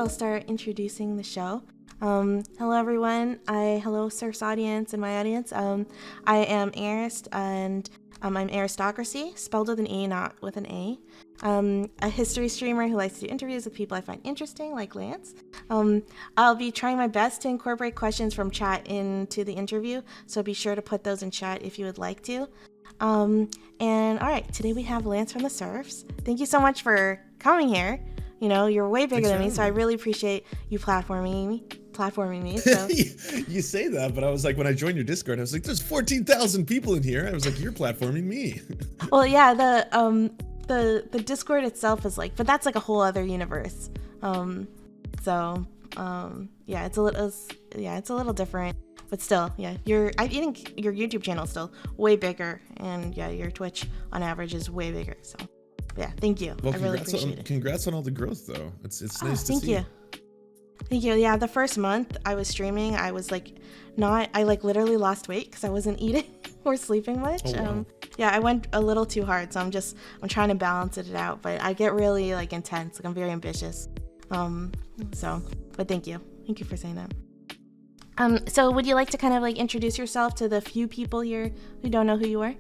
I'll start introducing the show. Hello everyone. Hello Serfs audience and my audience. I am Arist, and I'm Aristocracy, spelled with an E, not with an A. A history streamer who likes to do interviews with people I find interesting, like Lance. I'll be trying my best to incorporate questions from chat into the interview, so be sure to put those in chat if you would like to. And all right, today we have Lance from the Serfs. Thank you so much for coming here. You know, you're way bigger than me, so I really appreciate you platforming me. So. You say that, but I was like, when I joined your Discord, I was like, there's 14,000 people in here. I was like, you're platforming me. Well, yeah, the Discord itself is like, but that's like a whole other universe. Yeah, it's a little different, but still, yeah, I think your YouTube channel is still way bigger, and yeah, your Twitch on average is way bigger. So. Yeah, thank you. Well, I really appreciate it. Congrats on all the growth, though. It's nice to see. Thank you. Yeah, the first month I was streaming, I was like, I literally lost weight because I wasn't eating or sleeping much. Oh, wow. Yeah, I went a little too hard, so I'm trying to balance it out. But I get really like intense. Like I'm very ambitious. But thank you for saying that. So would you like to kind of like introduce yourself to the few people here who don't know who you are?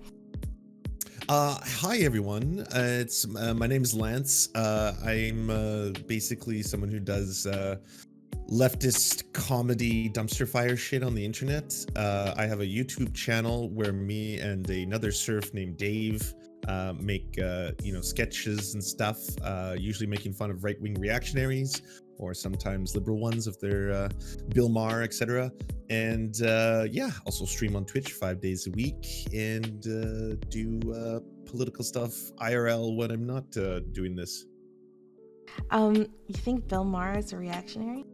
Hi everyone. My name is Lance. I'm basically someone who does leftist comedy dumpster fire shit on the internet. I have a YouTube channel where me and another serf named Dave make sketches and stuff, usually making fun of right-wing reactionaries, or sometimes liberal ones if they're Bill Maher, etc. And also stream on Twitch 5 days a week, and do political stuff IRL when I'm not doing this. You think Bill Maher is a reactionary?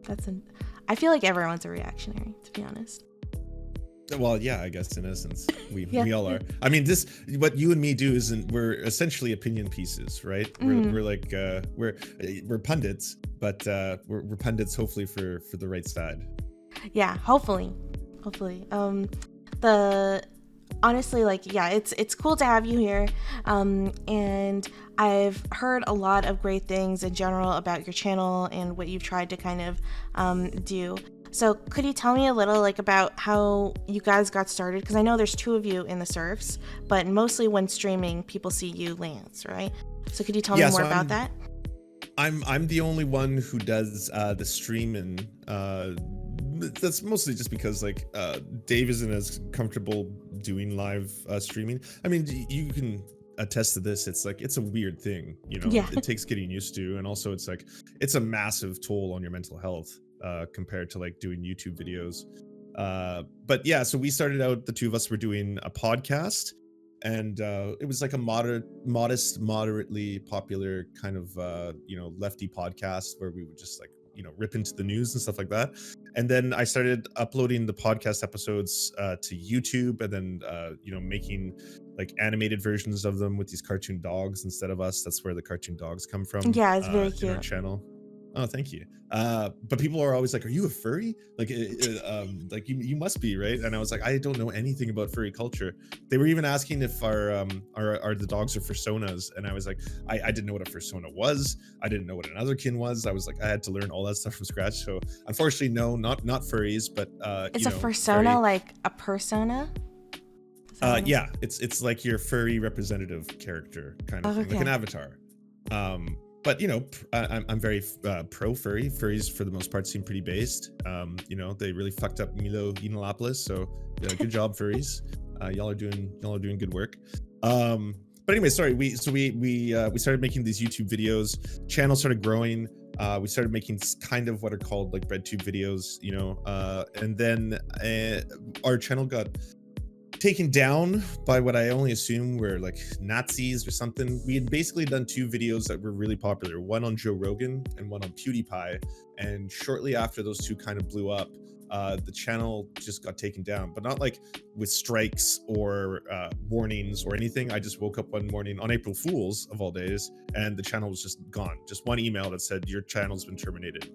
I feel like everyone's a reactionary, to be honest. Well, yeah, I guess in essence, we all are. I mean, what you and me do is we're essentially opinion pieces, right? We're like we're pundits, but we're pundits hopefully for the right side. Yeah, hopefully. Honestly, like, yeah, it's cool to have you here, and I've heard a lot of great things in general about your channel and what you've tried to kind of do. So could you tell me a little like about how you guys got started? Because I know there's two of you in the Serfs, but mostly when streaming, people see you, Lance, right? So could you tell me more about that? I'm the only one who does the streaming. That's mostly just because like Dave isn't as comfortable doing live streaming. I mean, you can attest to this. It's a weird thing, you know. Yeah. It takes getting used to, and also it's a massive toll on your mental health compared to like doing YouTube videos. But yeah, so we started out, the two of us were doing a podcast, and it was like a moderately popular kind of lefty podcast where we would just like rip into the news and stuff like that. And then I started uploading the podcast episodes to YouTube, and then making like animated versions of them with these cartoon dogs instead of us. That's where the cartoon dogs come from. Yeah, it's very cute. In our channel. Oh, thank you. But people are always like, "Are you a furry? Like, like you must be, right?" And I was like, "I don't know anything about furry culture." They were even asking if our the dogs are fursonas, and I was like, I didn't know what a fursona was. I didn't know what an otherkin was. I was like, I had to learn all that stuff from scratch. So unfortunately, no, not furries, but it's a fursona, furry. Like a persona. Yeah, it's like your furry representative character kind of thing, like an avatar. But I'm very pro furry. Furries for the most part seem pretty based. They really fucked up Milo Yiannopoulos, so good job, furries. Y'all are doing good work. But anyway, sorry. We started making these YouTube videos. Channel started growing. We started making kind of what are called like RedTube videos, and then our channel got taken down by what I only assume were like Nazis or something. We had basically done two videos that were really popular, one on Joe Rogan and one on PewDiePie, and shortly after those two kind of blew up, the channel just got taken down, but not like with strikes or warnings or anything. I just woke up one morning on April Fool's of all days, and the channel was just gone. Just one email that said your channel's been terminated.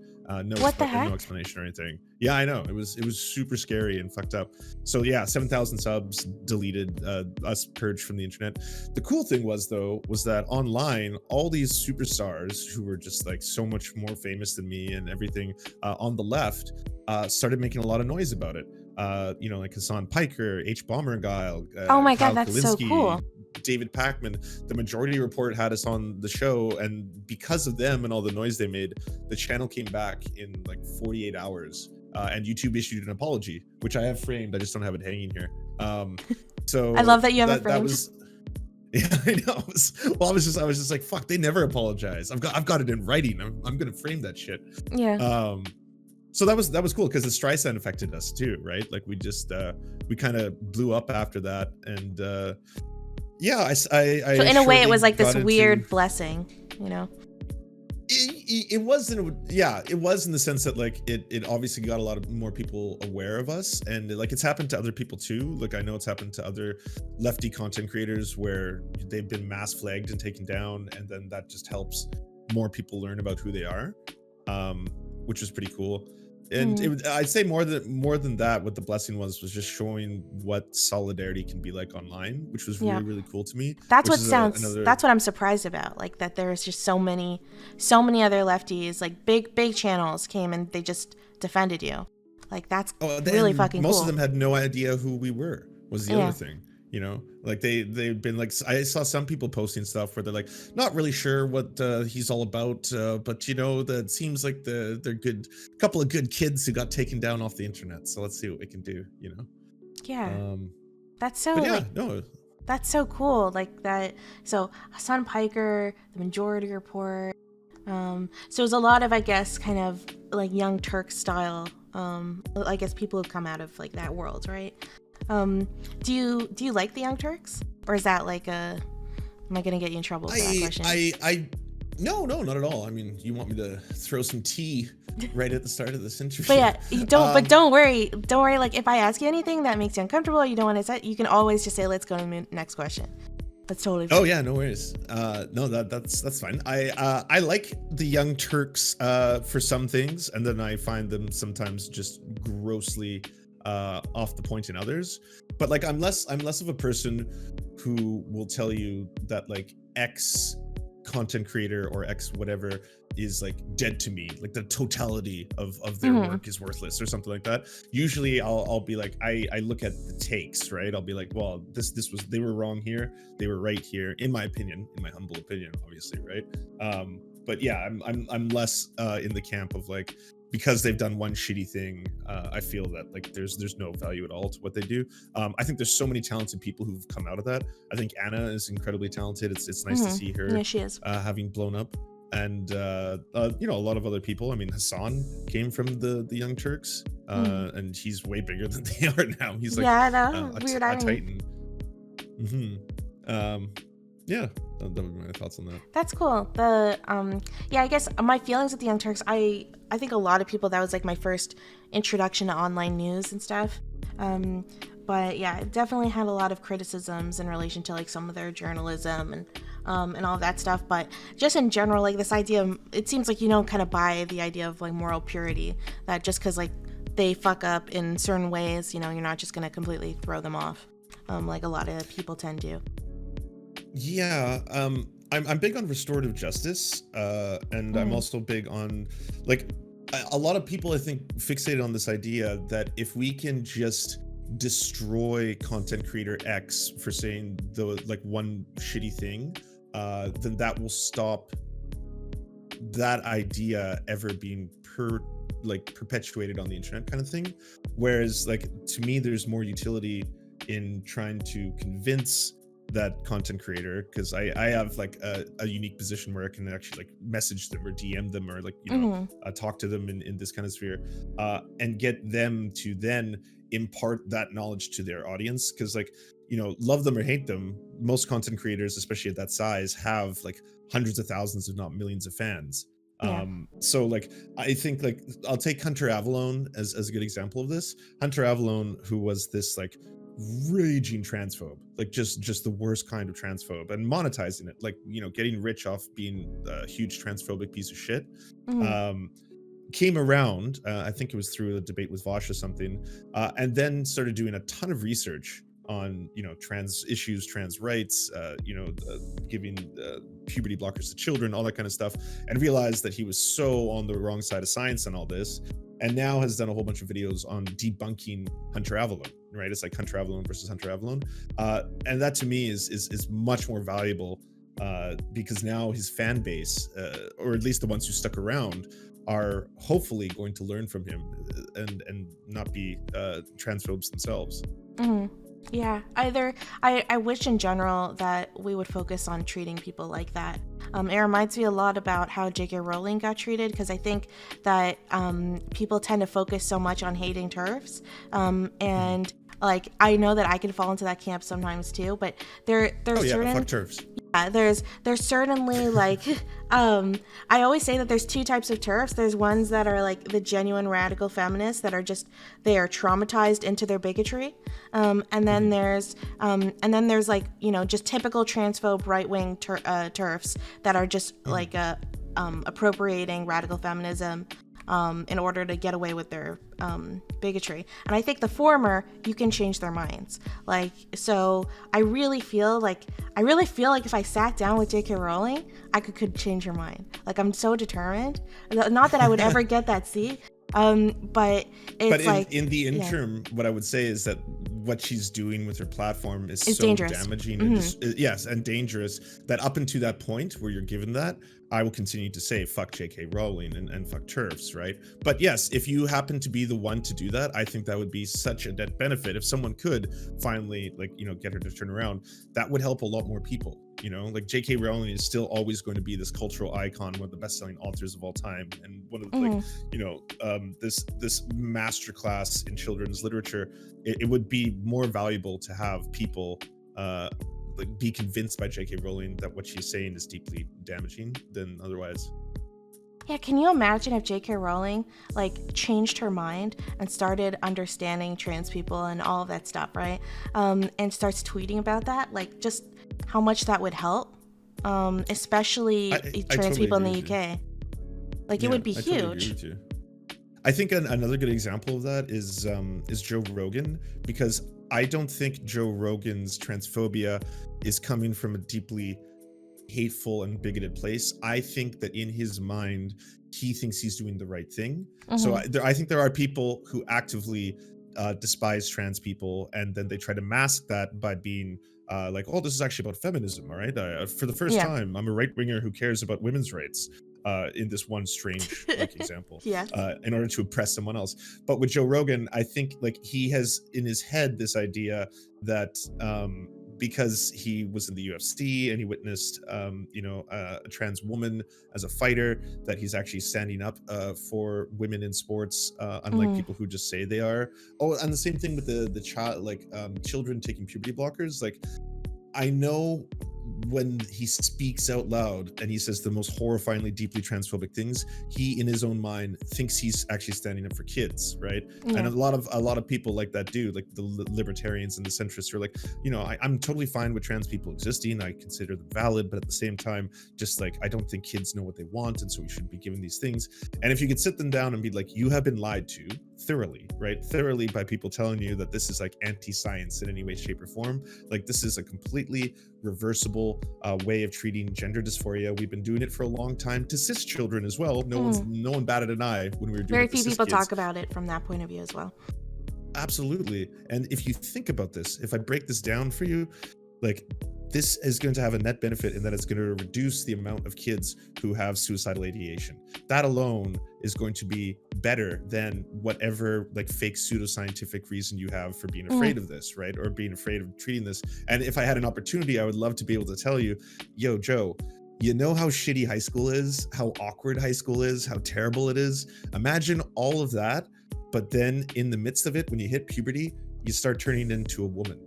What the heck? no explanation or anything. Yeah, I know. It was super scary and fucked up. So yeah, 7,000 subs deleted, us purged from the internet. The cool thing was that online, all these superstars who were just like so much more famous than me and everything, on the left, started making a lot of noise about it. Like Hassan Piker, H. Bomber Guile, Oh my God, Kyle that's so Kalinske, cool. David Pakman. The Majority Report had us on the show, and because of them and all the noise they made, the channel came back in like 48 hours, and YouTube issued an apology, which I have framed. I just don't have it hanging here. So I love that you have it that framed. was. Yeah, I know. I was just like, fuck, they never apologize. I've got it in writing. I'm gonna frame that shit. Yeah. So that was cool because the Streisand affected us too, right? Like we just we kind of blew up after that, and yeah, I So in a way, it was like this weird blessing, you know? It wasn't, yeah, it was in the sense that like it obviously got a lot of more people aware of us, and like it's happened to other people too. Like I know it's happened to other lefty content creators where they've been mass flagged and taken down, and then that just helps more people learn about who they are, which was pretty cool. And I'd say more than that, what the blessing was just showing what solidarity can be like online, which was really cool to me. That's what that's what I'm surprised about. Like that there's just so many other lefties, like big channels came and they just defended you. Like that's really fucking cool. Most of them had no idea who we were, was the other thing. Like they've been like, I saw some people posting stuff where they're like not really sure what he's all about, but that seems like they're good, couple of good kids who got taken down off the internet, so let's see what we can do. That's so that's so cool, like that. So Hassan Piker, the Majority Report, so it was a lot of, I guess, kind of like Young Turks style, I guess people who've come out of like that world, right? Do you like the Young Turks, or is that like am I gonna get you in trouble for that question? No, not at all. I mean, you want me to throw some tea right at the start of this interview? But yeah, you don't. But don't worry. Like if I ask you anything that makes you uncomfortable, you don't want to say, you can always just say, "Let's go to the next question." That's totally fine. Oh yeah, no worries. No, that's fine. I like the Young Turks for some things, and then I find them sometimes just grossly off the point in others. But like I'm less of a person who will tell you that like X content creator or X whatever is like dead to me, like the totality of their work is worthless or something like that. Usually I'll be like, I look at the takes, right? I'll be like, well, this was, they were wrong here, they were right here, in my opinion, in my humble opinion, obviously, right? But yeah, I'm less in the camp of like, because they've done one shitty thing, I feel that like there's no value at all to what they do. I think there's so many talented people who've come out of that. I think Anna is incredibly talented. It's nice to see her. Yeah, she is. Having blown up, and a lot of other people. I mean, Hassan came from the Young Turks, and he's way bigger than they are now. He's like a titan. Yeah, that would be my thoughts on that. That's cool. I guess my feelings with the Young Turks, I think a lot of people, that was like my first introduction to online news and stuff. But yeah, it definitely had a lot of criticisms in relation to like some of their journalism and all of that stuff. But just in general, like this idea, it seems like you don't kind of buy the idea of like moral purity, that just because like they fuck up in certain ways, you're not just going to completely throw them off, like a lot of people tend to. Yeah, I'm big on restorative justice, and I'm also big on like a lot of people I think fixated on this idea that if we can just destroy content creator X for saying the like one shitty thing, then that will stop that idea ever being perpetuated on the internet, kind of thing. Whereas like to me, there's more utility in trying to convince that content creator, because I have like a unique position where I can actually like message them or DM them or like talk to them in this kind of sphere, and get them to then impart that knowledge to their audience. Because like love them or hate them, most content creators, especially at that size, have like hundreds of thousands if not millions of fans. So like I think like I'll take Hunter Avalone as a good example of this. Hunter Avalone, who was this like raging transphobe, like just the worst kind of transphobe, and monetizing it, like getting rich off being a huge transphobic piece of shit. came around, I think it was through a debate with Vosh or something, and then started doing a ton of research on, you know, trans issues, trans rights, giving puberty blockers to children, all that kind of stuff, and realized that he was so on the wrong side of science and all this, and now has done a whole bunch of videos on debunking Hunter Avalon, right? It's like Hunter Avalon versus Hunter Avalon, and that to me is much more valuable, because now his fan base, or at least the ones who stuck around, are hopefully going to learn from him, and not be transphobes themselves. Yeah, I wish in general that we would focus on treating people like that. It reminds me a lot about how J.K. Rowling got treated, because I think that people tend to focus so much on hating TERFs, and like I know that I can fall into that camp sometimes too, but there's certain fuck TERFs. Yeah, there's certainly like I always say that there's two types of TERFs. There's ones that are like the genuine radical feminists that are just, they are traumatized into their bigotry, and then there's like, you know, just typical transphobe right-wing TERFs that are just like appropriating radical feminism in order to get away with their bigotry. And I think the former, you can change their minds. Like, so I really feel like if I sat down with J.K. Rowling, I could change her mind. Like, I'm so determined. Not that I would ever get that seat, but it's in the interim, what I would say is that what she's doing with her platform is so dangerous. damaging and dangerous, that up until that point where you're given that, I will continue to say fuck J.K. Rowling and fuck TERFs, right? But yes, if you happen to be the one to do that, I think that would be such a net benefit. If someone could finally, like, you know, get her to turn around, that would help a lot more people. You know, like J.K. Rowling is still always going to be this cultural icon, one of the best-selling authors of all time, and one of the, like, you know, this masterclass in children's literature. It would be more valuable to have people like be convinced by J.K. Rowling that what she's saying is deeply damaging than otherwise. Yeah, can you imagine if J.K. Rowling like changed her mind and started understanding trans people and all of that stuff, right? And starts tweeting about that, like just how much that would help, especially trans people in the UK. Like, it would be huge. Totally agree with you. I think another good example of that is Joe Rogan, because I don't think Joe Rogan's transphobia is coming from a deeply hateful and bigoted place. I think that in his mind, he thinks he's doing the right thing. So I think there are people who actively despise trans people, and then they try to mask that by being like, oh, this is actually about feminism, all right? For the first time, I'm a right-winger who cares about women's rights. In this one strange like example, in order to oppress someone else. But with Joe Rogan, I think like he has in his head this idea that because he was in the UFC and he witnessed a trans woman as a fighter, that he's actually standing up for women in sports, unlike people who just say they are. Oh, and the same thing with the child, like children taking puberty blockers. Like, I know when he speaks out loud and he says the most horrifyingly deeply transphobic things, he in his own mind thinks he's actually standing up for kids, right? And a lot of people like that do, like the libertarians and the centrists are like, you know, I'm totally fine with trans people existing, I consider them valid, but at the same time, just like, I don't think kids know what they want, and so we shouldn't be given these things. And if you could sit them down and be like, you have been lied to thoroughly, right? Thoroughly, by people telling you that this is like anti-science in any way, shape, or form. Like, this is a completely reversible way of treating gender dysphoria. We've been doing it for a long time to cis children as well. No one batted an eye when we were doing very it. Few people talk about it from that point of view as well. Absolutely. And if you think about this, if I break this down for you, like, this is going to have a net benefit in that it's going to reduce the amount of kids who have suicidal ideation. That alone is going to be better than whatever like fake pseudoscientific reason you have for being afraid of this, right? Or being afraid of treating this. And if I had an opportunity, I would love to be able to tell you, yo, Joe, you know how shitty high school is, how awkward high school is, how terrible it is. Imagine all of that, but then in the midst of it, when you hit puberty, you start turning into a woman.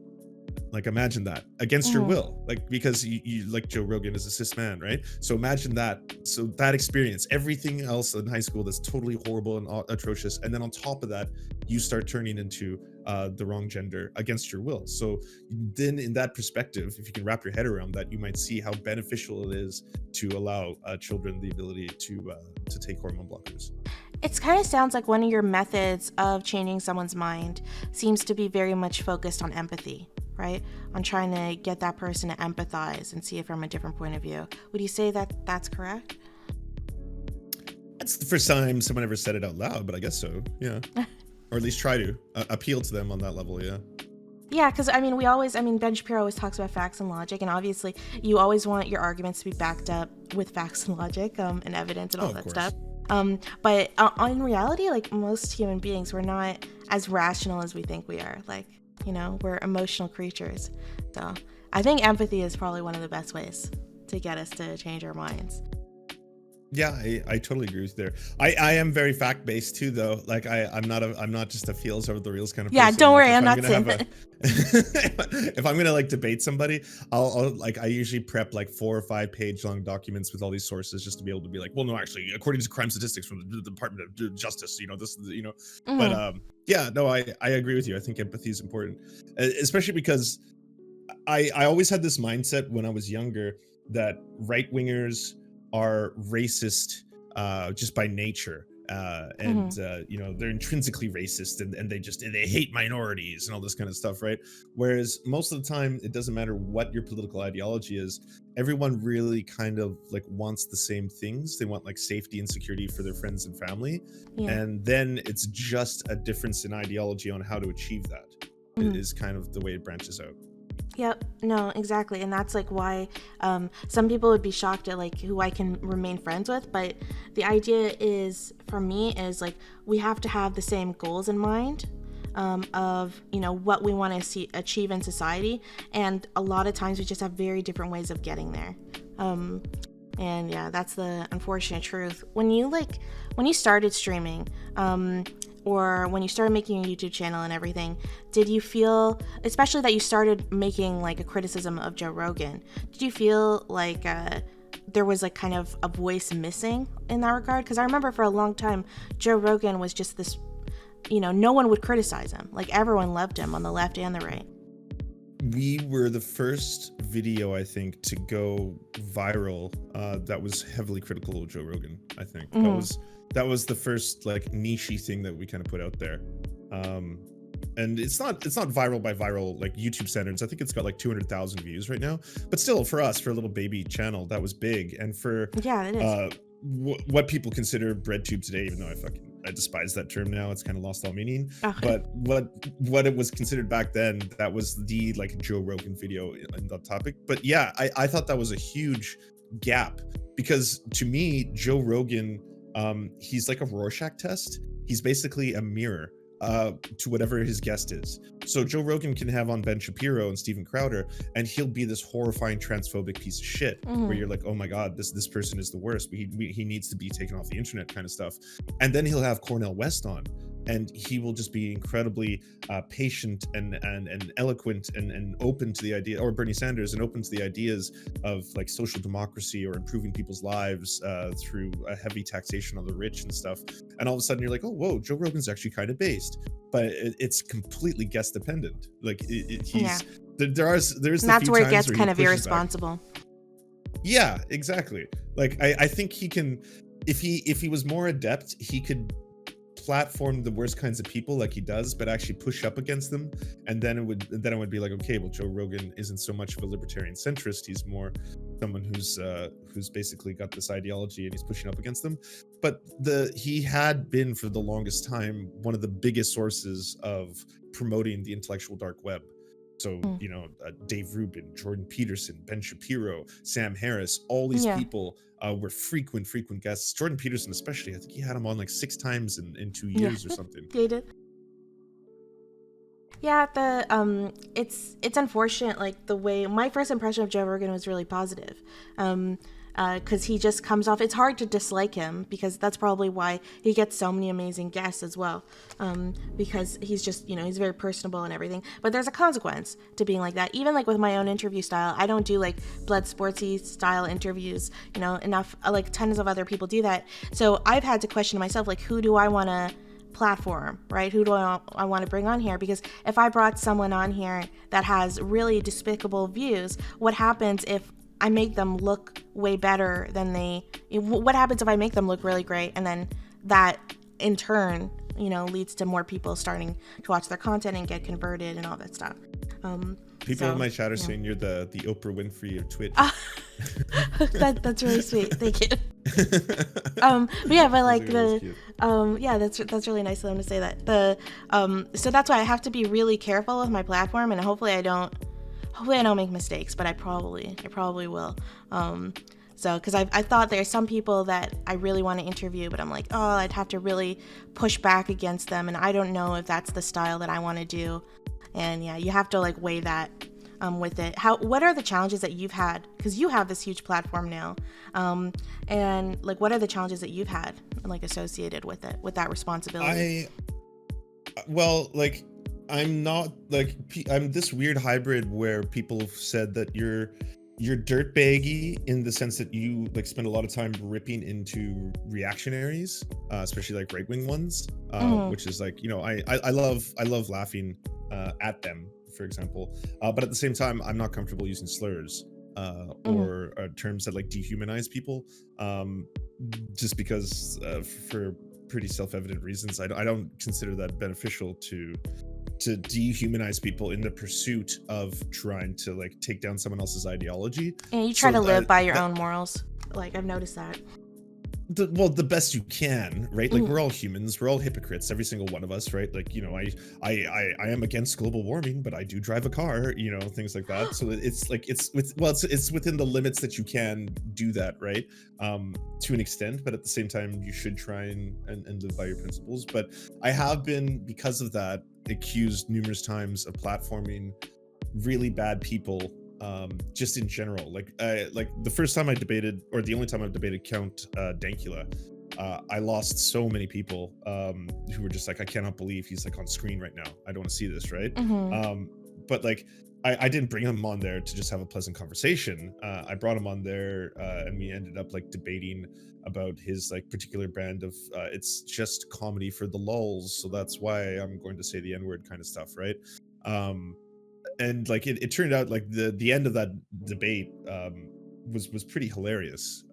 Like, imagine that against your will, like, because you like Joe Rogan is a cis man, right? So imagine that. So that experience, everything else in high school that's totally horrible and atrocious, and then on top of that, you start turning into the wrong gender against your will. So then in that perspective, if you can wrap your head around that, you might see how beneficial it is to allow children the ability to take hormone blockers. It kind of sounds like one of your methods of changing someone's mind seems to be very much focused on empathy, right? On trying to get that person to empathize and see it from a different point of view. Would you say that that's correct? That's the first time someone ever said it out loud, but I guess so, yeah. Or at least try to appeal to them on that level, yeah. Yeah, because Ben Shapiro always talks about facts and logic, and obviously you always want your arguments to be backed up with facts and logic and evidence and all that stuff. But in reality, like most human beings, we're not as rational as we think we are. Like, we're emotional creatures. So I think empathy is probably one of the best ways to get us to change our minds. Yeah, I totally agree with you there. I am very fact based too, though. Like I'm not just a feels over the reels kind of person. Yeah, don't worry, I'm not saying that. If I'm gonna like debate somebody, I'll I usually prep like 4 or 5 page long documents with all these sources just to be able to be like, well, no, actually, according to crime statistics from the Department of Justice, this, Mm-hmm. But yeah, no, I agree with you. I think empathy is important, especially because I always had this mindset when I was younger that right wingers are racist just by nature, and they're intrinsically racist, and they hate minorities and all this kind of stuff, right? Whereas most of the time it doesn't matter what your political ideology is, everyone really kind of like wants the same things. They want like safety and security for their friends and family, and then it's just a difference in ideology on how to achieve that. It is kind of the way it branches out. Yep, no, exactly. And that's like why some people would be shocked at like who I can remain friends with. But the idea is, for me, is like we have to have the same goals in mind of, what we want to achieve in society. And a lot of times we just have very different ways of getting there. And yeah, that's the unfortunate truth. When you started streaming, or when you started making your YouTube channel and everything, did you feel, especially that you started making like a criticism of Joe Rogan, did you feel like there was like kind of a voice missing in that regard? Because I remember for a long time, Joe Rogan was just this, no one would criticize him. Like everyone loved him on the left and the right. We were the first video, I think, to go viral that was heavily critical of Joe Rogan, I think. That was the first like niche-y thing that we kind of put out there. And it's not viral by viral like YouTube standards. I think it's got like 200,000 views right now. But still, for us, for a little baby channel, that was big. And for it is. What people consider BreadTube today, even though I despise that term now, it's kind of lost all meaning. But what it was considered back then, that was the like Joe Rogan video in that topic. But yeah, I thought that was a huge gap, because to me, Joe Rogan, he's like a Rorschach test. He's basically a mirror to whatever his guest is. So Joe Rogan can have on Ben Shapiro and Steven Crowder, and he'll be this horrifying transphobic piece of shit where you're like, oh my god, this person is the worst. He needs to be taken off the internet kind of stuff. And then he'll have Cornel West on, and he will just be incredibly patient and eloquent and open to the idea, or Bernie Sanders, and open to the ideas of like social democracy or improving people's lives through a heavy taxation on the rich and stuff. And all of a sudden you're like, oh, whoa, Joe Rogan's actually kind of based. But it's completely guest dependent. Like there's and that's where it gets kind of irresponsible. Yeah, exactly. Like I think he can, if he was more adept, he could platform the worst kinds of people like he does, but actually push up against them, and then it would be like, okay, well, Joe Rogan isn't so much of a libertarian centrist, he's more someone who's basically got this ideology and he's pushing up against them. But he had been for the longest time one of the biggest sources of promoting the intellectual dark web. So Dave Rubin, Jordan Peterson, Ben Shapiro, Sam Harris, all these people were frequent guests. Jordan Peterson especially, I think he had him on like 6 times in 2 years or something. He did. Yeah, it's unfortunate, like the way my first impression of Joe Rogan was really positive. Because he just comes off, it's hard to dislike him, because that's probably why he gets so many amazing guests as well, because he's just, he's very personable and everything. But there's a consequence to being like that. Even like with my own interview style, I don't do like blood sportsy style interviews, enough, like tons of other people do that. So I've had to question myself, like, who do I want to platform, right? Who do I want to bring on here? Because if I brought someone on here that has really despicable views, what happens if I make them look way better than what happens if I make them look really great, and then that in turn, leads to more people starting to watch their content and get converted and all that stuff. People in my chat are saying you're the Oprah Winfrey of Twitch. That's really sweet. Thank you. But like that's really nice of them to say that. So that's why I have to be really careful with my platform, and hopefully I don't make mistakes, but I probably will. So because I thought there's some people that I really want to interview, but I'm like, oh, I'd have to really push back against them, and I don't know if that's the style that I want to do. And yeah, you have to like weigh that with it. What are the challenges that you've had? Because you have this huge platform now, and like, what are the challenges that you've had like associated with it, with that responsibility? I'm this weird hybrid where people have said that you're dirtbaggy in the sense that you like spend a lot of time ripping into reactionaries, especially like right-wing ones, which is like, I love laughing at them, for example, but at the same time I'm not comfortable using slurs or terms that like dehumanize people, just because for pretty self-evident reasons. I don't consider that beneficial to dehumanize people in the pursuit of trying to like take down someone else's ideology. And you try to live by your own morals. Like, I've noticed that. The best you can, right? Like, we're all humans, we're all hypocrites, every single one of us, right? Like, I am against global warming, but I do drive a car, things like that. So it's like it's within the limits that you can do that, right? To an extent, but at the same time you should try and live by your principles. But I have been, because of that, accused numerous times of platforming really bad people, just in general. Like the first time I debated, or the only time I've debated Count Dankula, I lost so many people who were just like, I cannot believe he's like on screen right now, I don't want to see this, right? But like I didn't bring him on there to just have a pleasant conversation. I brought him on there and we ended up like debating about his like particular brand of it's just comedy for the lulz, so that's why I'm going to say the N-word kind of stuff, right? And like it turned out like the end of that debate was pretty hilarious,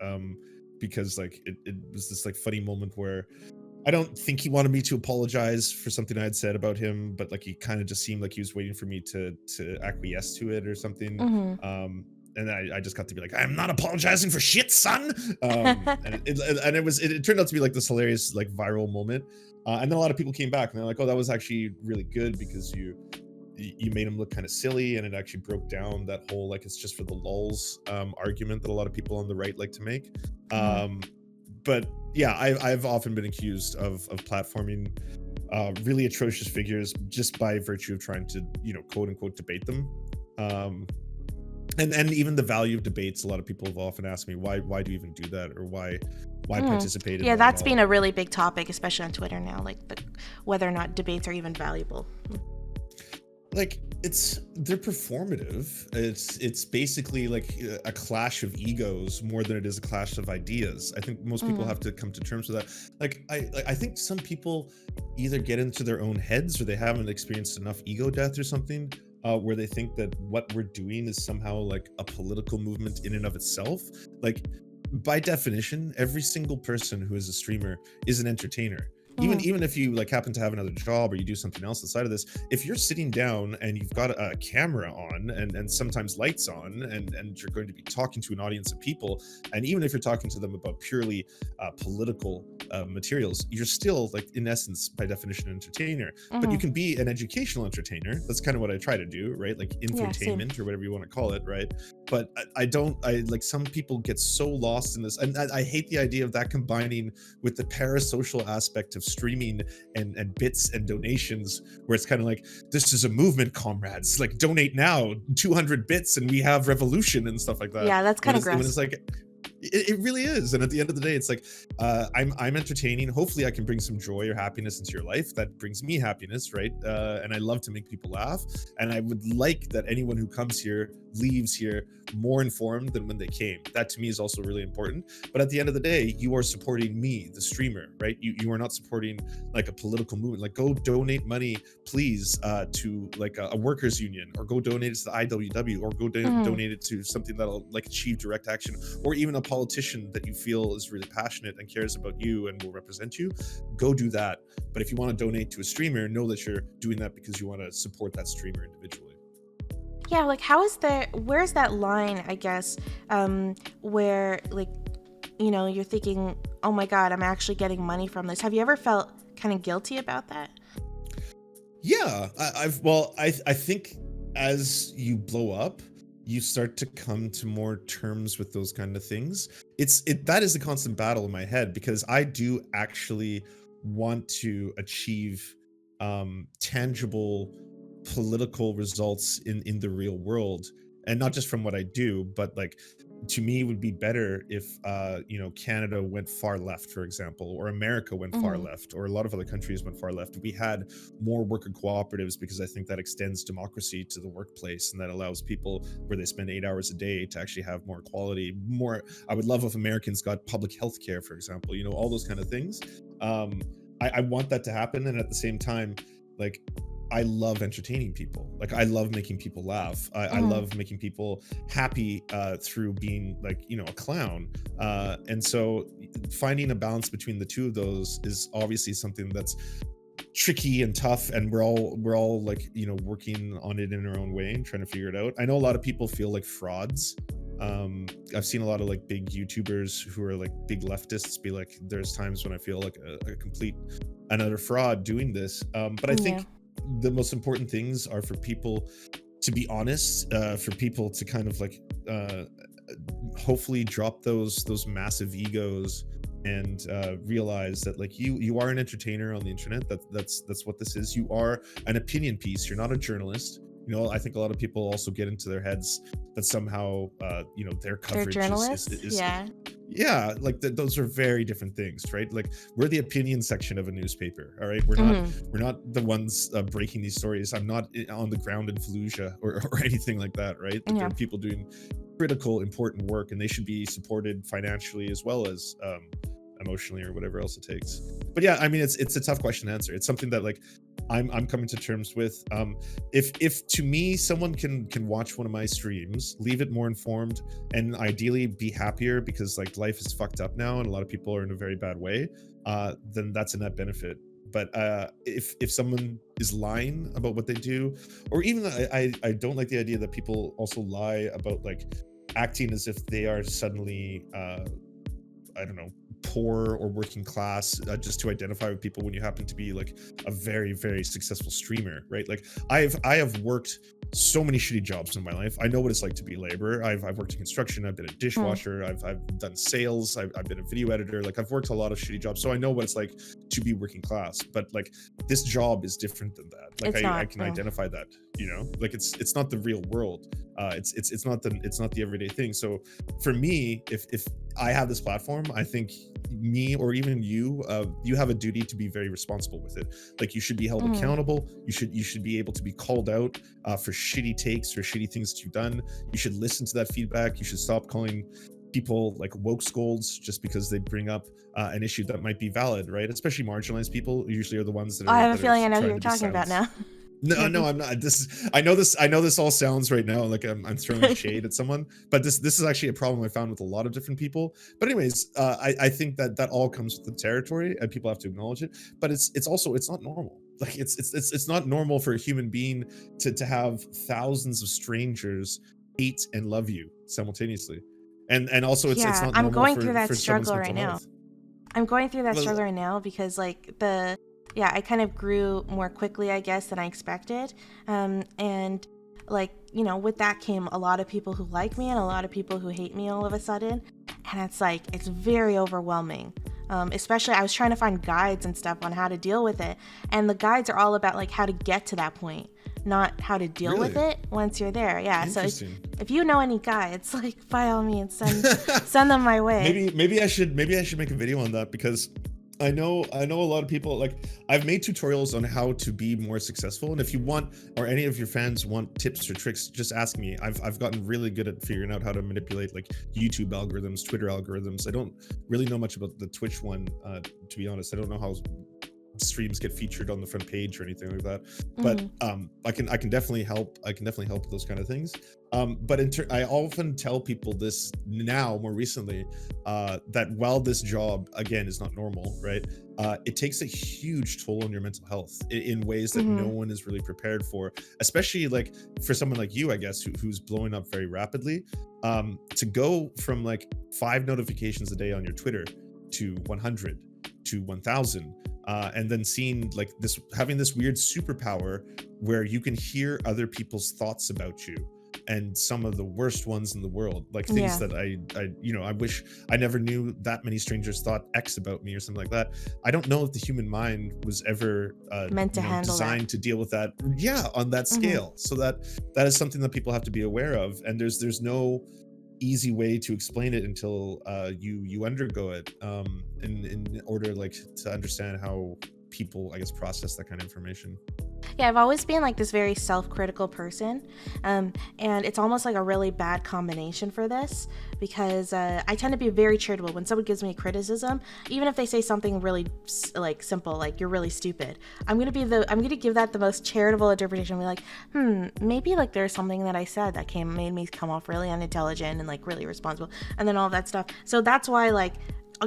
because like it was this like funny moment where I don't think he wanted me to apologize for something I had said about him, but like he kind of just seemed like he was waiting for me to acquiesce to it or something. And I just got to be like, I'm not apologizing for shit, son. And it turned out to be like this hilarious like viral moment. And then a lot of people came back and they're like, oh, that was actually really good because you made him look kind of silly, and it actually broke down that whole like it's just for the lulz argument that a lot of people on the right like to make. But yeah, I've often been accused of platforming really atrocious figures just by virtue of trying to, quote unquote, debate them. And even the value of debates, a lot of people have often asked me, why do you even do that, or why participate in that? Yeah, that's been a really big topic, especially on Twitter now, like whether or not debates are even valuable. Like they're performative. It's basically like a clash of egos more than it is a clash of ideas. I think most people have to come to terms with that. Like I think some people either get into their own heads or they haven't experienced enough ego death or something, where they think that what we're doing is somehow like a political movement in and of itself. Like by definition, every single person who is a streamer is an entertainer. Even if you like happen to have another job or you do something else outside of this, if you're sitting down and you've got a camera on and sometimes lights on and you're going to be talking to an audience of people, and even if you're talking to them about purely political materials, you're still like in essence by definition an entertainer. But you can be an educational entertainer. That's kind of what I try to do, right? Like infotainment or whatever you want to call it, right? But I like some people get so lost in this, and I hate the idea of that combining with the parasocial aspect of streaming and bits and donations, where it's kind of like, this is a movement, comrades, like donate now 200 bits and we have revolution and stuff like that. Yeah, that's kind of gross. When it's like it really is. And at the end of the day, it's like I'm entertaining. Hopefully I can bring some joy or happiness into your life. That brings me happiness, right? And I love to make people laugh, and I would like that anyone who comes here leaves here more informed than when they came. That to me is also really important. But at the end of the day, you are supporting me, the streamer, right? You are not supporting like a political movement. Like, go donate money, please, to like a workers union, or go donate it to the IWW, or go donate it to something that'll like achieve direct action, or even a politician that you feel is really passionate and cares about you and will represent you, go do that. But if you want to donate to a streamer, know that you're doing that because you want to support that streamer individually. Yeah, like where's that line, I guess, where like, you know, you're thinking, oh my God, I'm actually getting money from this. Have you ever felt kind of guilty about that? Yeah, I think as you blow up, you start to come to more terms with those kind of things. That is a constant battle in my head, because I do actually want to achieve tangible political results in the real world, and not just from what I do, but like, to me, it would be better if you know, Canada went far left, for example, or America went far left, or a lot of other countries went far left. We had more worker cooperatives, because I think that extends democracy to the workplace, and that allows people, where they spend 8 hours a day, to actually have more equality. I would love if Americans got public health care, for example, you know, all those kind of things. I want that to happen, and at the same time, like, I love entertaining people. Like, I love making people laugh. I love making people happy through being, like, you know, a clown. And so finding a balance between the two of those is obviously something that's tricky and tough, and we're all like, you know, working on it in our own way and trying to figure it out. I know a lot of people feel like frauds. I've seen a lot of like big YouTubers who are like big leftists be like, there's times when I feel like a complete another fraud doing this. But I think the most important things are for people to be honest, for people to kind of like hopefully drop those massive egos, and realize that, like, you are an entertainer on the internet. That's what this is. You are an opinion piece. You're not a journalist. You know, I think a lot of people also get into their heads that somehow you know, their coverage is yeah, like those are very different things, right? Like, we're the opinion section of a newspaper, all right? We're not the ones breaking these stories. I'm not on the ground in Fallujah or anything like that, right? There are people doing critical, important work, and they should be supported financially as well as emotionally, or whatever else it takes. But yeah, I mean, it's a tough question to answer. It's something that, like, I'm coming to terms with. If to me, someone can watch one of my streams, leave it more informed, and ideally be happier, because like, life is fucked up now and a lot of people are in a very bad way, then that's a net benefit. But if someone is lying about what they do, or even I don't like the idea that people also lie about, like, acting as if they are suddenly I don't know, poor or working class, just to identify with people when you happen to be like a very, very successful streamer, right? Like, I have worked so many shitty jobs in my life. I know what it's like to be a laborer. I've worked in construction. I've been a dishwasher. I've done sales. I've been a video editor. Like, I've worked a lot of shitty jobs, so I know what it's like to be working class. But like, this job is different than that. Like, I can identify that. You know, like, it's not the real world. It's not the everyday thing. So for me, if I have this platform, I think me, or even you have a duty to be very responsible with it. Like, you should be held accountable. You should be able to be called out for shitty takes or shitty things that you've done. You should listen to that feedback. You should stop calling people like woke scolds just because they bring up an issue that might be valid, right? Especially marginalized people usually are the ones that are. I have a feeling I know who you're talking about now. No, I'm not. I know this all sounds right now like I'm throwing shade at someone, but this is actually a problem I found with a lot of different people. But anyways, I think that all comes with the territory, and people have to acknowledge it. But it's also, it's not normal. Like, it's not normal for a human being to have thousands of strangers hate and love you simultaneously, and also it's not normal. I'm going through that struggle right now. I'm going through that struggle right now because like I kind of grew more quickly, I guess, than I expected. And like, you know, with that came a lot of people who like me and a lot of people who hate me all of a sudden. And it's like, it's very overwhelming. Especially I was trying to find guides and stuff on how to deal with it. And the guides are all about like how to get to that point, not how to deal with it once you're there. Yeah. So if you know any guides, like, by all means, send them my way. Maybe I should make a video on that, because I know a lot of people, like, I've made tutorials on how to be more successful, and if you want, or any of your fans want tips or tricks, just ask me. I've gotten really good at figuring out how to manipulate like YouTube algorithms, Twitter algorithms. I don't really know much about the Twitch one, to be honest. I don't know how streams get featured on the front page or anything like that. But Mm-hmm. I can definitely help. I can definitely help with those kind of things. But I often tell people this now, more recently, that while this job again is not normal, right? It takes a huge toll on your mental health in ways that no Mm-hmm. one is really prepared for, especially like for someone like you, I guess, who's blowing up very rapidly. To go from like 5 notifications a day on your Twitter to 100 to 1000, and then seeing like this, having this weird superpower where you can hear other people's thoughts about you, and some of the worst ones in the world, like things Yeah. that I wish I never knew that many strangers thought X about me or something like that. I don't know if the human mind was ever Meant to handle that. designed to deal with that, yeah, on that Mm-hmm. scale. So that is something that people have to be aware of, and there's no easy way to explain it until you undergo it, in order like to understand how people, I guess, process that kind of information. Yeah, I've always been like this very self-critical person, and it's almost like a really bad combination for this, because I tend to be very charitable when someone gives me criticism, even if they say something really like simple, like you're really stupid. I'm gonna give that the most charitable interpretation. Be like, maybe like there's something that I said that made me come off really unintelligent and like really responsible, and then all that stuff. So that's why like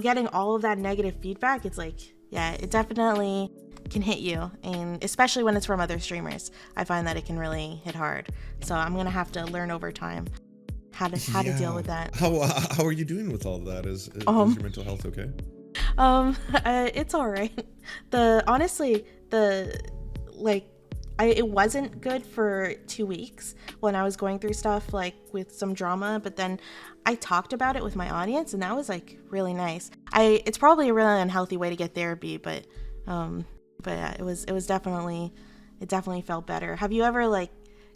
getting all of that negative feedback, it's like, yeah, it definitely can hit you, and especially when it's from other streamers, I find that it can really hit hard. So I'm gonna have to learn over time how to deal with that. How are you doing with all that? Is Um, your mental health okay? it's all right. Honestly, it wasn't good for 2 weeks when I was going through stuff like with some drama, but then I talked about it with my audience, and that was like really nice. It's probably a really unhealthy way to get therapy, but yeah, it definitely felt better. Have you ever like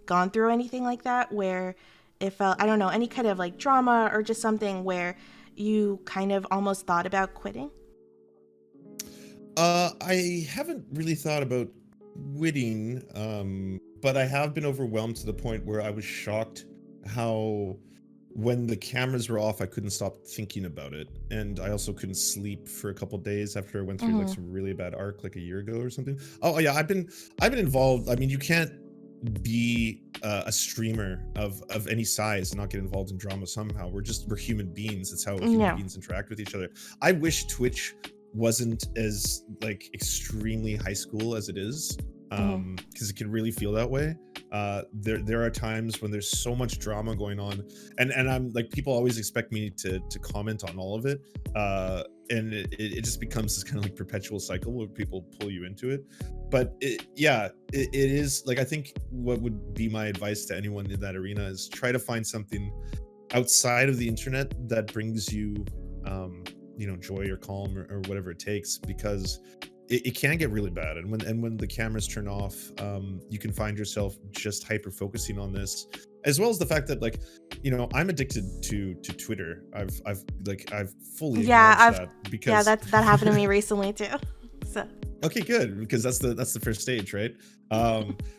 gone through anything like that where it felt, I don't know, any kind of like drama or just something where you kind of almost thought about quitting? I haven't really thought about quitting, but I have been overwhelmed to the point where I was shocked how when the cameras were off, I couldn't stop thinking about it, and I also couldn't sleep for a couple days after I went through like Mm-hmm. some really bad arc like a year ago or something. Oh yeah, I've been involved. I mean, you can't be a streamer of any size and not get involved in drama somehow. We're human beings. That's how human Yeah. beings interact with each other. I wish Twitch wasn't as like extremely high school as it is, Mm-hmm. because it can really feel that way. There are times when there's so much drama going on, and I'm like, people always expect me to comment on all of it, and it just becomes this kind of like perpetual cycle where people pull you into it. But it is like, I think what would be my advice to anyone in that arena is try to find something outside of the internet that brings you, joy or calm, or whatever it takes, because it can get really bad. And when the cameras turn off, you can find yourself just hyper focusing on this, as well as the fact that, like, I'm addicted to Twitter. I've fully Yeah, acknowledged that, yeah, because that happened to me recently too. So okay, good, because that's the first stage, right?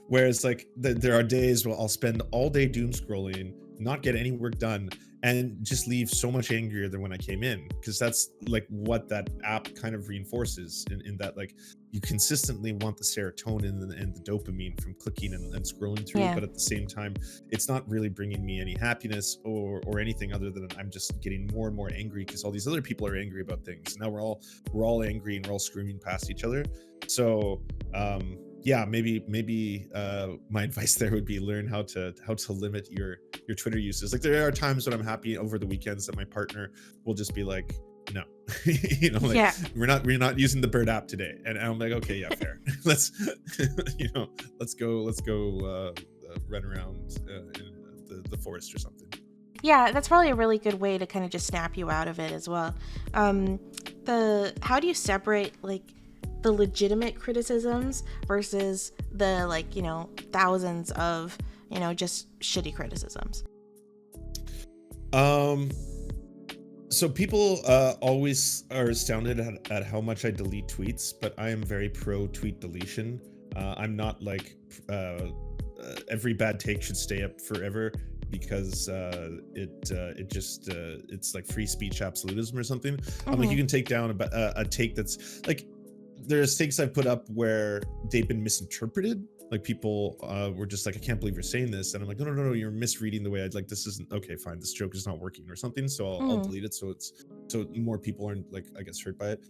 Whereas like there are days where I'll spend all day doom scrolling, not get any work done, and just leave so much angrier than when I came in, because that's like what that app kind of reinforces, in that, like, you consistently want the serotonin and the dopamine from clicking and scrolling through it, yeah. but at the same time, it's not really bringing me any happiness or anything, other than I'm just getting more and more angry because all these other people are angry about things. Now we're all angry and we're all screaming past each other. So yeah, maybe my advice there would be learn how to limit your Twitter uses. Like, there are times when I'm happy over the weekends that my partner will just be like, no, like, Yeah. we're not using the bird app today, and I'm like, okay, yeah, fair. let's let's go run around in the forest or something. Yeah, that's probably a really good way to kind of just snap you out of it as well. How do you separate like the legitimate criticisms versus the, like, thousands of, just shitty criticisms? So people always are astounded at how much I delete tweets, but I am very pro tweet deletion. I'm not like every bad take should stay up forever, because it's like free speech absolutism or something. I'm like, Mm-hmm. you can take down a take that's like, there's things I've put up where they've been misinterpreted. Like people were just like, I can't believe you're saying this, and I'm like, no, you're misreading the way I'd like. This isn't okay. Fine, this joke is not working or something. So I'll delete it. So more people aren't like, I guess, hurt by it.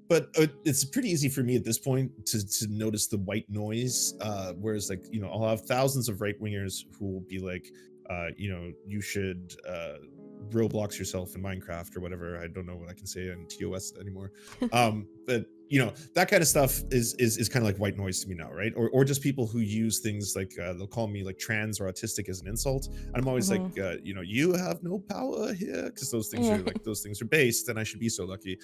But it's pretty easy for me at this point to notice the white noise. Whereas like, I'll have thousands of right wingers who will be like, you should Roblox yourself in Minecraft or whatever. I don't know what I can say on TOS anymore. But that kind of stuff is kind of like white noise to me now, right? Or just people who use things like they'll call me like trans or autistic as an insult. And I'm always like, you have no power here, because those things are like, those things are based, and I should be so lucky.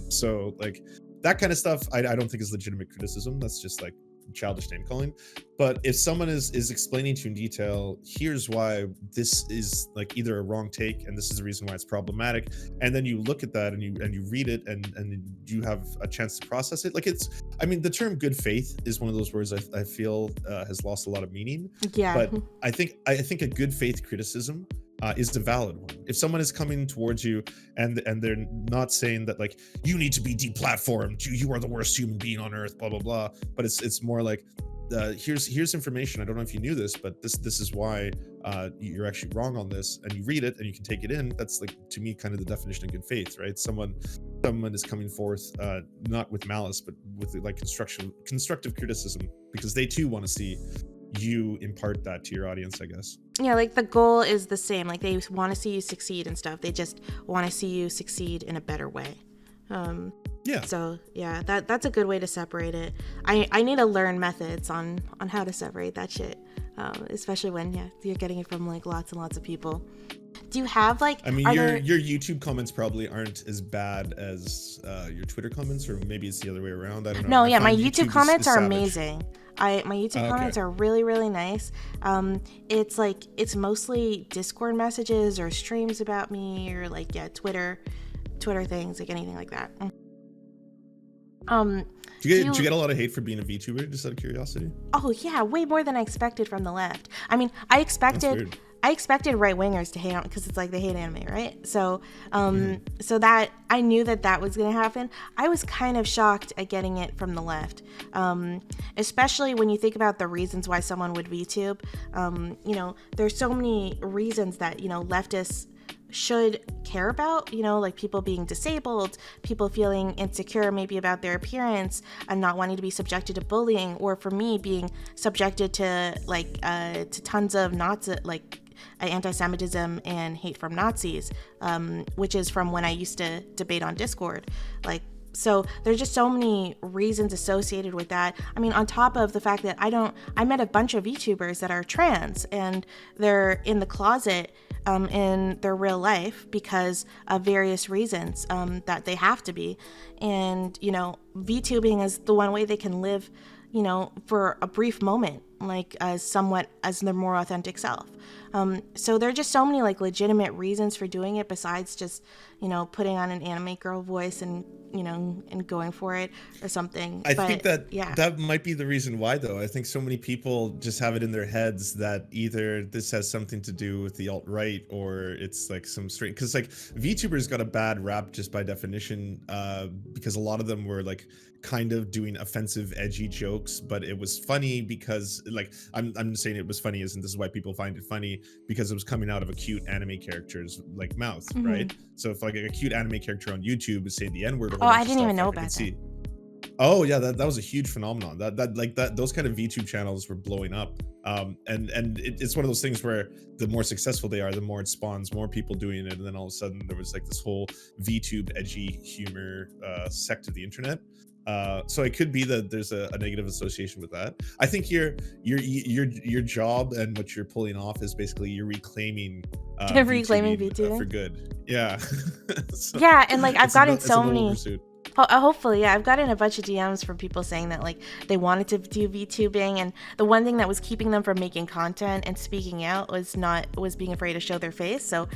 So like that kind of stuff, I don't think is legitimate criticism. That's just like childish name calling. But if someone is explaining to you in detail, here's why this is like either a wrong take and this is the reason why it's problematic, and then you look at that and you read it and you have a chance to process it. Like the term good faith is one of those words I feel has lost a lot of meaning. But I think a good faith criticism is the valid one. If someone is coming towards you and they're not saying that like, you need to be deplatformed, you are the worst human being on earth, blah blah blah, but it's more like, here's information. I don't know if you knew this, but this is why you're actually wrong on this, and you read it and you can take it in. That's like, to me, kind of the definition of good faith, right? Someone is coming forth not with malice, but with like constructive criticism, because they too want to see you impart that to your audience, I guess. Yeah, like the goal is the same. Like they want to see you succeed and stuff. They just want to see you succeed in a better way. So yeah, that's a good way to separate it. I need to learn methods on how to separate that shit, especially when you're getting it from like lots and lots of people. Do you have like, I mean, your YouTube comments probably aren't as bad as your Twitter comments, or maybe it's the other way around. I don't know. No, yeah, my YouTube comments are amazing. My YouTube comments are really, really nice. It's mostly Discord messages or streams about me, or like Twitter things, like anything like that. Do you get a lot of hate for being a VTuber, just out of curiosity? Oh yeah, way more than I expected from the left. I mean, I expected right wingers to hate on, because it's like they hate anime, right? So so that I knew that was gonna happen. I was kind of shocked at getting it from the left, especially when you think about the reasons why someone would VTube. There's so many reasons that leftists should care about, like people being disabled, people feeling insecure maybe about their appearance and not wanting to be subjected to bullying, or for me being subjected to to tons of anti-Semitism and hate from Nazis, which is from when I used to debate on Discord. So there's just so many reasons associated with that. I mean, on top of the fact that I met a bunch of VTubers that are trans, and they're in the closet in their real life because of various reasons that they have to be. And, VTubing is the one way they can live, for a brief moment, as their more authentic self. So there are just so many legitimate reasons for doing it, besides just, putting on an anime girl voice and going for it or something. I think that might be the reason why, though. I think so many people just have it in their heads that either this has something to do with the alt-right, or it's some straight, because VTubers got a bad rap just by definition, because a lot of them were kind of doing offensive, edgy jokes, but it was funny because I'm saying it was funny isn't this is why people find it funny, because it was coming out of a cute anime character's mouth, right? So if a cute anime character on YouTube is saying the N-word, I didn't even know about that. Oh yeah, that was a huge phenomenon. Those kind of VTube channels were blowing up. And it's one of those things where the more successful they are, the more it spawns more people doing it, and then all of a sudden there was this whole VTube edgy humor sect of the internet. So it could be that there's a negative association with that. I think your job and what you're pulling off is basically you're reclaiming VTubing for good. Yeah. And I've gotten so many. Hopefully, I've gotten a bunch of DMs from people saying that they wanted to do VTubing, and the one thing that was keeping them from making content and speaking out was being afraid to show their face. So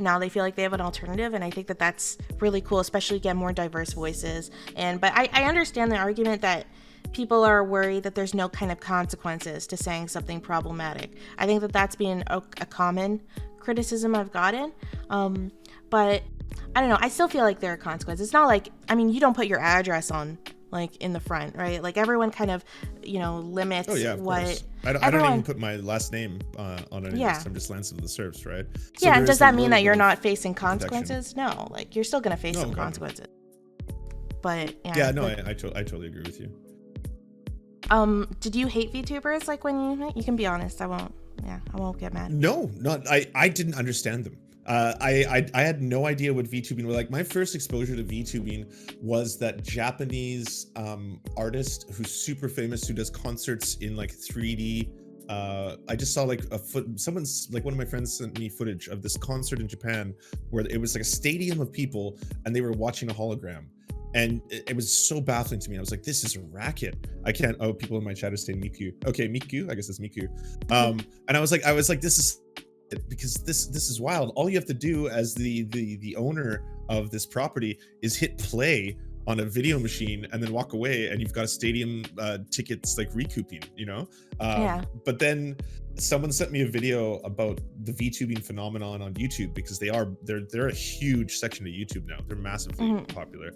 now they feel like they have an alternative, and I think that that's really cool, especially get more diverse voices. But I understand the argument that people are worried that there's no kind of consequences to saying something problematic. I think that that's been a common criticism I've gotten, but I don't know. I still feel like there are consequences. It's not you don't put your address on like in the front, right? Like everyone kind of, limits Oh yeah, of what course. I don't everyone. even put my last name on any Yeah. list. I'm just Lance of the Serfs, right? So Yeah, and there does is a that mean little that you're bit not of facing protection. consequences? No, like you're still gonna face No, some God, no. consequences. But Yeah, no, I totally agree with you. Did you hate VTubers like when you can be honest? I won't get mad. No, not I didn't understand them. I had no idea what VTubing was like. My first exposure to VTubing was that Japanese artist who's super famous, who does concerts in like 3D. I just saw like someone's like one of my friends sent me footage of this concert in Japan where it was like a stadium of people and they were watching a hologram. And it was so baffling to me. I was like, this is a racket. I can't. Oh, people in my chat are saying Miku. Okay, Miku. I guess it's Miku. And I was like, this is because this is wild. All you have to do as the owner of this property is hit play on a video machine and then walk away, and you've got a stadium tickets like recouping, Yeah. But then someone sent me a video about the VTubing phenomenon on YouTube, because they're a huge section of YouTube now. They're massively popular.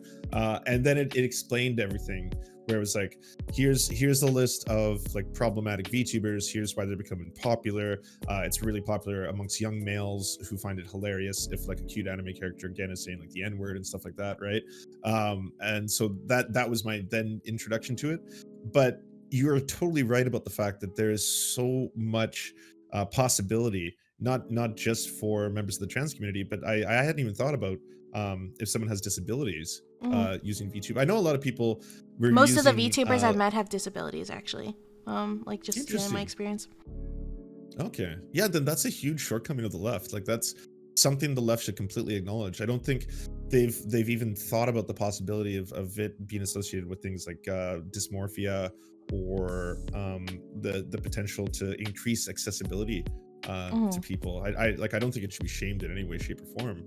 And then it explained everything, where it was like, here's the list of like problematic VTubers. Here's why they're becoming popular. It's really popular amongst young males who find it hilarious if like a cute anime character again is saying like the N-word and stuff like that, right? And so that was my then introduction to it. But you're totally right about the fact that there is so much possibility, not just for members of the trans community, but I hadn't even thought about if someone has disabilities using VTube. I know a lot of people were Most using, of the VTubers I've met have disabilities, actually. Like just in my experience. Okay, yeah, then that's a huge shortcoming of the left. Like that's something the left should completely acknowledge. I don't think they've even thought about the possibility of it being associated with things like dysmorphia, or the potential to increase accessibility to people. I don't think it should be shamed in any way, shape, or form.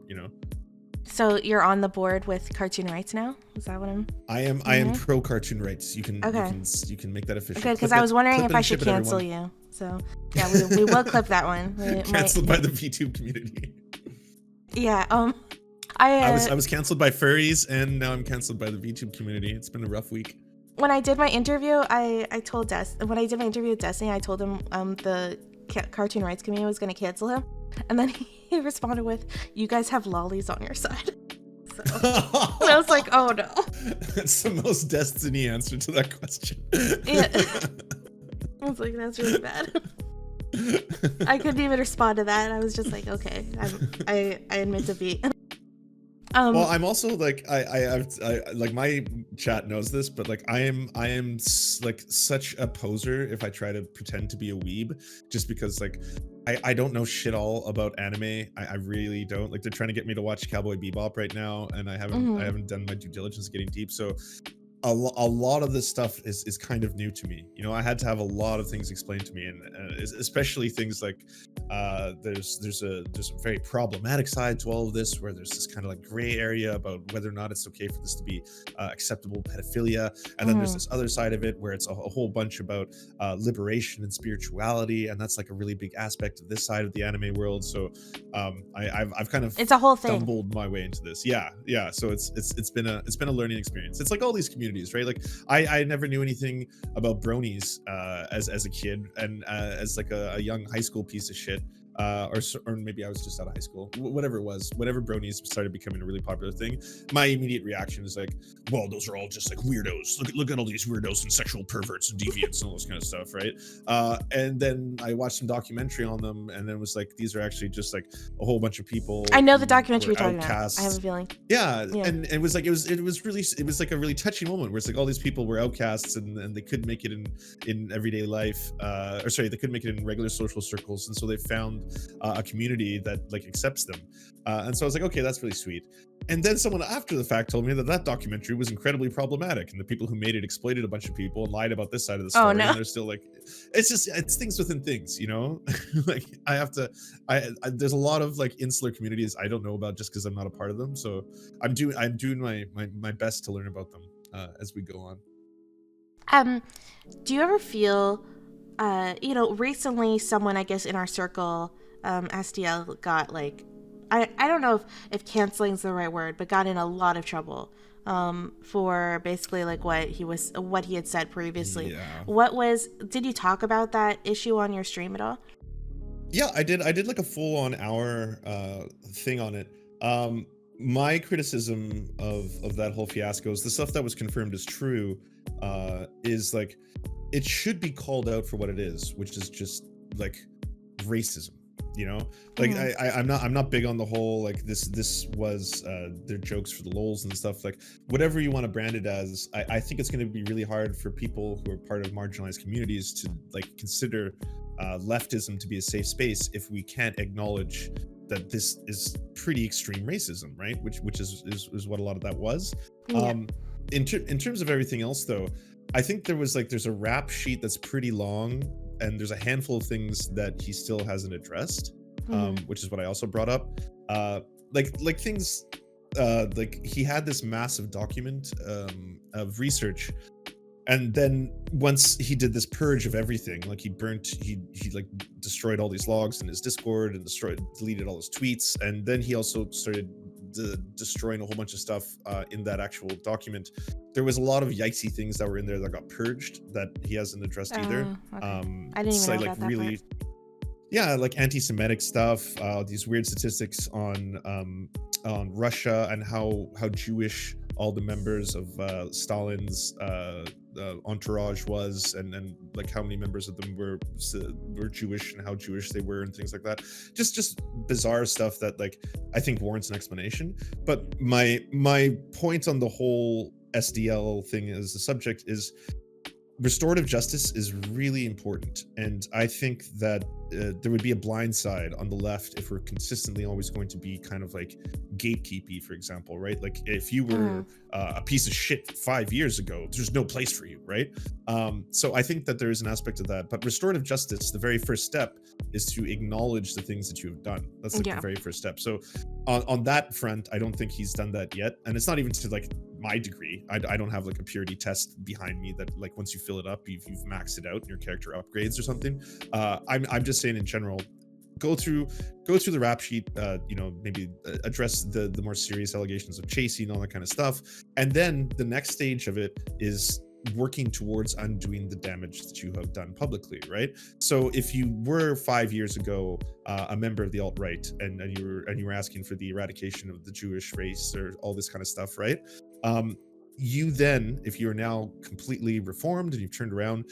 So you're on the board with cartoon rights now? Is that what I'm? I am pro cartoon rights. You can make that official. Okay, because I was wondering if I should cancel you. So yeah, we will clip that one. Canceled by the VTube community. Yeah. I was canceled by furries, and now I'm canceled by the VTube community. It's been a rough week. When I did my interview, I told when I did my interview with Destiny, I told him the cartoon rights community was going to cancel him, and then he responded with, "You guys have lollies on your side." So I was like, "Oh no." That's the most Destiny answer to that question. Yeah. I was like, "That's really bad." I couldn't even respond to that. I was just like, "Okay, I admit defeat." Well, I'm also like I like my chat knows this, but like I am like such a poser if I try to pretend to be a weeb, just because like I don't know shit all about anime. I really don't. Like they're trying to get me to watch Cowboy Bebop right now, and I haven't done my due diligence getting deep. So a lot of this stuff is kind of new to me. I had to have a lot of things explained to me, and especially things like there's a very problematic side to all of this, where there's this kind of like gray area about whether or not it's okay for this to be acceptable pedophilia, and then there's this other side of it where it's a whole bunch about liberation and spirituality, and that's like a really big aspect of this side of the anime world. So I've kind of it's a whole thing. Stumbled my way into this. Yeah. So it's been a learning experience. It's like all these communities, right? Like I never knew anything about bronies as a kid, and as like a young high school piece of shit, or maybe I was just out of high school, whatever it was, whenever bronies started becoming a really popular thing, my immediate reaction is like, well, those are all just like weirdos. Look at all these weirdos and sexual perverts and deviants and all this kind of stuff, right? And then I watched some documentary on them, and then it was like, these are actually just like a whole bunch of people. I know the documentary you're talking about. I have a feeling. Yeah. And it was like it was like a really touching moment where it's like all these people were outcasts, and they couldn't make it in everyday life, they couldn't make it in regular social circles, and so they found a community that like accepts them, and so I was like, okay, that's really sweet. And then someone after the fact told me that documentary was incredibly problematic, and the people who made it exploited a bunch of people and lied about this side of the story. Oh, no. And they're still like, it's things within things, like there's a lot of like insular communities I don't know about just because I'm not a part of them, so I'm doing my best to learn about them as we go on. Do you ever feel recently someone, I guess in our circle, SDL got like, I don't know if canceling is the right word, but got in a lot of trouble for basically like what he had said previously. Yeah. Did you talk about that issue on your stream at all? Yeah, I did like a full-on hour thing on it. My criticism of that whole fiasco is the stuff that was confirmed as true, is like it should be called out for what it is, which is just like racism. You know, like I'm not big on the whole like this was their jokes for the lols and stuff. Like whatever you want to brand it as, I think it's going to be really hard for people who are part of marginalized communities to like consider leftism to be a safe space if we can't acknowledge that this is pretty extreme racism, right? Which is what a lot of that was. Yeah. In terms of everything else, though, I think there's a rap sheet that's pretty long, and there's a handful of things that he still hasn't addressed, which is what I also brought up. Like things, like he had this massive document of research. And then once he did this purge of everything, like he like destroyed all these logs in his Discord and deleted all his tweets. And then he also started destroying a whole bunch of stuff in that actual document. There was a lot of yikesy things that were in there that got purged that he hasn't addressed either. Okay. I didn't even know like about that really part. Yeah, like anti-Semitic stuff, these weird statistics on Russia and how Jewish all the members of Stalin's entourage was, and like how many members of them were Jewish and how Jewish they were and things like that. Just bizarre stuff that like I think warrants an explanation. But my point on the whole SDL thing as a subject is restorative justice is really important, and I think that there would be a blind side on the left if we're consistently always going to be kind of like gatekeepy, for example, right? Like if you were a piece of shit 5 years ago, there's no place for you, right? So I think that there is an aspect of that, but restorative justice, the very first step is to acknowledge the things that you have done. That's like the very first step. So on that front, I don't think he's done that yet, and it's not even to like my degree. I don't have like a purity test behind me that like once you fill it up, you've maxed it out and your character upgrades or something. I'm just saying in general, go through the rap sheet, you know, maybe address the more serious allegations of chasing, all that kind of stuff, and then the next stage of it is working towards undoing the damage that you have done publicly, right? So if you were 5 years ago a member of the alt-right and you were asking for the eradication of the Jewish race or all this kind of stuff, right? You then, if you're now completely reformed and you've turned around,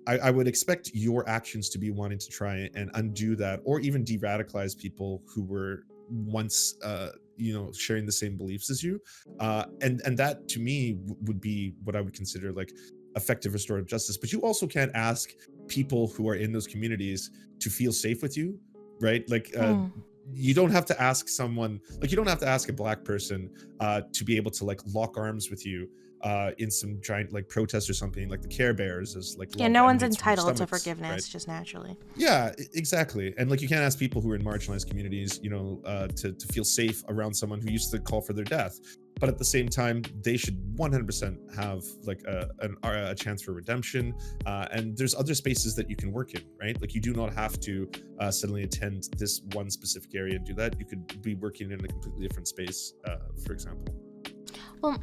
I would expect your actions to be wanting to try and undo that, or even de-radicalize people who were once you know, sharing the same beliefs as you, and that to me would be what I would consider like effective restorative justice. But you also can't ask people who are in those communities to feel safe with you, right? Like you don't have to ask someone, like you don't have to ask a black person to be able to like lock arms with you in some giant like protest or something, like the Care Bears is like, yeah, no one's entitled to forgiveness, right? Just naturally. Yeah, exactly. And like you can't ask people who are in marginalized communities, you know, to feel safe around someone who used to call for their death. But at the same time, they should 100% have like a chance for redemption. And there's other spaces that you can work in, right? Like you do not have to suddenly attend this one specific area and do that. You could be working in a completely different space, for example. Well,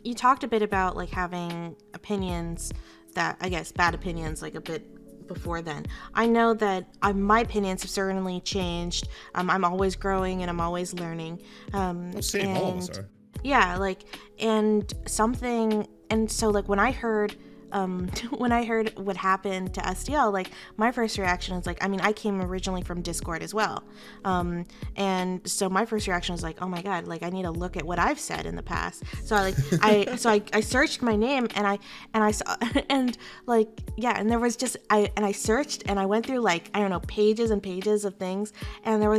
you talked a bit about like having opinions that, I guess, bad opinions, like a bit before then. I know that my opinions have certainly changed. I'm always growing and I'm always learning. Same, all of us are. Yeah, like, and so like when I heard what happened to SDL, like my first reaction is like, I mean, I came originally from Discord as well, and so my first reaction was like, oh my god, like I need to look at what I've said in the past. So I searched my name and I saw and like yeah, and there was just I searched and I went through like, I don't know, pages and pages of things, and there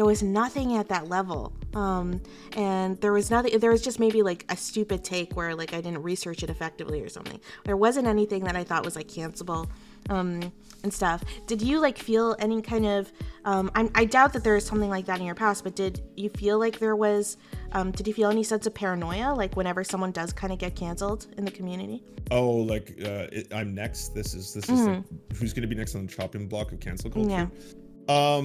was nothing at that level, and there was just maybe like a stupid take where like I didn't research it effectively or something. There wasn't anything that I thought was like cancelable, and stuff. Did you like feel any kind of I doubt that there is something like that in your past, but did you feel like there was did you feel any sense of paranoia like whenever someone does kind of get canceled in the community? Oh, like I'm next, this is like, who's gonna be next on the chopping block of cancel culture? Yeah.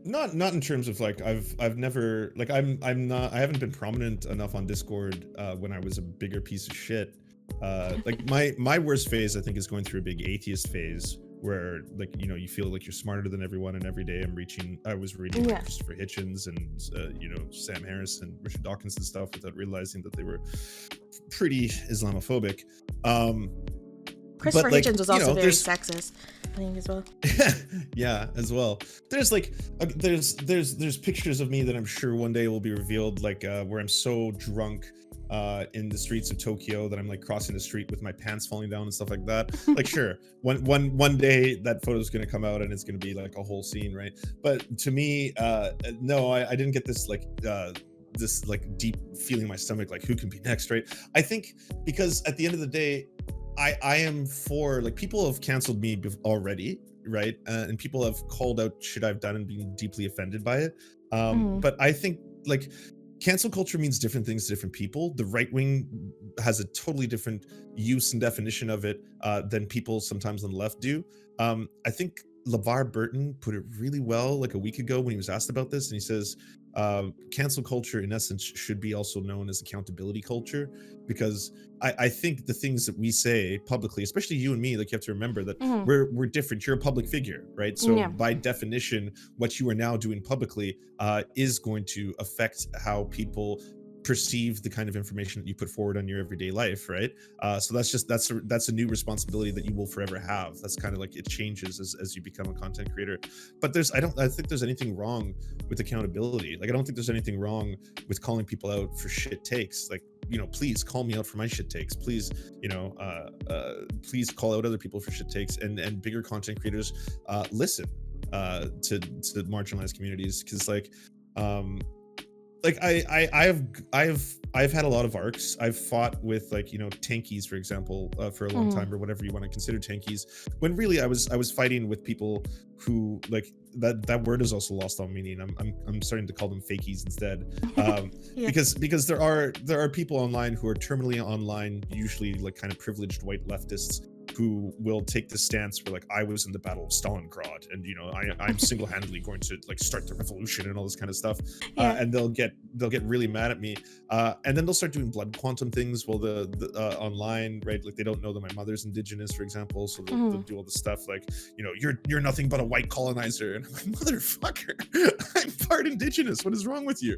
Not in terms of like I've never like I'm not I haven't been prominent enough on Discord when I was a bigger piece of shit. Like my worst phase I think is going through a big atheist phase where like you feel like you're smarter than everyone, and every day I was reading like Christopher Hitchens and Sam Harris and Richard Dawkins and stuff without realizing that they were pretty Islamophobic. Christopher Hitchens was also very sexist, I think, as well. Yeah, as well. There's like there's pictures of me that I'm sure one day will be revealed, like where I'm so drunk in the streets of Tokyo that I'm like crossing the street with my pants falling down and stuff like that. Like, sure, one day that photo is gonna come out and it's gonna be like a whole scene, right? But to me, no, I didn't get this like deep feeling in my stomach, like who can be next, right? I think because at the end of the day, I am for, like, people have canceled me already, right? And people have called out shit I've done and been deeply offended by it. But I think like cancel culture means different things to different people. The right wing has a totally different use and definition of it than people sometimes on the left do. I think LeVar Burton put it really well like a week ago when he was asked about this, and he says cancel culture in essence should be also known as accountability culture, because I think the things that we say publicly, especially you and me, like, you have to remember that we're different. You're a public figure, right? So by definition, what you are now doing publicly is going to affect how people perceive the kind of information that you put forward on your everyday life, right? So that's a new responsibility that you will forever have. That's kind of like, it changes as you become a content creator. But I don't think there's anything wrong with accountability. Like, I don't think there's anything wrong with calling people out for shit takes. Like, please call me out for my shit takes. Please, please call out other people for shit takes, and bigger content creators listen to marginalized communities, because I've had a lot of arcs. I've fought with, like, tankies, for example, for a long time, or whatever you want to consider tankies, when really I was fighting with people who, like, that word is also lost on meaning. I'm starting to call them fakies instead, because there are people online who are terminally online, usually like kind of privileged white leftists, who will take the stance where, like, I was in the Battle of Stalingrad, and I'm single-handedly going to, like, start the revolution and all this kind of stuff, and they'll get really mad at me, and then they'll start doing blood quantum things while the online, right? Like, they don't know that my mother's indigenous, for example, so they'll do all this stuff like, you're nothing but a white colonizer, and I'm like, motherfucker, I'm part indigenous. What is wrong with you?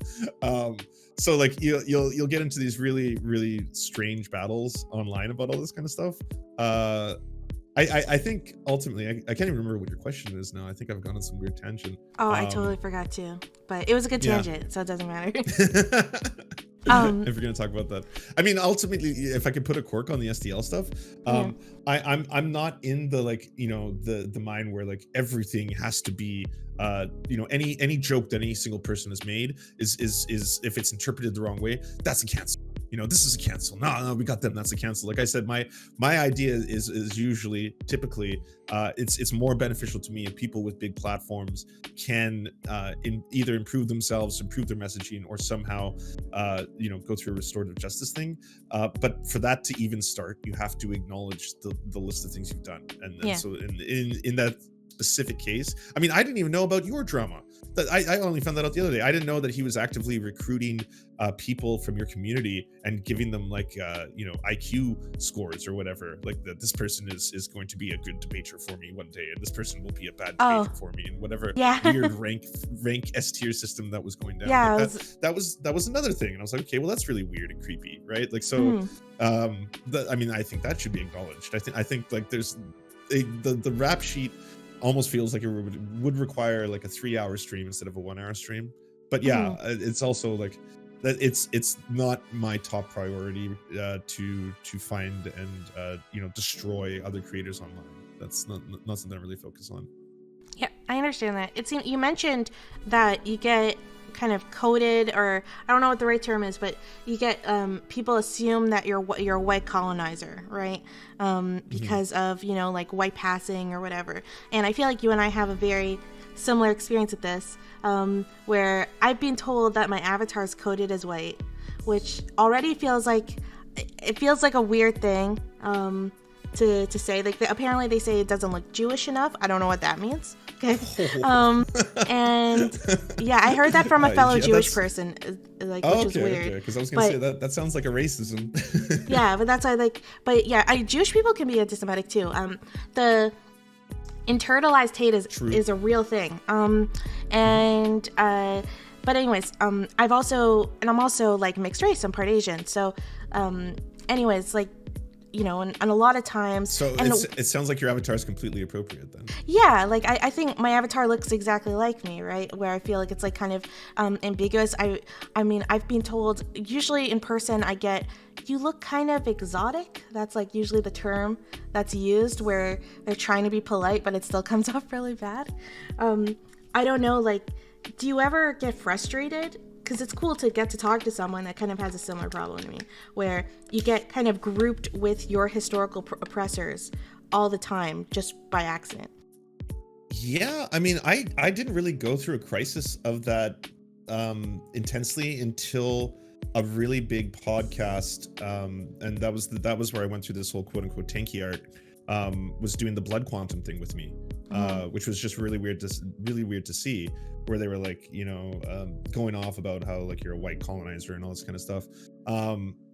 So, like, you'll get into these really, really strange battles online about all this kind of stuff. I think ultimately, I can't even remember what your question is now. I think I've gone on some weird tangent. Oh, I totally forgot to, but it was a good tangent, so it doesn't matter. If you're gonna talk about that, I mean, ultimately, if I could put a cork on the STL stuff, I'm not in the, like, the mind where, like, everything has to be any joke that any single person has made is if it's interpreted the wrong way, that's a cancel. This is a cancel. No, we got them. That's a cancel. Like I said, my idea is usually, typically, it's more beneficial to me if people with big platforms can either improve themselves, improve their messaging, or somehow go through a restorative justice thing. But for that to even start, you have to acknowledge the list of things you've done. And so in that specific case, I mean, I didn't even know about your drama. I only found that out the other day. I didn't know that he was actively recruiting people from your community and giving them, like, IQ scores or whatever. Like, that this person is going to be a good debater for me one day, and this person will be a bad debater for me, and whatever weird rank S tier system that was going down. Yeah, like that was another thing, and I was like, okay, well, that's really weird and creepy, right? Like, so I mean, I think that should be acknowledged. I think like there's the rap sheet almost feels like it would require like a 3-hour stream instead of a 1-hour stream. But it's also like that it's not my top priority to find and destroy other creators online. That's not something I really focus on. Yeah, I understand that. It seems you mentioned that you get kind of coded, or I don't know what the right term is, but you get people assume that you're a white colonizer, right? Because of like white passing or whatever. And I feel like you and I have a very similar experience with this, where I've been told that my avatar is coded as white, which already feels like a weird thing to say. Like, apparently they say it doesn't look Jewish enough. I don't know what that means, Okay. And yeah, I heard that from a fellow Jewish person, like, which is weird. Because I was gonna say that sounds like a racism. Yeah, but that's why, like, but yeah, Jewish people can be anti-Semitic too. The internalized hate is a real thing. But anyways, I'm also like mixed race. I'm part Asian. So, anyways, like, you know, and a lot of times. So it sounds like your avatar is completely appropriate then. Yeah, like I think my avatar looks exactly like me, right? Where I feel like it's like kind of ambiguous. I mean, I've been told usually in person I get, you look kind of exotic. That's like usually the term that's used where they're trying to be polite, but it still comes off really bad. I don't know, like, do you ever get frustrated? Because it's cool to get to talk to someone that kind of has a similar problem to me, where you get kind of grouped with your historical oppressors all the time just by accident. Yeah, I mean, I didn't really go through a crisis of that intensely until a really big podcast, and that was where I went through this whole quote unquote tanky art, was doing the blood quantum thing with me, which was just really weird to see, where they were like, you know, going off about how like you're a white colonizer and all this kind of stuff.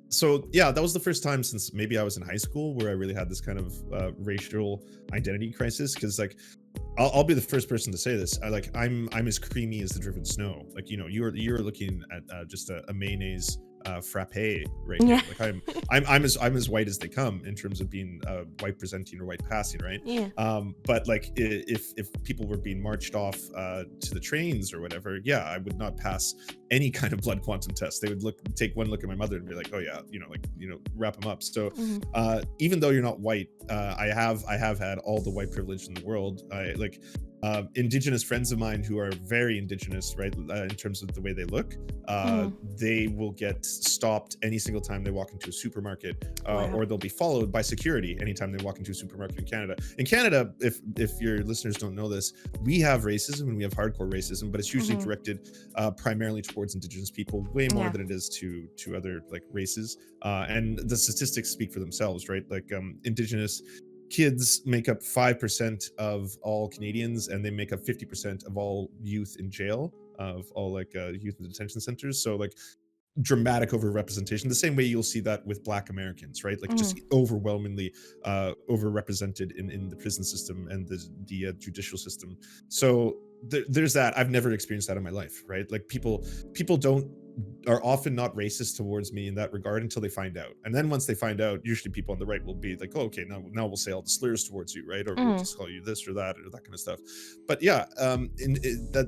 So yeah, that was the first time since maybe I was in high school where I really had this kind of racial identity crisis. Because like, I'll be the first person to say this. I'm as creamy as the driven snow. Like, you know, you're looking at just a mayonnaise frappe right now. Like I'm as white as they come in terms of being white presenting or white passing, right? Yeah. But like if people were being marched off to the trains or whatever, yeah, I would not pass any kind of blood quantum test. They would take one look at my mother and be like, oh yeah, wrap them up. So even though you're not white, I have had all the white privilege in the world. Indigenous friends of mine who are very indigenous, right, in terms of the way they look, they will get stopped any single time they walk into a supermarket, or they'll be followed by security anytime they walk into a supermarket in Canada. In Canada, if your listeners don't know this, we have racism and we have hardcore racism, but it's usually directed primarily towards indigenous people, way more than it is to other like races. And the statistics speak for themselves, right? Like indigenous kids make up 5% of all Canadians, and they make up 50% of all youth in jail, of all like youth in detention centers. So like dramatic overrepresentation, the same way you'll see that with Black Americans, right? Like just overwhelmingly overrepresented in the prison system and the judicial system. So there's that. I've never experienced that in my life, right? Like people are often not racist towards me in that regard until they find out. And then once they find out, usually people on the right will be like, oh, okay, now we'll say all the slurs towards you, right? Or we'll just call you this or that kind of stuff. But yeah,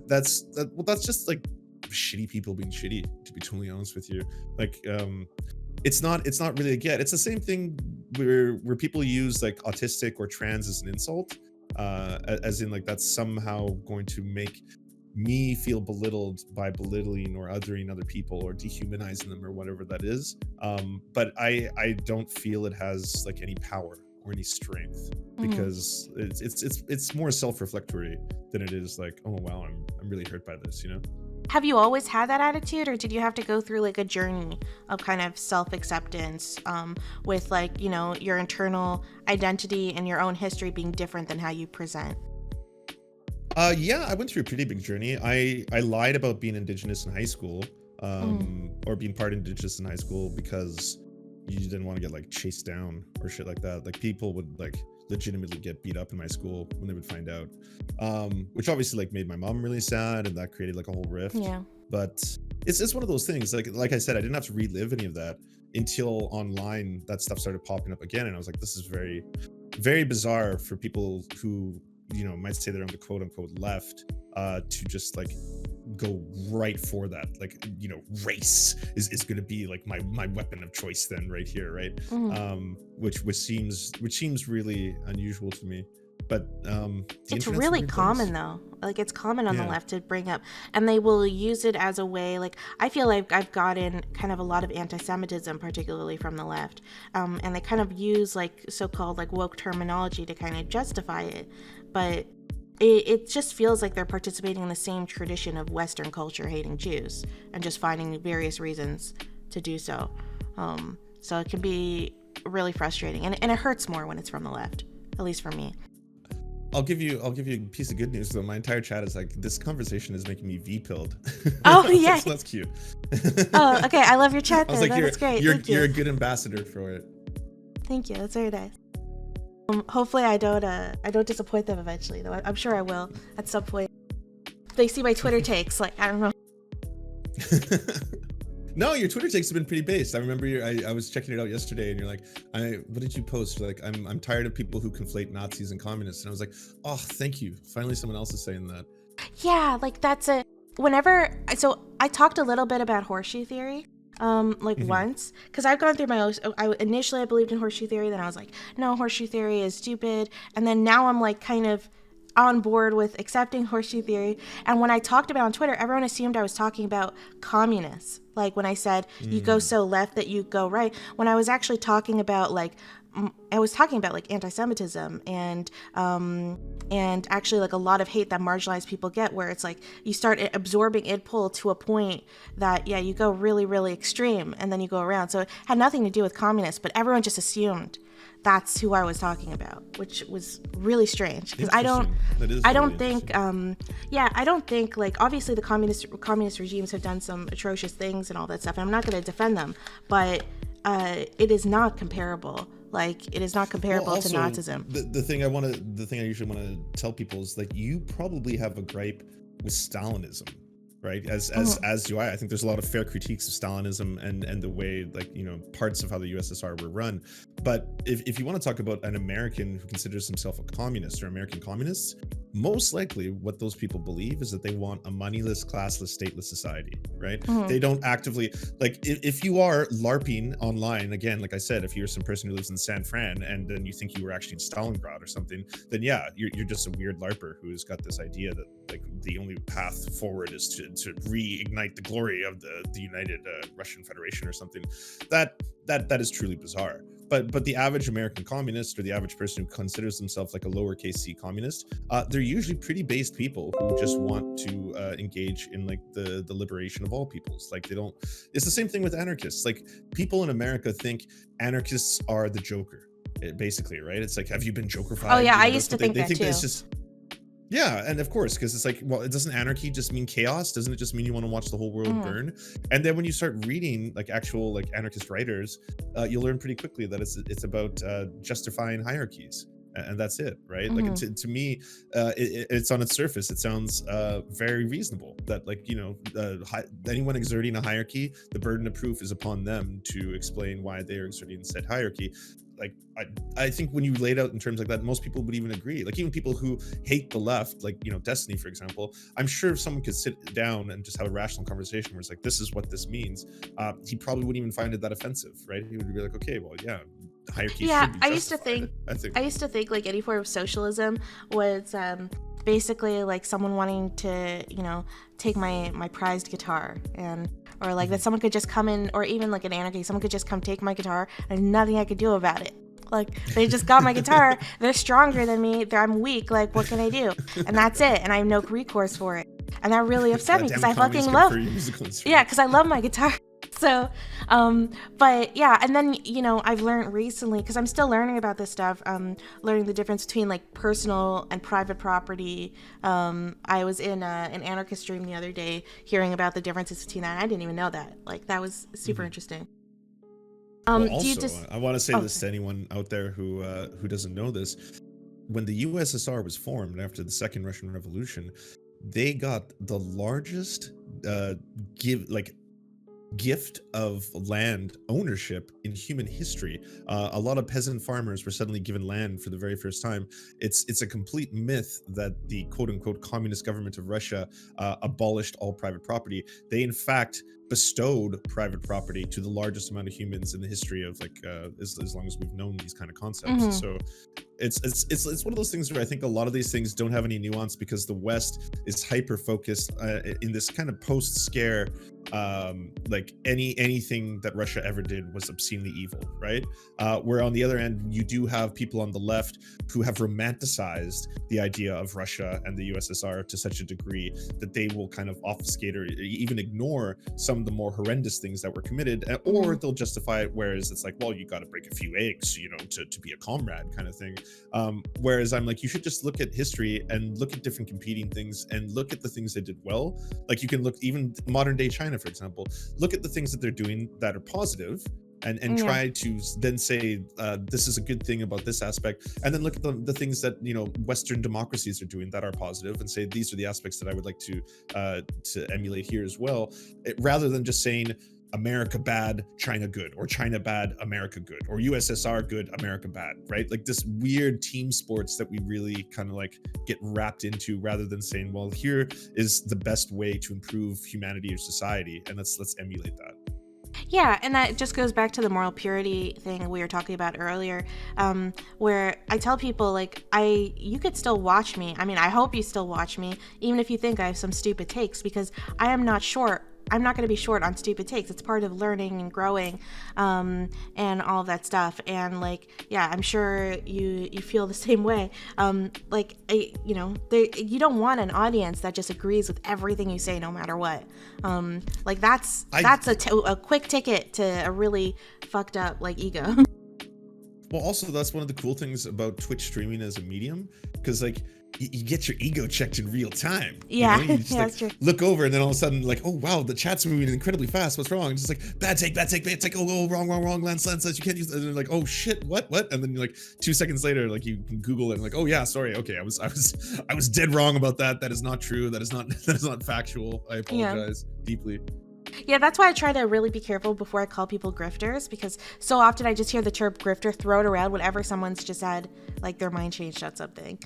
that's just like shitty people being shitty, to be totally honest with you. Like it's not really a get. It's the same thing where people use like autistic or trans as an insult, as in like that's somehow going to make me feel belittled by belittling or othering other people or dehumanizing them or whatever that is. But I don't feel it has like any power or any strength, because it's more self-reflectory than it is like, oh wow, I'm really hurt by this, you know? Have you always had that attitude, or did you have to go through like a journey of kind of self-acceptance, with like, you know, your internal identity and your own history being different than how you present? Yeah, I went through a pretty big journey. I lied about being Indigenous in high school, or being part Indigenous in high school, because you didn't want to get like chased down or shit like that. Like people would like legitimately get beat up in my school when they would find out, which obviously like made my mom really sad, and that created like a whole rift. Yeah. But it's one of those things. Like I said, I didn't have to relive any of that until online that stuff started popping up again, and I was like, this is very, very bizarre for people who, you know, might say they're on the quote unquote left, to just like go right for that. Like, you know, race is going to be like my weapon of choice then right here, right? Which seems really unusual to me. But it's really common though. Like it's common on the left to bring up, and they will use it as a way. Like I feel like I've gotten kind of a lot of anti-Semitism, particularly from the left, and they kind of use like so-called like woke terminology to kind of justify it. But it just feels like they're participating in the same tradition of Western culture hating Jews and just finding various reasons to do so. So it can be really frustrating, and it hurts more when it's from the left, at least for me. I'll give you a piece of good news though. My entire chat is like, this conversation is making me V-pilled. Oh yeah, so that's cute. Oh, okay. I love your chat. I was like, that's great. You're a good ambassador for it. Thank you. That's very nice. Hopefully, I don't disappoint them eventually, though. I'm sure I will at some point. They see my Twitter takes, like, I don't know. No, your Twitter takes have been pretty based. I remember I was checking it out yesterday, and you're like, what did you post? You're like, I'm tired of people who conflate Nazis and communists. And I was like, oh, thank you. Finally, someone else is saying that. Yeah, like that's a. Whenever, so I talked a little bit about horseshoe theory, once, because I've gone through my own. Initially I believed in horseshoe theory, then I was like, no, horseshoe theory is stupid, and then now I'm like kind of on board with accepting horseshoe theory. And when I talked about it on Twitter, everyone assumed I was talking about communists. Like when I said you go so left that you go right, when I was actually talking about like anti-Semitism and actually like a lot of hate that marginalized people get, where it's like you start absorbing IDPOL to a point that you go really, really extreme and then you go around. So it had nothing to do with communists, but everyone just assumed that's who I was talking about, which was really strange because I don't think like obviously the communist regimes have done some atrocious things and all that stuff, and I'm not going to defend them, but it is not comparable. Like it is not comparable to Nazism. The thing I usually want to tell people is like, you probably have a gripe with Stalinism, right? As do I. I think there's a lot of fair critiques of Stalinism and the way, like, you know, parts of how the USSR were run. But if you want to talk about an American who considers himself a communist or American communists, most likely what those people believe is that they want a moneyless, classless, stateless society, right? They don't actively, like, if you are LARPing online, again, like I said, if you're some person who lives in San Fran and then you think you were actually in Stalingrad or something, then yeah, you're just a weird LARPer who's got this idea that like the only path forward is to reignite the glory of the United Russian Federation or something. That is truly bizarre. But the average American communist or the average person who considers themselves like a lowercase c communist, they're usually pretty based people who just want to engage in like the liberation of all peoples. Like they don't. It's the same thing with anarchists. Like people in America think anarchists are the Joker, basically, right? It's like, have you been Jokerified? Oh yeah, you know, I used to think that too. It's just. Yeah, and of course, because it's like, well, it doesn't anarchy just mean chaos? Doesn't it just mean you want to watch the whole world burn? And then when you start reading like actual like anarchist writers, you'll learn pretty quickly that it's about justifying hierarchies, and that's it, right? Like to me, it's on its surface, it sounds very reasonable that, like, you know, anyone exerting a hierarchy, the burden of proof is upon them to explain why they are exerting said hierarchy. Like I think when you laid out in terms like that, most people would even agree. Like even people who hate the left, like, you know, Destiny, for example, I'm sure if someone could sit down and just have a rational conversation where it's like, this is what this means, he probably wouldn't even find it that offensive, right? He would be like, okay, well, yeah, hierarchy should be justified. I used to think like any form of socialism was basically like someone wanting to, you know, take my prized guitar, and or like that someone could just come in, or even like an anarchy, someone could just come take my guitar and nothing I could do about it. Like they just got my guitar, they're stronger than me, I'm weak, like what can I do? And that's it, and I have no recourse for it. And that really upset me because I fucking love because I love my guitar. So but yeah, and then, you know, I've learned recently, because I'm still learning about this stuff, learning the difference between like personal and private property. I was in an anarchist stream the other day hearing about the differences between that, and I didn't even know that. Like that was super interesting. Well, also, I want to say this to anyone out there who doesn't know this. When the USSR was formed after the Second Russian Revolution, they got the largest gift of land ownership in human history. A lot of peasant farmers were suddenly given land for the very first time. It's a complete myth that the quote-unquote communist government of Russia abolished all private property. They in fact bestowed private property to the largest amount of humans in the history of like as long as we've known these kind of concepts. So it's one of those things where I think a lot of these things don't have any nuance because the West is hyper focused in this kind of post-scare like anything that Russia ever did was obscenely evil, right? Where on the other end, you do have people on the left who have romanticized the idea of Russia and the USSR to such a degree that they will kind of obfuscate or even ignore some of the more horrendous things that were committed, or they'll justify it, whereas it's like, well, you got to break a few eggs, you know, to be a comrade kind of thing. Whereas I'm like, you should just look at history and look at different competing things and look at the things they did well. Like you can look even modern day China, for example, look at the things that they're doing that are positive and try to then say this is a good thing about this aspect, and then look at the things that, you know, Western democracies are doing that are positive and say these are the aspects that I would like to emulate here as well, rather than just saying America bad, China good, or China bad, America good, or USSR good, America bad, right? Like this weird team sports that we really kind of like get wrapped into, rather than saying, well, here is the best way to improve humanity or society, and let's emulate that. Yeah, and that just goes back to the moral purity thing we were talking about earlier, where I tell people, like, you could still watch me. I mean, I hope you still watch me, even if you think I have some stupid takes, because I am not short. I'm not going to be short on stupid takes. It's part of learning and growing, and all of that stuff. And like, yeah, I'm sure you feel the same way. Like, you know, you don't want an audience that just agrees with everything you say, no matter what. Like that's a quick ticket to a really fucked up like ego. Well, also that's one of the cool things about Twitch streaming as a medium, because like you get your ego checked in real time. Yeah, you know? You just, yeah, like, that's true. look over, and then all of a sudden, like, oh wow, the chat's moving incredibly fast. What's wrong? It's just like bad take. Oh, wrong. Lance says you can't use. And they're like, oh shit, what? And then like 2 seconds later, like you can Google it, and like, oh yeah, sorry, okay, I was dead wrong about that. That is not true. That is not factual. I apologize deeply. Yeah, that's why I try to really be careful before I call people grifters, because so often I just hear the term grifter thrown around whenever someone's just had like their mind changed on something.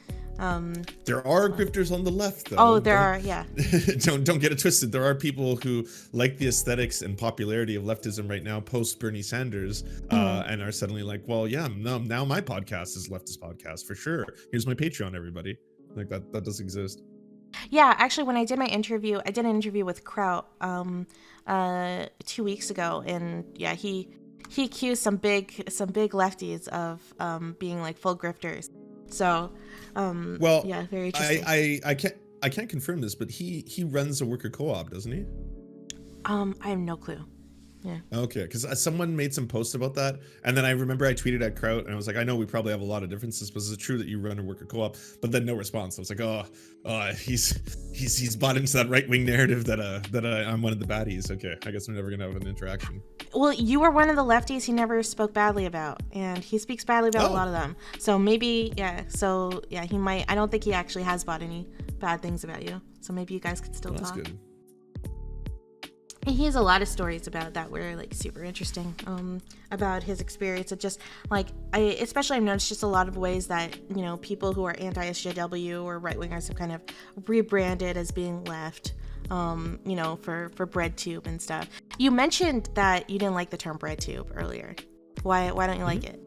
There are grifters on the left, though. Oh, there are, yeah. Don't get it twisted. There are people who like the aesthetics and popularity of leftism right now, post Bernie Sanders, and are suddenly like, well, yeah, no, now my podcast is leftist podcast for sure. Here's my Patreon, everybody. Like that does exist. Yeah, actually, when I did my interview, I did an interview with Kraut 2 weeks ago, and yeah, he accused some big lefties of being like full grifters. So, well, yeah, very interesting. I can't confirm this, but he runs a worker co-op, doesn't he? I have no clue. Yeah. Okay, because someone made some posts about that, and then I remember I tweeted at Kraut, and I was like, I know we probably have a lot of differences, but is it true that you run a worker co-op? But then no response. I was like, he's bought into that right wing narrative that I'm one of the baddies. Okay, I guess we're never gonna have an interaction. Well, you were one of the lefties he never spoke badly about, and he speaks badly about a lot of them. So maybe, yeah. So yeah, he might. I don't think he actually has bought any bad things about you. So maybe you guys could still talk. That's good. He has a lot of stories about that were like super interesting, about his experience. It just like I've noticed just a lot of ways that, you know, people who are anti-SJW or right-wingers have kind of rebranded as being left, you know, for BreadTube and stuff. You mentioned that you didn't like the term BreadTube earlier. Why don't you like it?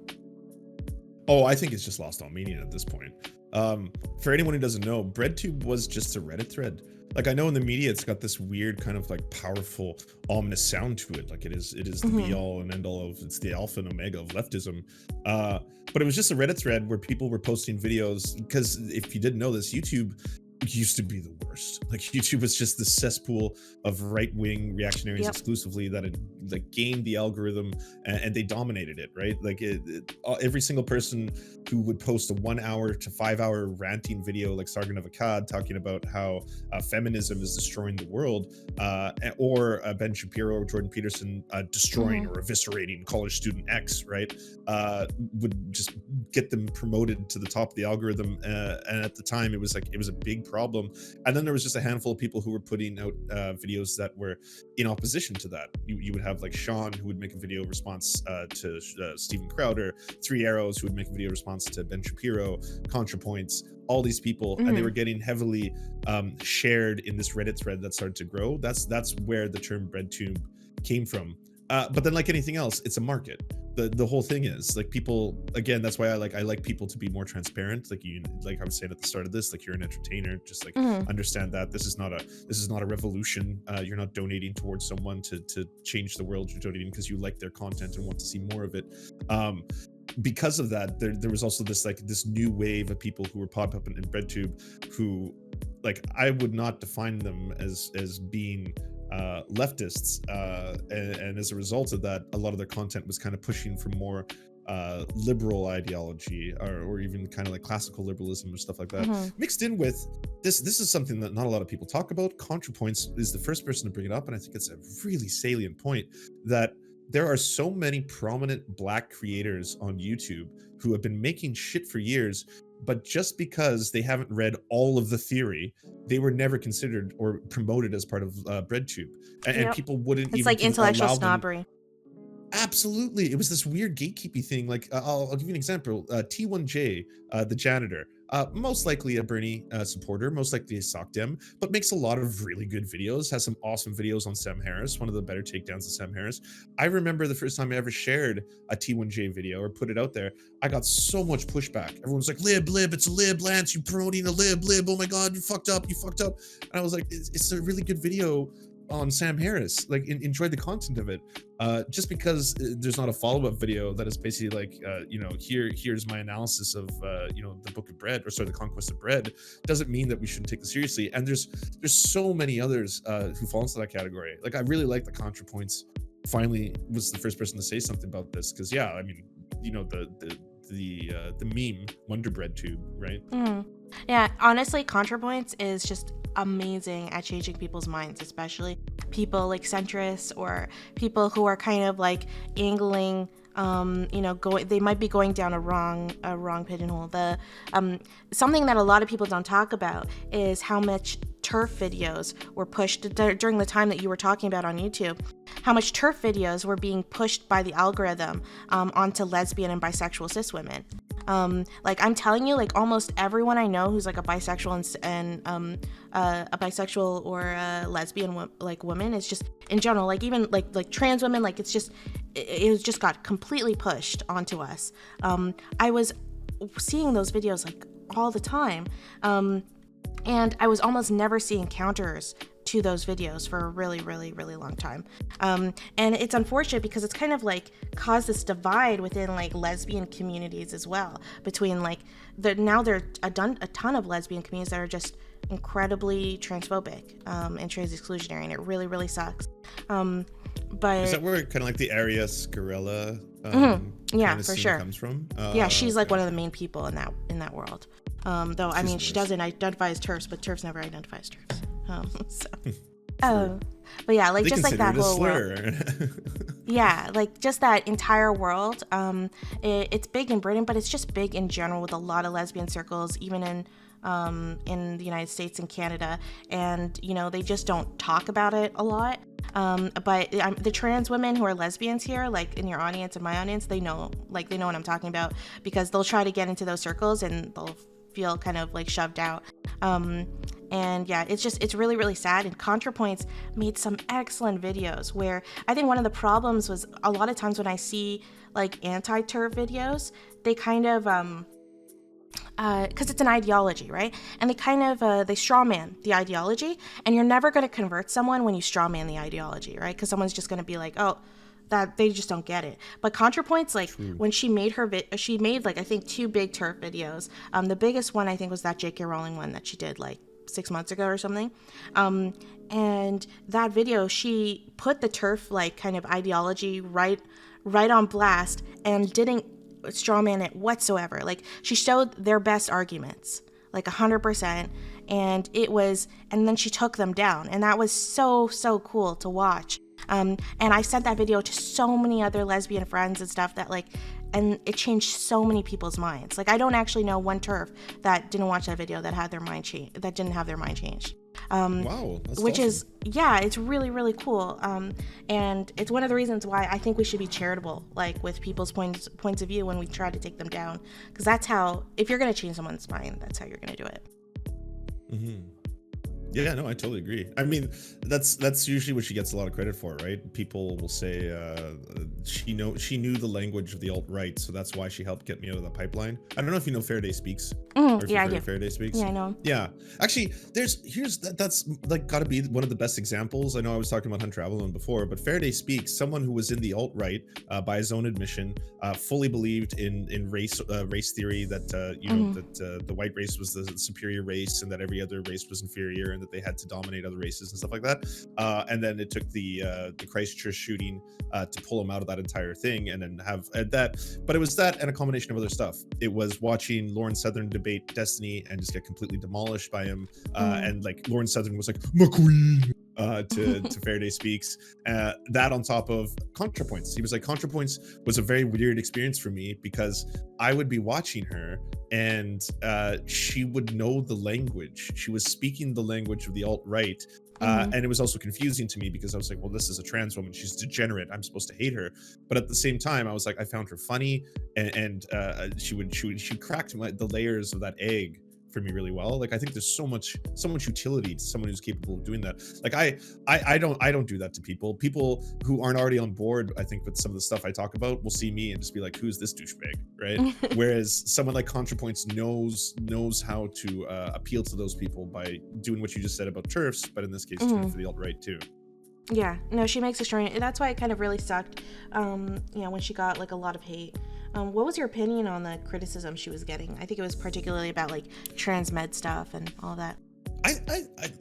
Oh, I think it's just lost all meaning at this point. For anyone who doesn't know, BreadTube was just a Reddit thread. Like, I know in the media it's got this weird kind of like powerful, ominous sound to it. Like it is the be all and end all of, it's the alpha and omega of leftism. But it was just a Reddit thread where people were posting videos, because if you didn't know this, YouTube used to be the worst. Like YouTube was just the cesspool of right-wing reactionaries exclusively that had like gained the algorithm, and they dominated it, right? Like every single person who would post a 1 hour to 5 hour ranting video like Sargon of Akkad talking about how feminism is destroying the world, or Ben Shapiro or Jordan Peterson destroying or eviscerating college student X, right? Would just get them promoted to the top of the algorithm, and at the time it was a big problem. And then there was just a handful of people who were putting out videos that were in opposition to that. You would have like Sean, who would make a video response to Steven Crowder, Three Arrows, who would make a video response to Ben Shapiro, ContraPoints, all these people, and they were getting heavily shared in this Reddit thread that started to grow. That's where the term BreadTube came from. But then, like anything else, it's a market. the whole thing is like people, again, that's why I like people to be more transparent. Like like I was saying at the start of this, like you're an entertainer, just like understand that this is not a revolution. You're not donating towards someone to change the world. You're donating because you like their content and want to see more of it. Because of that, there was also this new wave of people who were popped up in BreadTube, who, like, I would not define them as being leftists, and as a result of that, a lot of their content was kind of pushing for more liberal ideology, or even kind of like classical liberalism or stuff like that, mixed in with this is something that not a lot of people talk about. ContraPoints is the first person to bring it up, and I think it's a really salient point that there are so many prominent Black creators on YouTube who have been making shit for years, but just because they haven't read all of the theory, they were never considered or promoted as part of BreadTube, and people wouldn't. It's even like intellectual snobbery. Absolutely, it was this weird gatekeeping thing. Like I'll give you an example. T1J, the janitor, most likely a Bernie supporter, most likely a SocDem, but makes a lot of really good videos. Has some awesome videos on Sam Harris, one of the better takedowns of Sam Harris. I remember the first time I ever shared a T1J video or put it out there, I got so much pushback. Everyone's like, lib, it's a lib, Lance, you promoting a lib, oh my god, you fucked up. And I was like, it's a really good video on Sam Harris. Like, enjoy the content of it. Just because there's not a follow-up video that is basically like, here's my analysis of the Book of Bread, or sorry, the Conquest of Bread, doesn't mean that we shouldn't take this seriously. And there's so many others who fall into that category. Like, I really like the ContraPoints finally was the first person to say something about this, because I mean, the meme Wonder Bread Tube, right? Yeah, honestly, ContraPoints is just amazing at changing people's minds, especially people like centrists or people who are kind of like angling, they might be going down a wrong pigeonhole. Something that a lot of people don't talk about is how much TERF videos were pushed during the time that you were talking about on YouTube. How much TERF videos were being pushed by the algorithm onto lesbian and bisexual cis women. Like, I'm telling you, like, almost everyone I know who's like a bisexual and a bisexual or a lesbian woman is just, in general, like, even like trans women, like, it just got completely pushed onto us. I was seeing those videos like all the time, and I was almost never seeing counters to those videos for a really, really, really long time. And it's unfortunate because it's kind of like caused this divide within like lesbian communities as well, between like now there are a ton of lesbian communities that are just incredibly transphobic and trans exclusionary, and it really, really sucks. But is that where kind of like the Arias Guerrilla yeah, for sure comes from? Yeah, she's like one of the main people in that world. Though I mean, she doesn't identify as TERFs, but TERFs never identify as TERFs. But yeah, like, just like that whole world. Yeah, like just that entire world. It's big in Britain, but it's just big in general with a lot of lesbian circles, even in the United States and Canada, and they just don't talk about it a lot. But the trans women who are lesbians here, like in your audience and my audience, they know what I'm talking about, because they'll try to get into those circles and they'll feel kind of like shoved out. And yeah, it's really, really sad. And ContraPoints made some excellent videos where I think one of the problems was a lot of times when I see like anti-TERF videos, they kind of, because it's an ideology, right? And they kind of, they strawman the ideology, and you're never going to convert someone when you strawman the ideology, right? Because someone's just going to be like, oh, that they just don't get it. But ContraPoints, like, when she made she made like, I think 2 big TERF videos. The biggest one I think was that J.K. Rowling one that she did like 6 months ago or something. And that video, she put the TERF like kind of ideology right on blast and didn't strawman it whatsoever. Like, she showed their best arguments, like 100%, and then she took them down, and that was so cool to watch. And I sent that video to so many other lesbian friends and stuff and it changed so many people's minds. Like, I don't actually know one TERF that didn't watch that video that had their mind changed, that didn't have their mind changed. Wow, that's which awesome. Is, yeah, it's really, really cool. And it's one of the reasons why I think we should be charitable, like, with people's points of view when we try to take them down. Because that's how, if you're going to change someone's mind, that's how you're going to do it. Mm-hmm. Yeah, no, I totally agree. I mean, that's usually what she gets a lot of credit for, right? People will say she knew the language of the alt right, so that's why she helped get me out of the pipeline. I don't know if you know Faraday Speaks, or if Yeah, you've I heard do. of Faraday Speaks. Yeah, I know. Yeah, actually, that's like got to be one of the best examples. I know I was talking about Untraveled before, but Faraday Speaks, someone who was in the alt right by his own admission, fully believed in race theory, that the white race was the superior race and that every other race was inferior and that they had to dominate other races and stuff like that. And then it took the Christchurch shooting to pull him out of that entire thing, and then have that. But it was that and a combination of other stuff. It was watching Lauren Southern debate Destiny and just get completely demolished by him. And like Lauren Southern was like McQueen to Faraday Speaks. That on top of ContraPoints. He was like, ContraPoints was a very weird experience for me because I would be watching her and she would know the language. She was speaking the language of the alt-right. And it was also confusing to me because I was like, well, this is a trans woman. She's degenerate. I'm supposed to hate her. But at the same time, I was like, I found her funny, and she cracked the layers of that egg for me really well. Like, I think there's so much utility to someone who's capable of doing that. Like, I don't do that to people. People who aren't already on board, I think, with some of the stuff I talk about will see me and just be like, who's this douchebag, right? Whereas someone like ContraPoints knows how to appeal to those people by doing what you just said about turfs, but in this case, doing for the alt-right too. Yeah, no, she makes a strong. That's why it kind of really sucked, when she got like a lot of hate. What was your opinion on the criticism she was getting? I think it was particularly about like trans med stuff and all that.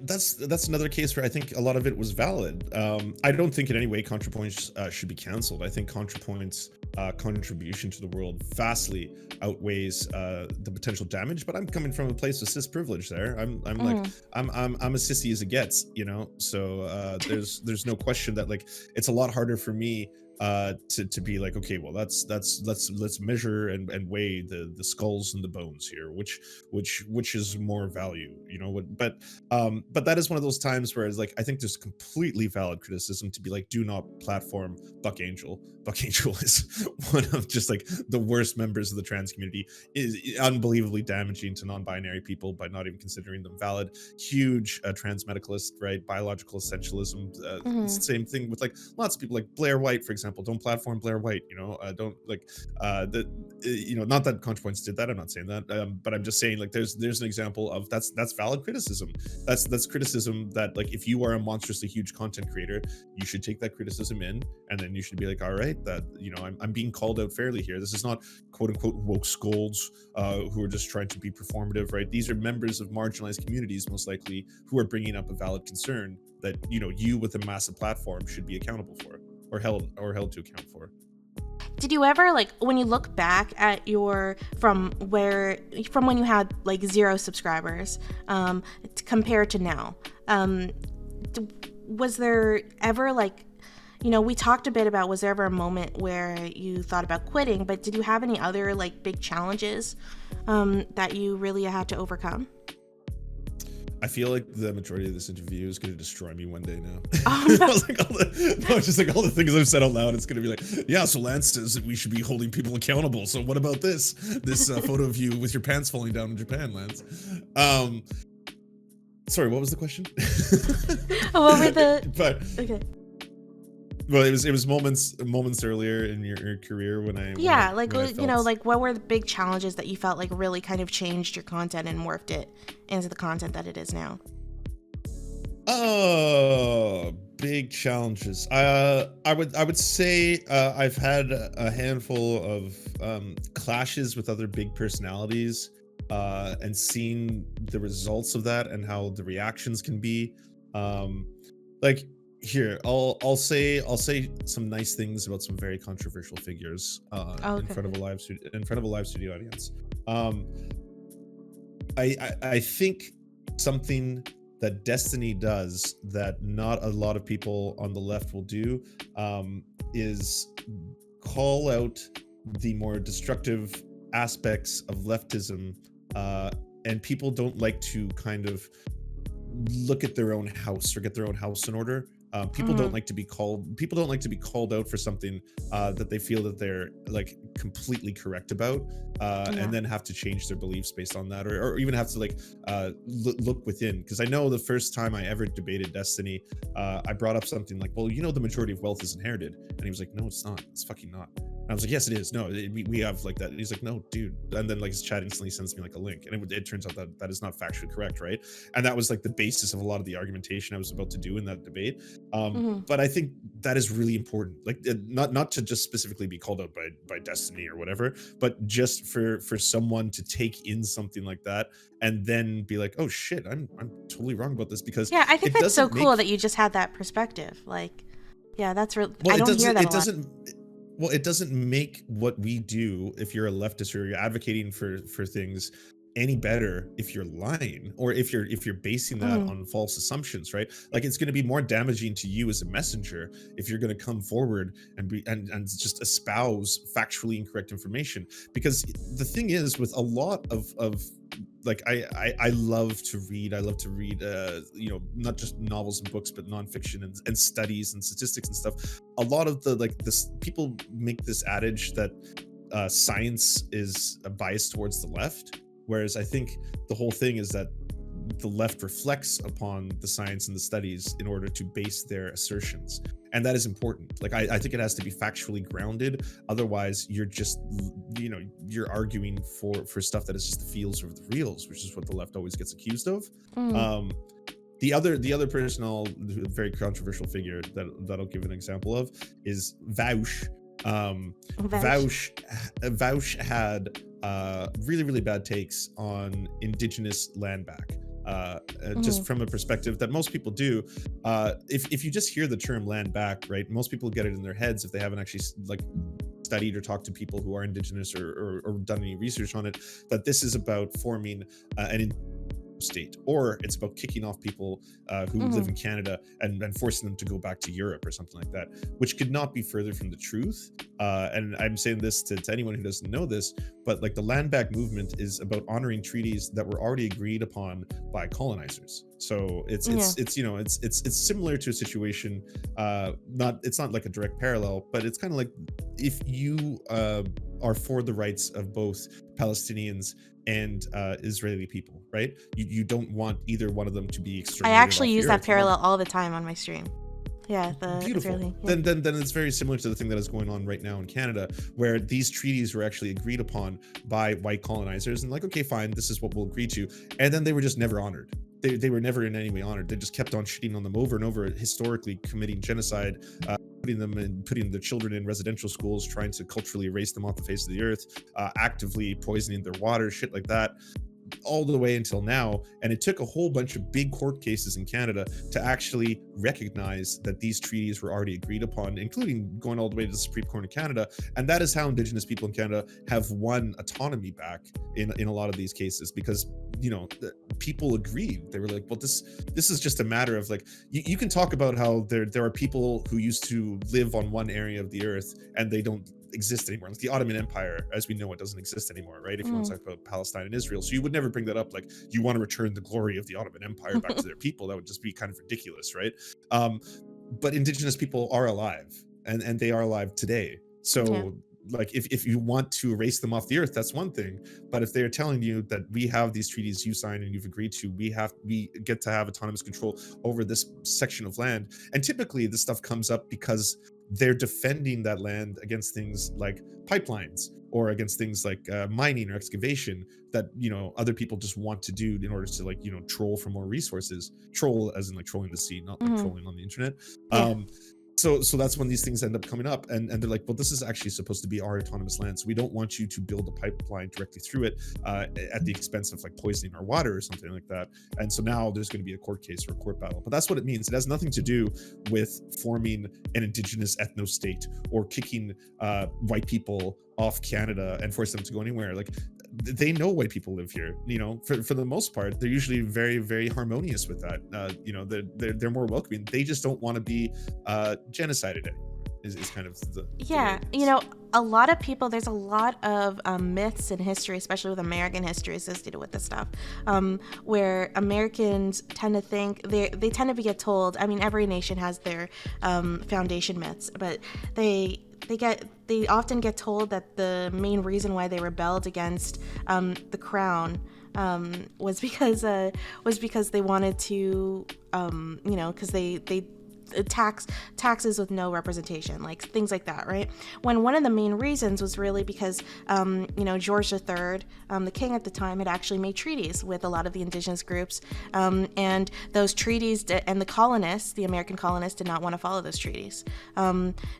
That's another case where I think a lot of it was valid. I don't think in any way ContraPoints should be canceled. I think ContraPoints' contribution to the world vastly outweighs the potential damage. But I'm coming from a place of cis privilege. There, I'm like I'm a sissy as it gets, you know. So there's no question that like it's a lot harder for me to be like, okay, well let's measure and weigh the skulls and the bones here, which is more value, you know. But that is one of those times where it's like, I think there's completely valid criticism to be like, do not platform Buck Angel. Buck Angel is one of just like the worst members of the trans community, is unbelievably damaging to non-binary people by not even considering them valid. Huge trans medicalist, right? Biological essentialism. Same thing with like lots of people like Blair White, for example. Don't platform Blair White, you know. Don't like not that ContraPoints did that, I'm not saying that, but I'm just saying like there's an example of that's valid criticism. That's criticism that like if you are a monstrously huge content creator, you should take that criticism in, and then you should be like, all right, that, you know, I'm being called out fairly here. This is not quote unquote woke scolds who are just trying to be performative, right? These are members of marginalized communities, most likely, who are bringing up a valid concern that, you know, you with a massive platform should be accountable for, or held to account for. Did you ever, like, when you look back at from when you had like 0 subscribers compared to now, was there ever like, you know, we talked a bit about, was there ever a moment where you thought about quitting, but did you have any other like big challenges that you really had to overcome? I feel like the majority of this interview is going to destroy me one day now. Oh, no. Just like all the things I've said out loud, it's going to be like, yeah, so Lance says that we should be holding people accountable. So what about this photo of you with your pants falling down in Japan, Lance? Sorry, what was the question? What were the... Okay. Well, it was moments earlier in your career when I what were the big challenges that you felt like really kind of changed your content and morphed it into the content that it is now? Oh, big challenges. I would say I've had a handful of clashes with other big personalities and seen the results of that and how the reactions can be. Like, here, I'll say some nice things about some very controversial figures in front of a live studio audience. I think something that Destiny does that not a lot of people on the left will do is call out the more destructive aspects of leftism, and people don't like to kind of look at their own house or get their own house in order. People don't like to be called out for something that they feel that they're like completely correct about, and then have to change their beliefs based on that, or even have to like look within. Because I know the first time I ever debated Destiny, I brought up something like, well, the majority of wealth is inherited, and he was like, no, it's not. It's fucking not. And I was like, yes, it is. No, we have like that. And he's like, no, dude. And then like his chat instantly sends me like a link, and it turns out that that is not factually correct, right? And that was like the basis of a lot of the argumentation I was about to do in that debate. But I think that is really important, like not to just specifically be called out by Destiny or whatever, but just for someone to take in something like that and then be like, oh shit, I'm totally wrong about this, because I think that's so cool that you just had that perspective. Like, yeah, that's really, I don't hear that a lot. Well, it doesn't make what we do, if you're a leftist or you're advocating for things, any better if you're lying, or if you're basing that on false assumptions, right? Like, it's going to be more damaging to you as a messenger if you're going to come forward and just espouse factually incorrect information. Because the thing is, with a lot of like, I love to read not just novels and books, but nonfiction and studies and statistics and stuff. A lot of the people make this adage that science is biased towards the left, whereas I think the whole thing is that the left reflects upon the science and the studies in order to base their assertions. And that is important. Like, I think it has to be factually grounded. Otherwise, you're just, you're arguing for stuff that is just the feels over the reals, which is what the left always gets accused of. The other person, a very controversial figure that I'll give an example of is Vaush. Vaush had really, really bad takes on indigenous land back. Just from a perspective that most people do. If you just hear the term land back, right, most people get it in their heads if they haven't actually like studied or talked to people who are indigenous or done any research on it, that this is about forming an state, or it's about kicking off people who live in Canada and forcing them to go back to Europe or something like that, which could not be further from the truth. And I'm saying this to anyone who doesn't know this, but like, the land back movement is about honoring treaties that were already agreed upon by colonizers. So it's similar to a situation, it's not like a direct parallel, but it's kind of like, if you are for the rights of both Palestinians and Israeli people, right? You don't want either one of them to be exterminated. I actually use that parallel all the time on my stream. Yeah, beautiful. Israeli, yeah. Then it's very similar to the thing that is going on right now in Canada, where these treaties were actually agreed upon by white colonizers, and like, okay, fine, this is what we'll agree to, and then they were just never honored. They were never in any way honored. They just kept on shitting on them over and over, historically committing genocide, putting the children in residential schools, trying to culturally erase them off the face of the earth, actively poisoning their water, shit like that, all the way until now. And it took a whole bunch of big court cases in Canada to actually recognize that these treaties were already agreed upon, including going all the way to the Supreme Court of Canada. And that is how Indigenous people in Canada have won autonomy back in a lot of these cases, because people agreed. They were like, well, this is just a matter of like, you can talk about how there are people who used to live on one area of the earth and they don't exist anymore. Like, the Ottoman Empire, as we know it, doesn't exist anymore, right? If you want to talk about Palestine and Israel, so you would never bring that up, like, you want to return the glory of the Ottoman Empire back to their people. That would just be kind of ridiculous, right? But Indigenous people are alive, and they are alive today. So like, if you want to erase them off the earth, that's one thing. But if they're telling you that we have these treaties you signed and you've agreed to, we get to have autonomous control over this section of land, and typically this stuff comes up because they're defending that land against things like pipelines, or against things like mining or excavation that other people just want to do in order to, like, troll for more resources. Troll as in like trolling the sea, not like trolling on the internet. So that's when these things end up coming up, and they're like, well, this is actually supposed to be our autonomous land, so we don't want you to build a pipeline directly through it at the expense of like poisoning our water or something like that. And so now there's going to be a court case or a court battle. But that's what it means. It has nothing to do with forming an indigenous ethno state or kicking white people off Canada and force them to go anywhere. Like, they know white people live here, for the most part. They're usually very, very harmonious with that. They're more welcoming. They just don't want to be genocided anymore. is kind of the way Yeah, it you is. know, a lot of people, there's a lot of myths in history, especially with American history associated with this stuff, where Americans tend to think, they tend to get told, I mean, every nation has their foundation myths, but they often get told that the main reason why they rebelled against the crown was because they wanted to, because they taxes with no representation, like things like that, right? When one of the main reasons was really because, George III, the king at the time, had actually made treaties with a lot of the indigenous groups, and those treaties and the colonists, the American colonists, did not want to follow those treaties.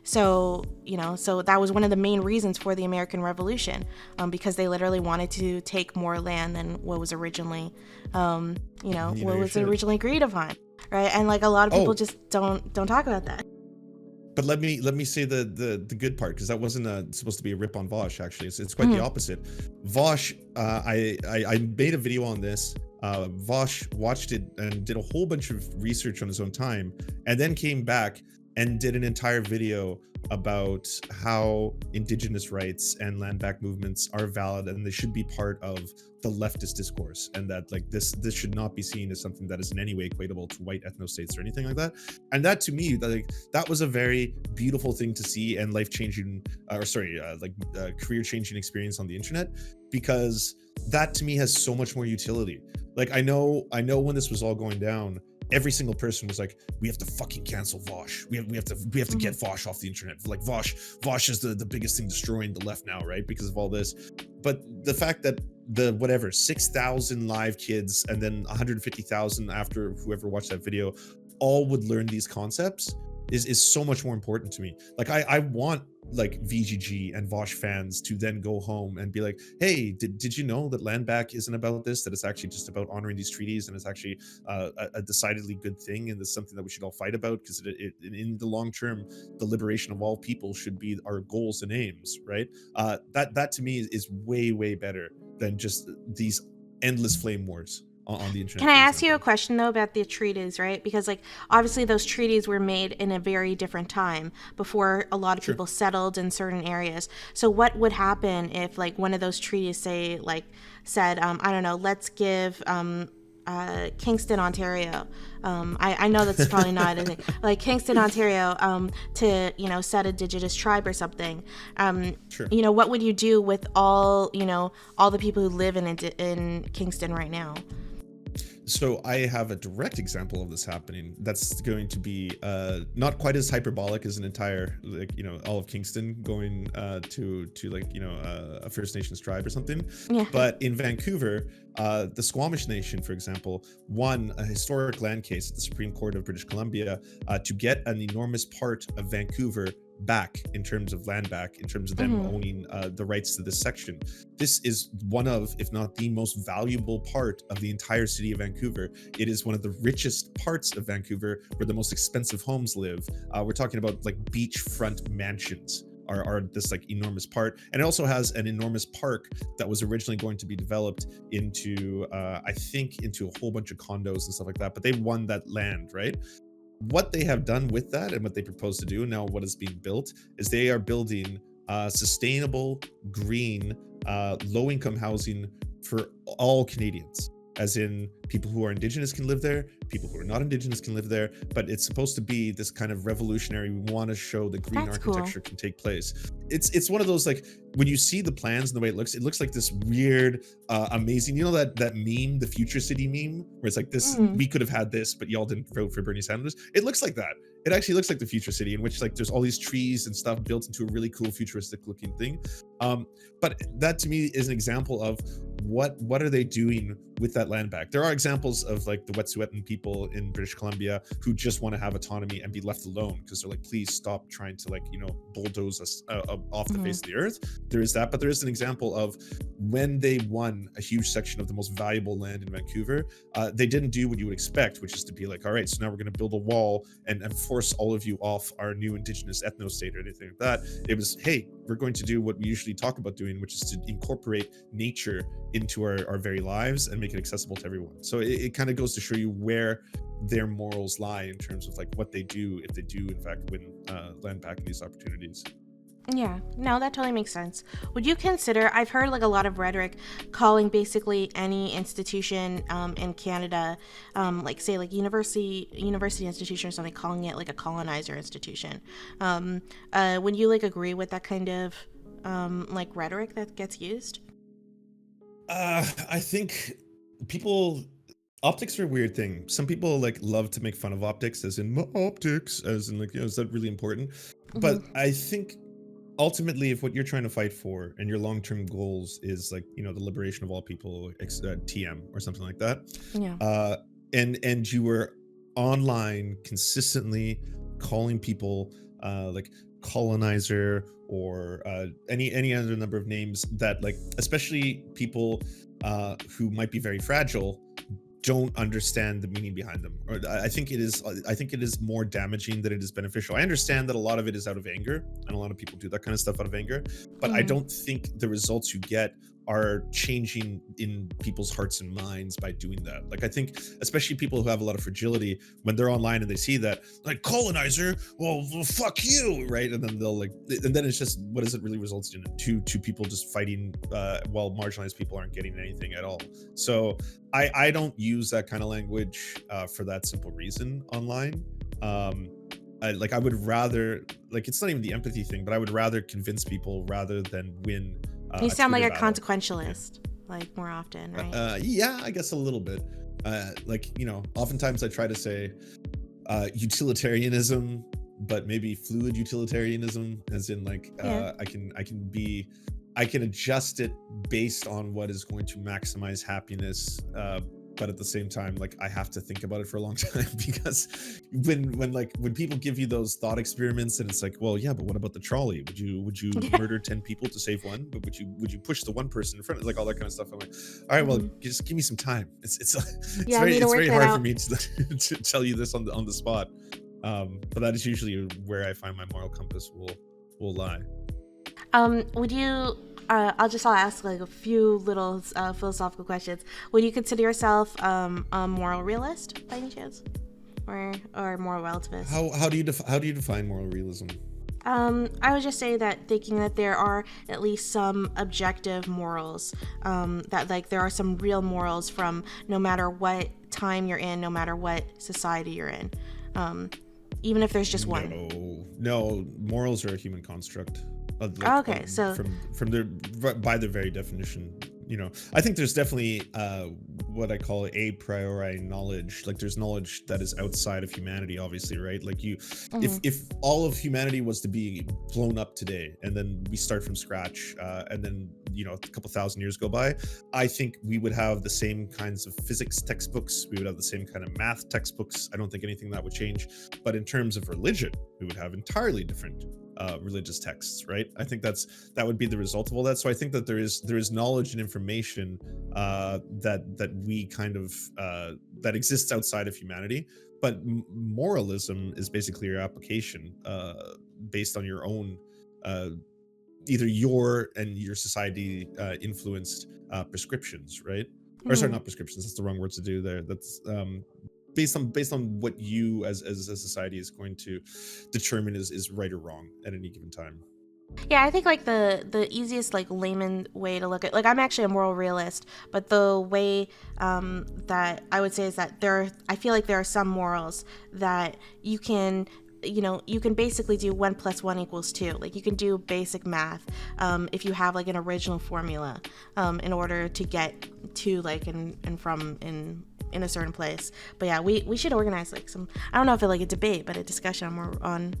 So that was one of the main reasons for the American Revolution, because they literally wanted to take more land than what was originally, agreed upon. Right, and like a lot of people just don't talk about that. But let me say the good part, because that wasn't supposed to be a rip on Vosh. Actually, it's quite the opposite. Vosh, I made a video on this. Vosh watched it and did a whole bunch of research on his own time, and then came back and did an entire video about how indigenous rights and land back movements are valid and they should be part of the leftist discourse, and that like this should not be seen as something that is in any way equatable to white ethno-states or anything like that. And that, to me, that was a very beautiful thing to see, and life-changing career-changing experience on the internet, because that to me has so much more utility. Like I know when this was all going down, every single person was like, we have to fucking cancel Vosh. We have to get Vosh off the internet. Like Vosh is the biggest thing destroying the left now, right? Because of all this. But the fact that the 6,000 live kids and then 150,000 after whoever watched that video all would learn these concepts is so much more important to me. Like I want like VGG and Vosh fans to then go home and be like, hey, did you know that land back isn't about this, that it's actually just about honoring these treaties, and it's actually a decidedly good thing, and it's something that we should all fight about, because in the long term, the liberation of all people should be our goals and aims, right? That to me is way better than just these endless flame wars on the internet. Can I ask you a question though about the treaties, right? Because like obviously those treaties were made in a very different time, before a lot of people settled in certain areas. So what would happen if like one of those treaties said, I don't know, let's give Kingston, Ontario. I know that's probably not a thing. Like Kingston, Ontario, to set a indigenous tribe or something. What would you do with all the people who live in Kingston right now? So I have a direct example of this happening that's going to be not quite as hyperbolic as an entire all of Kingston going to a First Nations tribe or something. Yeah. But in Vancouver, the Squamish Nation, for example, won a historic land case at the Supreme Court of British Columbia to get an enormous part of Vancouver back, in terms of land back, in terms of them owning the rights to this section. This is one of, if not the most valuable part of the entire city of Vancouver. It is one of the richest parts of Vancouver, where the most expensive homes live. We're talking about like beachfront mansions are this like enormous part, and it also has an enormous park that was originally going to be developed into I think into a whole bunch of condos and stuff like that, but they won that land, right? What they have done with that and what they propose to do now, what is being built, is they are building sustainable, green, low-income housing for all Canadians. As in, people who are Indigenous can live there, people who are not Indigenous can live there, but it's supposed to be this kind of revolutionary, we want to show that green architecture can take place. It's one of those, like, when you see the plans and the way it looks like this weird, amazing, that meme, the Future City meme, where it's like this, we could have had this, but y'all didn't vote for Bernie Sanders. It looks like that. It actually looks like the Future City, in which like there's all these trees and stuff built into a really cool futuristic looking thing. But that to me is an example of what are they doing with that land back. There are examples of like the Wet'suwet'en people in British Columbia who just want to have autonomy and be left alone, because they're like, please stop trying to bulldoze us off the face of the earth. There is that, but there is an example of when they won a huge section of the most valuable land in Vancouver, they didn't do what you would expect, which is to be like, all right, so now we're going to build a wall and force all of you off our new Indigenous ethno state or anything like that. It was, hey, we're going to do what we usually talk about doing, which is to incorporate nature into our very lives and make it accessible to everyone. So it kind of goes to show you where their morals lie in terms of like what they do if they do in fact win land back in these opportunities. Yeah, no, that totally makes sense. Would you consider, I've heard like a lot of rhetoric calling basically any institution in Canada, like say like university institution or something, calling it like a colonizer institution. Would you like agree with that kind of like rhetoric that gets used? I think people, optics are a weird thing. Some people like love to make fun of optics, as in optics, as in like, is that really important? But I think ultimately, if what you're trying to fight for and your long-term goals is like, the liberation of all people, TM or something like that, Yeah. And you were online consistently calling people like colonizer or any other number of names that like, especially people who might be very fragile, don't understand the meaning behind them. Or I think it is more damaging than it is beneficial. I understand that a lot of it is out of anger, and a lot of people do that kind of stuff out of anger, but I don't think the results you get are changing in people's hearts and minds by doing that. Like, I think especially people who have a lot of fragility, when they're online and they see that, like, colonizer, well fuck you, right? And then they'll like, and then it's just, what does it really result in? Two people just fighting while marginalized people aren't getting anything at all. So I don't use that kind of language for that simple reason online. I would rather, like, it's not even the empathy thing, but I would rather convince people rather than win. You sound like a battle. consequentialist, like, more often, right? Yeah, I guess a little bit. Like, oftentimes I try to say utilitarianism, but maybe fluid utilitarianism, as in like, I can adjust it based on what is going to maximize happiness, but at the same time, like, I have to think about it for a long time, because when people give you those thought experiments and it's like, well, yeah, but what about the trolley? Would you murder 10 people to save one? But would you push the one person in front of, like, all that kind of stuff? I'm like, all right, well, just give me some time. It's very hard for me to tell you this on the spot. But that is usually where I find my moral compass will lie. Would you? I'll ask like a few little philosophical questions. Would you consider yourself a moral realist by any chance, or moral relativist? How do you define moral realism? I would just say that thinking that there are at least some objective morals, that like there are some real morals from no matter what time you're in, no matter what society you're in, even if there's just one. No, morals are a human construct. So by their very definition, I think there's definitely what I call a priori knowledge. Like, there's knowledge that is outside of humanity, obviously, right? Like, if all of humanity was to be blown up today, and then we start from scratch, and then a couple thousand years go by, I think we would have the same kinds of physics textbooks, we would have the same kind of math textbooks. I don't think anything that would change. But in terms of religion, we would have entirely different religious texts, right? I think that would be the result of all that. So I think that there is knowledge and information that we kind of that exists outside of humanity. But moralism is basically your application based on your own either your and your society influenced prescriptions, right? Or sorry, not prescriptions, that's the wrong word to do there. That's based on what you as a society is going to determine is right or wrong at any given time. Yeah, I think like the easiest like layman way to look at, like, I'm actually a moral realist, but the way that I would say is that I feel like there are some morals that you can basically do 1 + 1 = 2. Like, you can do basic math if you have like an original formula in order to get to like and from in a certain place. But yeah, we should organize like some, I don't know if it's like a debate, but a discussion on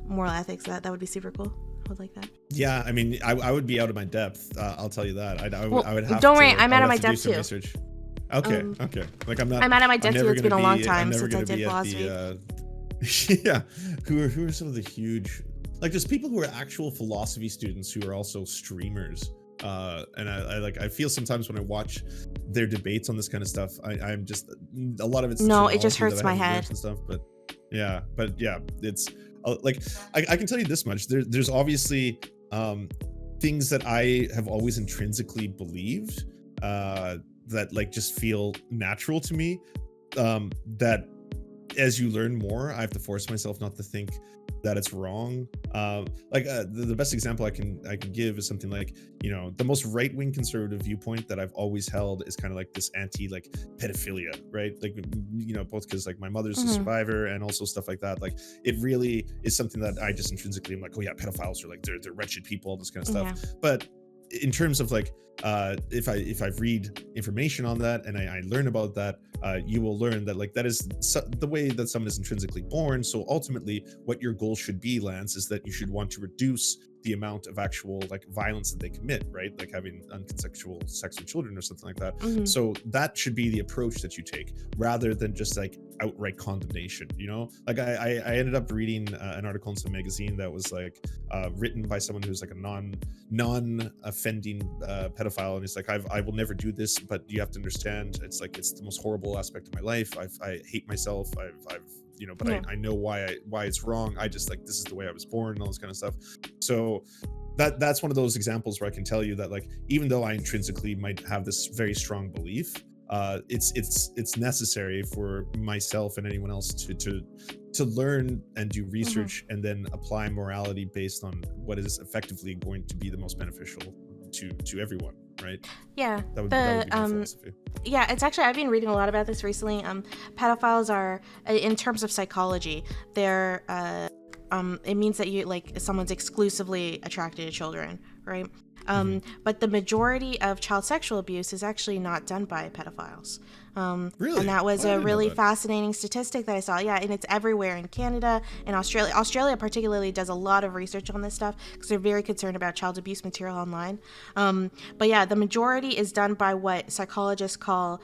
moral ethics. That would be super cool. I would like that. Yeah, I mean, I would be out of my depth. I'll tell you that. I would have. Don't worry, I'm out of my depth too. Research. Okay. Like, I'm out of my depth too. It's been a long time since I did philosophy. Yeah, who are some of the huge, like, there's people who are actual philosophy students who are also streamers. And I feel sometimes when I watch their debates on this kind of stuff, I'm just, a lot of it's it just hurts my head and stuff. But yeah, it's like, I can tell you this much: there's obviously things that I have always intrinsically believed that like just feel natural to me, that as you learn more, I have to force myself not to think that it's wrong. The best example I can give is something like, the most right wing conservative viewpoint that I've always held is kind of like this anti like pedophilia, right? Like, both because like my mother's a Mm-hmm. survivor and also stuff like that. Like, it really is something that I just intrinsically am like, oh yeah, pedophiles are like they're wretched people, all this kind of Yeah. stuff. But in terms of like, if I read information on that and I learn about that, you will learn that like that is the way that someone is intrinsically born. So ultimately, what your goal should be, Lance, is that you should want to reduce the amount of actual like violence that they commit, right? Like having unconsensual sex with children or something like that. Mm-hmm. So that should be the approach that you take, rather than just like outright condemnation. Like I ended up reading an article in some magazine that was like written by someone who's like a non-offending pedophile, and he's like, I will never do this, but you have to understand, it's like it's the most horrible aspect of my life. I hate myself. I've but Yeah. I know why it's wrong. I just like, this is the way I was born and all this kind of stuff. So that's one of those examples where I can tell you that like, even though I intrinsically might have this very strong belief, it's necessary for myself and anyone else to learn and do research and then apply morality based on what is effectively going to be the most beneficial to everyone, right? Yeah. That would be my philosophy. Yeah, it's actually, I've been reading a lot about this recently. Pedophiles are, in terms of psychology, they're it means that you like someone's exclusively attracted to children, right? But the majority of child sexual abuse is actually not done by pedophiles. Really? And that was I a didn't know really that. fascinating statistic that I saw. Yeah, and it's everywhere in Canada and Australia. Australia particularly does a lot of research on this stuff because they're very concerned about child abuse material online. But yeah, the majority is done by what psychologists call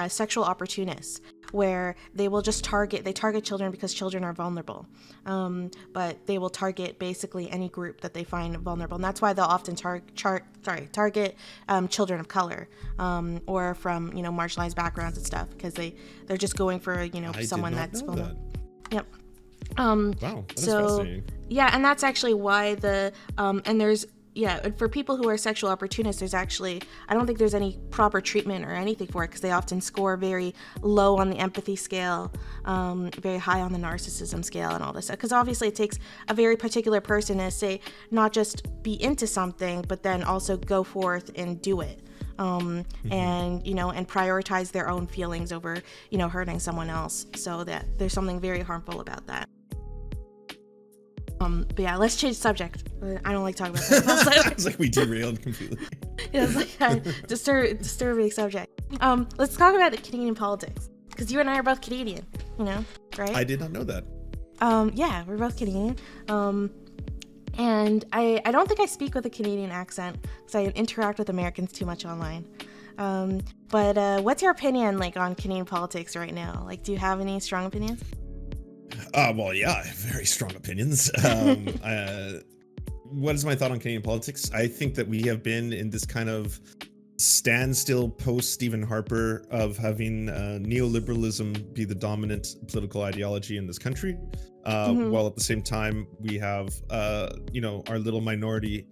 sexual opportunists, where they will just target children because children are vulnerable. But they will target basically any group that they find vulnerable, and that's why they'll often target children of color or from marginalized backgrounds and stuff, because they're just going for I someone did not that's know vulnerable. that. Yep. Wow, that is So fascinating. yeah, and that's actually why and there's for people who are sexual opportunists, there's actually, I don't think there's any proper treatment or anything for it, because they often score very low on the empathy scale, very high on the narcissism scale and all this stuff. Because obviously it takes a very particular person to say, not just be into something, but then also go forth and do it. And prioritize their own feelings over hurting someone else. So that there's something very harmful about that. But yeah, let's change subject. I don't like talking about that. It's like we derailed completely. Yeah, it's like a disturbing subject. Let's talk about Canadian politics, because you and I are both Canadian, right? I did not know that. Yeah, we're both Canadian. And I don't think I speak with a Canadian accent because I interact with Americans too much online. But what's your opinion like on Canadian politics right now? Like, do you have any strong opinions? Well, yeah, I have very strong opinions. What is my thought on Canadian politics? I think that we have been in this kind of standstill post Stephen Harper of having neoliberalism be the dominant political ideology in this country, while at the same time we have our little minority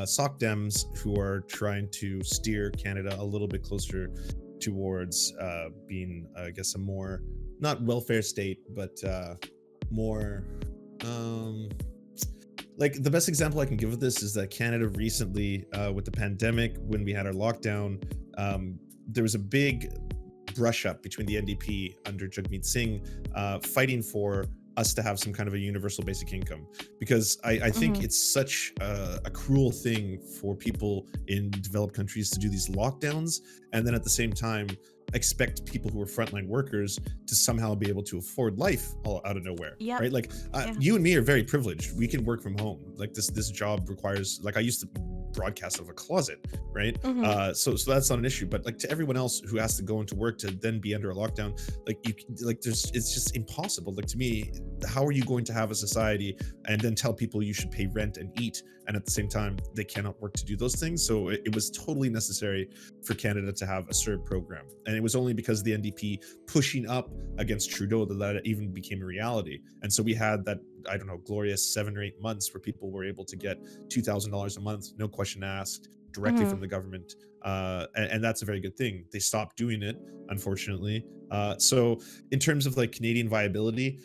sock Dems who are trying to steer Canada a little bit closer towards being, I guess, a more, not welfare state, but more like, the best example I can give of this is that Canada recently, with the pandemic, when we had our lockdown, there was a big brush up between the NDP under Jagmeet Singh fighting for us to have some kind of a universal basic income, because I think it's such a cruel thing for people in developed countries to do these lockdowns and then at the same time expect people who are frontline workers to somehow be able to afford life all out of nowhere. Yep. Right? Like you and me are very privileged. We can work from home. Like this job requires, like, I used to broadcast out of a closet, right? So that's not an issue. But like, to everyone else who has to go into work to then be under a lockdown, it's just impossible. Like, to me, how are you going to have a society and then tell people you should pay rent and eat, and at the same time they cannot work to do those things? So it was totally necessary for Canada to have a CERB program, and it was only because of the NDP pushing up against Trudeau that it even became a reality. And so we had that, I don't know, glorious 7 or 8 months where people were able to get $2,000 a month, no question asked, directly from the government, and that's a very good thing. They stopped doing it, unfortunately. So in terms of like Canadian viability,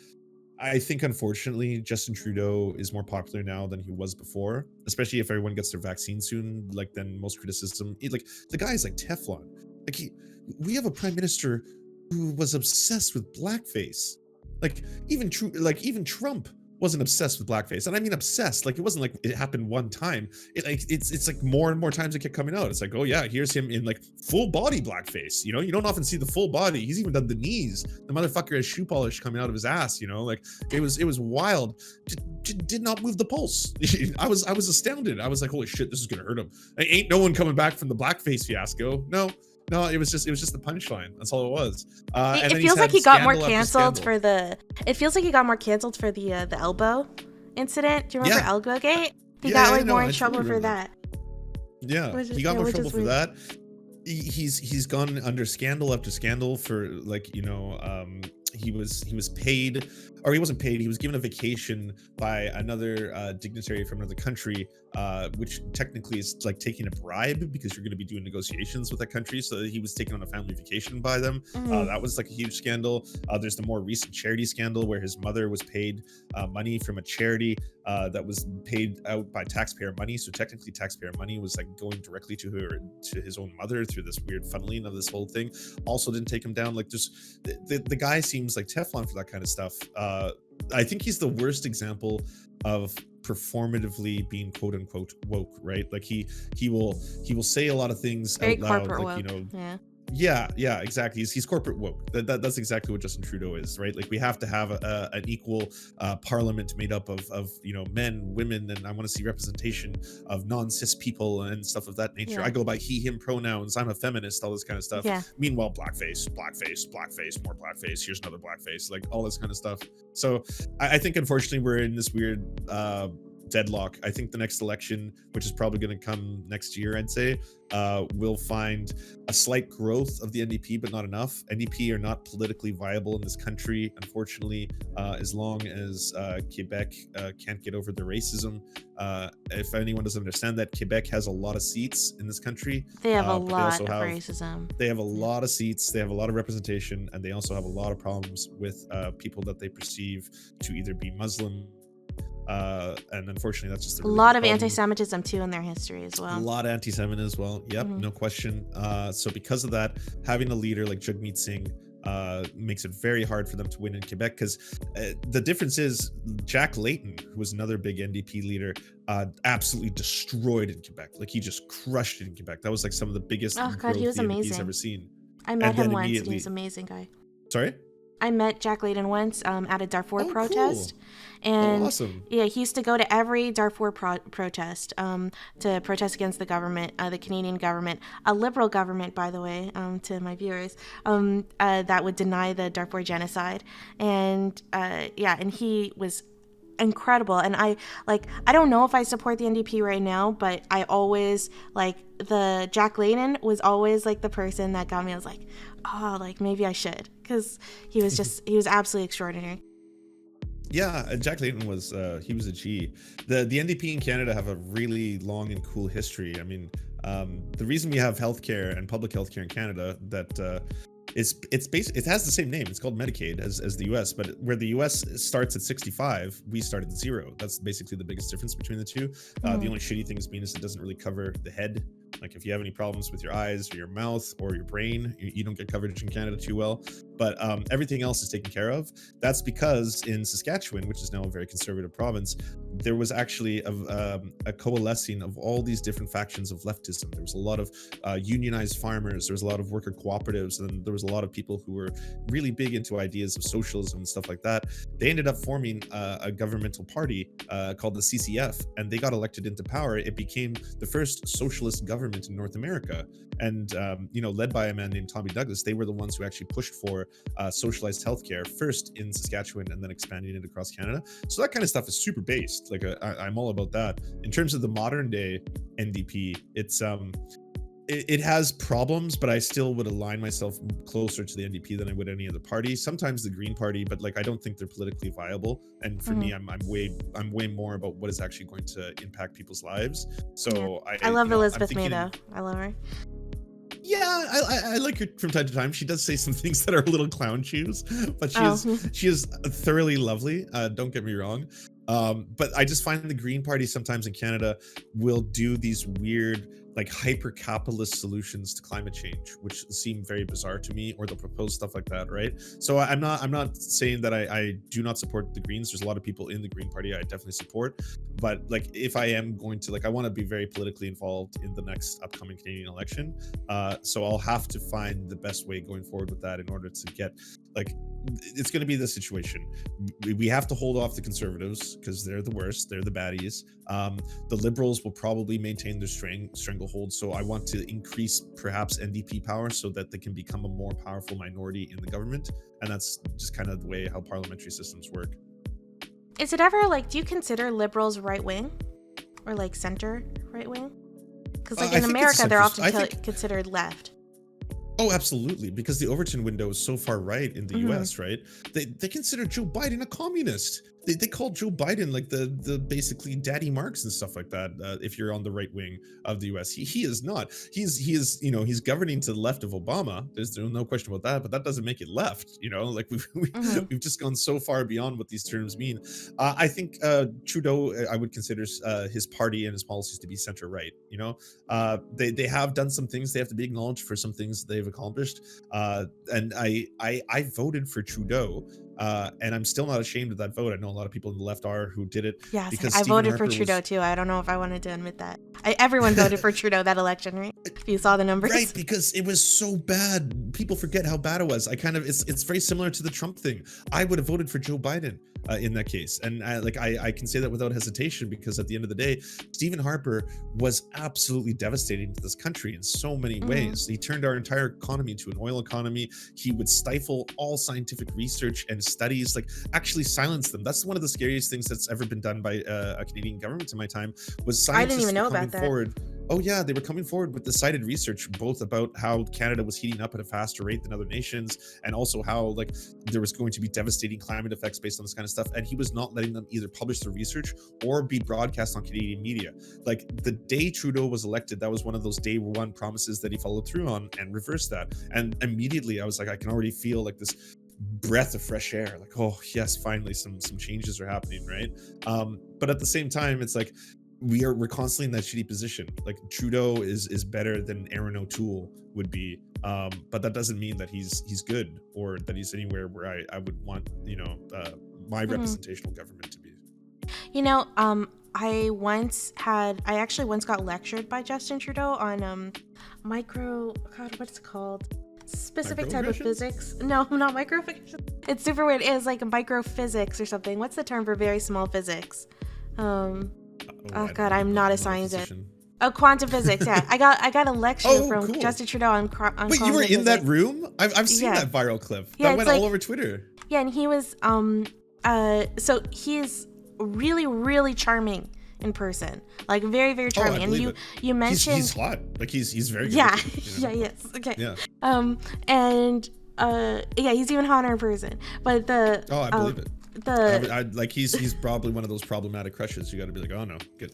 I think unfortunately Justin Trudeau is more popular now than he was before, especially if everyone gets their vaccine soon. Like then most criticism, like the guy is like Teflon. Like we have a prime minister who was obsessed with blackface. Like even Trump wasn't obsessed with blackface, and I mean obsessed. Like it wasn't like it happened one time. It's like more and more times it kept coming out. It's like, oh yeah, here's him in like full body blackface. You know, you don't often see the full body. He's even done the knees. The motherfucker has shoe polish coming out of his ass. You know, like it was wild. Did not move the pulse. I was astounded. I was like, holy shit, this is gonna hurt him. Ain't no one coming back from the blackface fiasco. No, it was just the punchline. That's all it was. And it feels like he got more canceled for the. It feels like he got more canceled for the elbow incident. Do you remember Elbow Gate? He got like more in trouble for that. Yeah, he got more trouble for that. He's gone under scandal after scandal for like, you know, he was paid, or he wasn't paid, he was given a vacation by another dignitary from another country, which technically is like taking a bribe because you're going to be doing negotiations with that country. So he was taken on a family vacation by them. That was like a huge scandal. There's the more recent charity scandal where his mother was paid money from a charity that was paid out by taxpayer money. So technically taxpayer money was like going directly to his own mother through this weird funneling of this whole thing. Also didn't take him down. Like just the guy seems like Teflon for that kind of stuff. I think he's the worst example of performatively being quote unquote woke, right? Like he will say a lot of things very out loud, corporate like, woke. you know, yeah, exactly. He's corporate woke. That's exactly what Justin Trudeau is, right? Like we have to have an equal parliament made up of you know, men, women, and I want to see representation of non-cis people and stuff of that nature. I go by he, him pronouns. I'm a feminist, all this kind of stuff. Meanwhile, blackface, more blackface. Here's another blackface, like all this kind of stuff. So I think unfortunately we're in this weird deadlock. I think the next election, which is probably going to come next year, I'd say, will find a slight growth of the NDP, but not enough. NDP are not politically viable in this country, unfortunately, as long as Quebec can't get over their racism. If anyone doesn't understand that, Quebec has a lot of seats in this country. They have a lot of racism. They have a lot of seats, they have a lot of representation, and they also have a lot of problems with people that they perceive to either be Muslim, and unfortunately that's just a really lot of anti-Semitism too in their history as well. A lot of anti-Semitism as well. Yep, no question. So because of that, having a leader like Jagmeet Singh makes it very hard for them to win in Quebec, because the difference is Jack Layton, who was another big NDP leader, absolutely destroyed in Quebec. Like he just crushed it in Quebec. That was like some of the biggest growth he was the amazing. NDP's ever seen. I met him once and he was an amazing guy. Sorry? I met Jack Layton once at a Darfur protest. Cool. And awesome. Yeah, he used to go to every Darfur protest to protest against the government, the Canadian government, a liberal government, by the way, to my viewers, that would deny the Darfur genocide. And and he was incredible. And I don't know if I support the NDP right now, but I always the Jack Layton was always like the person that got me. I was like, oh, like maybe I should, because he was just he was absolutely extraordinary. Yeah, Jack Layton was he was a G. The NDP in Canada have a really long and cool history. I mean, the reason we have healthcare and public healthcare in Canada, that it has the same name. It's called Medicaid as the US, but where the US starts at 65, we start at 0. That's basically the biggest difference between the two. The only shitty thing is it doesn't really cover the head. Like if you have any problems with your eyes or your mouth or your brain, you don't get coverage in Canada too well. But everything else is taken care of. That's because in Saskatchewan, which is now a very conservative province, there was actually a coalescing of all these different factions of leftism. There was a lot of unionized farmers. There was a lot of worker cooperatives, and there was a lot of people who were really big into ideas of socialism and stuff like that. They ended up forming a governmental party called the CCF, and they got elected into power. It became the first socialist government in North America, and led by a man named Tommy Douglas. They were the ones who actually pushed for socialized healthcare first in Saskatchewan and then expanding it across Canada. So that kind of stuff is super based. Like I'm all about that. In terms of the modern day NDP, it's it has problems, but I still would align myself closer to the NDP than I would any other party. Sometimes the Green Party, but like I don't think they're politically viable. And for me, I'm way more about what is actually going to impact people's lives. So I love Elizabeth May though. I love her. Yeah, I like her from time to time. She does say some things that are a little clown shoes, but she is thoroughly lovely. Don't get me wrong. But I just find the Green Party sometimes in Canada will do these weird, like hyper capitalist solutions to climate change, which seem very bizarre to me, or they'll propose stuff like that, right? So I'm not saying that I do not support the Greens. There's a lot of people in the Green Party I definitely support, but like if I am going to, like, I want to be very politically involved in the next upcoming Canadian election, so I'll have to find the best way going forward with that in order to get, like, it's going to be the situation. We have to hold off the Conservatives because they're the worst. They're the baddies. The Liberals will probably maintain their stranglehold. So I want to increase perhaps NDP power so that they can become a more powerful minority in the government. And that's just kind of the way how parliamentary systems work. Is it ever like, do you consider Liberals right wing or like center right wing? Because like in America, they're often considered left. Oh, absolutely. Because the Overton window is so far right in the US, right? They consider Joe Biden a communist. They call Joe Biden like the basically daddy Marx and stuff like that. If you're on the right wing of the US, he is not. He is he's governing to the left of Obama. There's no question about that. But that doesn't make it left. Like we've just gone so far beyond what these terms mean. I think Trudeau, I would consider his party and his policies to be center right. They have done some things. They have to be acknowledged for some things they've accomplished. And I voted for Trudeau. And I'm still not ashamed of that vote. I know a lot of people on the left are who did it. Yeah, I voted for Trudeau too. I don't know if I wanted to admit that. Everyone voted for Trudeau that election, right? If you saw the numbers. Right, because it was so bad. People forget how bad it was. It's very similar to the Trump thing. I would have voted for Joe Biden in that case. And I can say that without hesitation, because at the end of the day, Stephen Harper was absolutely devastating to this country in so many ways. He turned our entire economy into an oil economy. He would stifle all scientific research and studies, like actually silence them. That's one of the scariest things that's ever been done by a Canadian government in my time, was scientists I didn't even know about forward. Oh yeah, they were coming forward with decided research, both about how Canada was heating up at a faster rate than other nations, and also how like there was going to be devastating climate effects based on this kind of stuff. And he was not letting them either publish the research or be broadcast on Canadian media. Like the day Trudeau was elected, that was one of those day one promises that he followed through on and reversed that. And immediately I was like, I can already feel like this breath of fresh air, like, oh yes, finally some changes are happening, right? But at the same time, it's like we're constantly in that shitty position. Like Trudeau is better than Aaron O'Toole would be, but that doesn't mean that he's good or that he's anywhere where I would want my representational government to be. I actually once got lectured by Justin Trudeau on what's it called? Specific type of physics. No, not microphysics. It's super weird. It was like microphysics or something. What's the term for very small physics? I'm not a scientist. Oh, quantum physics. Yeah, I got a lecture from cool. Justin Trudeau on quantum physics. But you were in that room? I've seen that viral clip. That went all over Twitter. Yeah, and he was so he's really, really charming in person, like very, very charming. And you mentioned he's hot, like he's very good. Yeah, yes, okay. Yeah. And he's even hotter in person. But I believe it. He's probably one of those problematic crushes. You got to be like, oh no, good.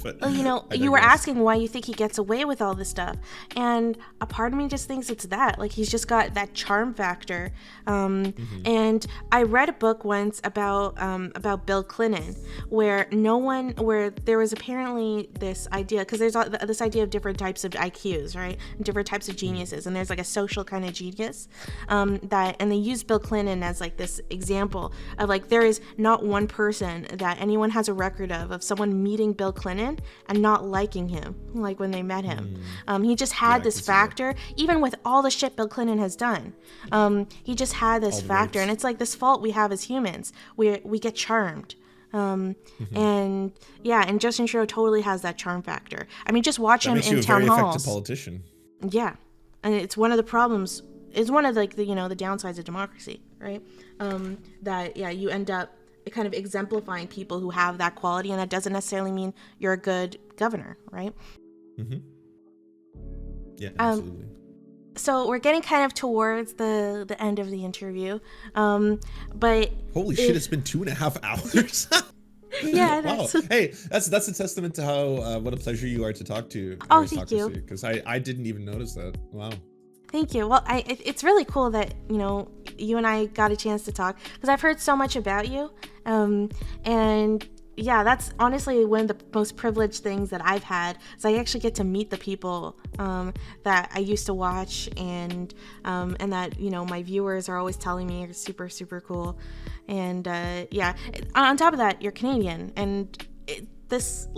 But you were asking why you think he gets away with all this stuff, and a part of me just thinks it's that, like, he's just got that charm factor. And I read a book once about Bill Clinton, where there was apparently this idea, because there's this idea of different types of IQs, right, and different types of geniuses, and there's like a social kind of genius, and they use Bill Clinton as like this example of like, there is not one person that anyone has a record of someone meeting Bill Clinton and not liking him, like when they met him. He just had this factor, even with all the shit Bill Clinton has done. He just had this factor, and it's like this fault we have as humans. We get charmed. And Justin Trudeau totally has that charm factor. I mean, just watch him in town halls. That makes you a very effective politician. Yeah, and it's one of the problems. It's one of like the downsides of democracy, right? You end up kind of exemplifying people who have that quality, and that doesn't necessarily mean you're a good governor, right? Yeah, Um, absolutely. so we're getting kind of towards the end of the interview. But Holy shit, it's been 2.5 hours. yeah, Wow. that's. Hey, that's a testament to how what a pleasure you are to talk to, Oh, thank you. Aristocracy, because I didn't even notice that. Wow. Thank you. Well, it's really cool that you and I got a chance to talk because I've heard so much about you, and yeah, that's honestly one of the most privileged things that I've had. So I actually get to meet the people that I used to watch, and that my viewers are always telling me are super super cool, and yeah. On top of that, you're Canadian, and this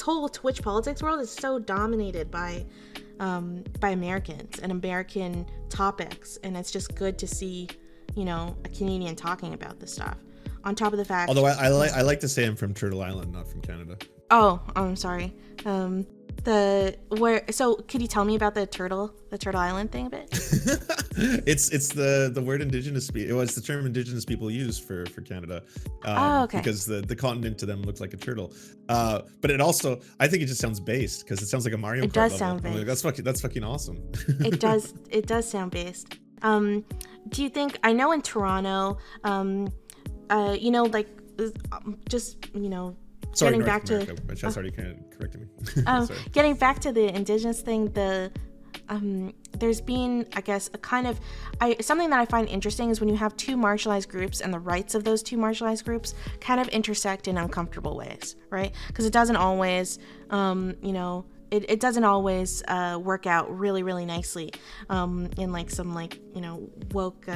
whole Twitch politics world is so dominated by Americans and American topics, and it's just good to see, a Canadian talking about this stuff. On top of the fact, although I like to say I'm from Turtle Island, not from Canada. Oh, I'm sorry. So could you tell me about the Turtle Island thing a bit? It's the word indigenous people. It's the term indigenous people use for Canada. Okay. Because the continent to them looked like a turtle. But it also, I think it just sounds based because it sounds like a Mario Kart It does level. sound I'm based. like, that's fucking awesome. It does sound based. Do you think, I know in Toronto, Sorry, getting North back America, to but that's already kind of corrected me. Sorry. getting back to the indigenous thing, there's been, I guess, a kind of, something that I find interesting is when you have two marginalized groups and the rights of those two marginalized groups kind of intersect in uncomfortable ways, right? Because it doesn't always, it doesn't always work out really, really nicely in like some woke,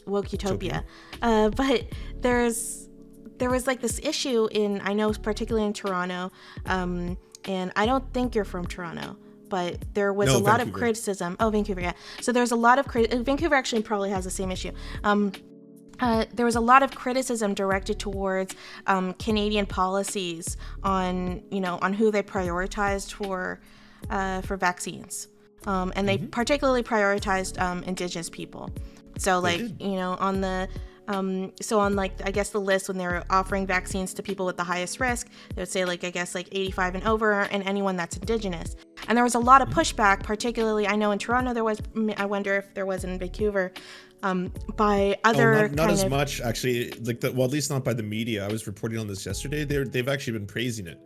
woke utopia. But there was like this issue I know particularly in Toronto, and I don't think you're from Toronto, but there was a lot of criticism. Oh, Vancouver, yeah. So there's a lot of Vancouver actually probably has the same issue. There was a lot of criticism directed towards Canadian policies on who they prioritized for vaccines, and they particularly prioritized Indigenous people. So on the I guess the list when they were offering vaccines to people with the highest risk, they would say 85 and over and anyone that's Indigenous. And there was a lot of pushback, particularly I know in Toronto there was. I wonder if there was in Vancouver. By other not as much actually, at least not by the media. I was reporting on this yesterday. They've actually been praising it.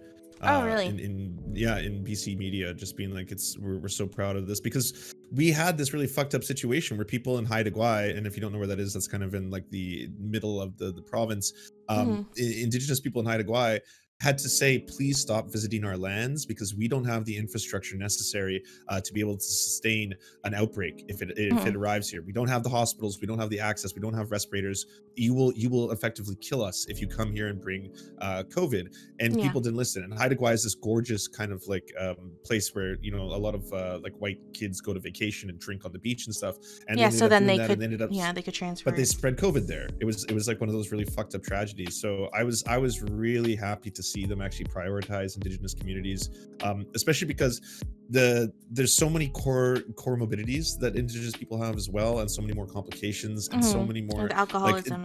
Oh, really? In BC media, just being like, we're so proud of this because we had this really fucked up situation where people in Haida Gwaii, and if you don't know where that is, that's kind of in like the middle of the province. Indigenous people in Haida Gwaii had to say, please stop visiting our lands because we don't have the infrastructure necessary to be able to sustain an outbreak if it arrives here. We don't have the hospitals, we don't have the access, we don't have respirators. You will effectively kill us if you come here and bring COVID. And people didn't listen. And Haida Gwaii is this gorgeous kind of place where a lot of white kids go to vacation and drink on the beach and stuff. And they could transfer. But they spread COVID there. It was like one of those really fucked up tragedies. So I was really happy to see them actually prioritize Indigenous communities, especially because there's so many core morbidities that Indigenous people have as well, and so many more complications and so many more alcoholism.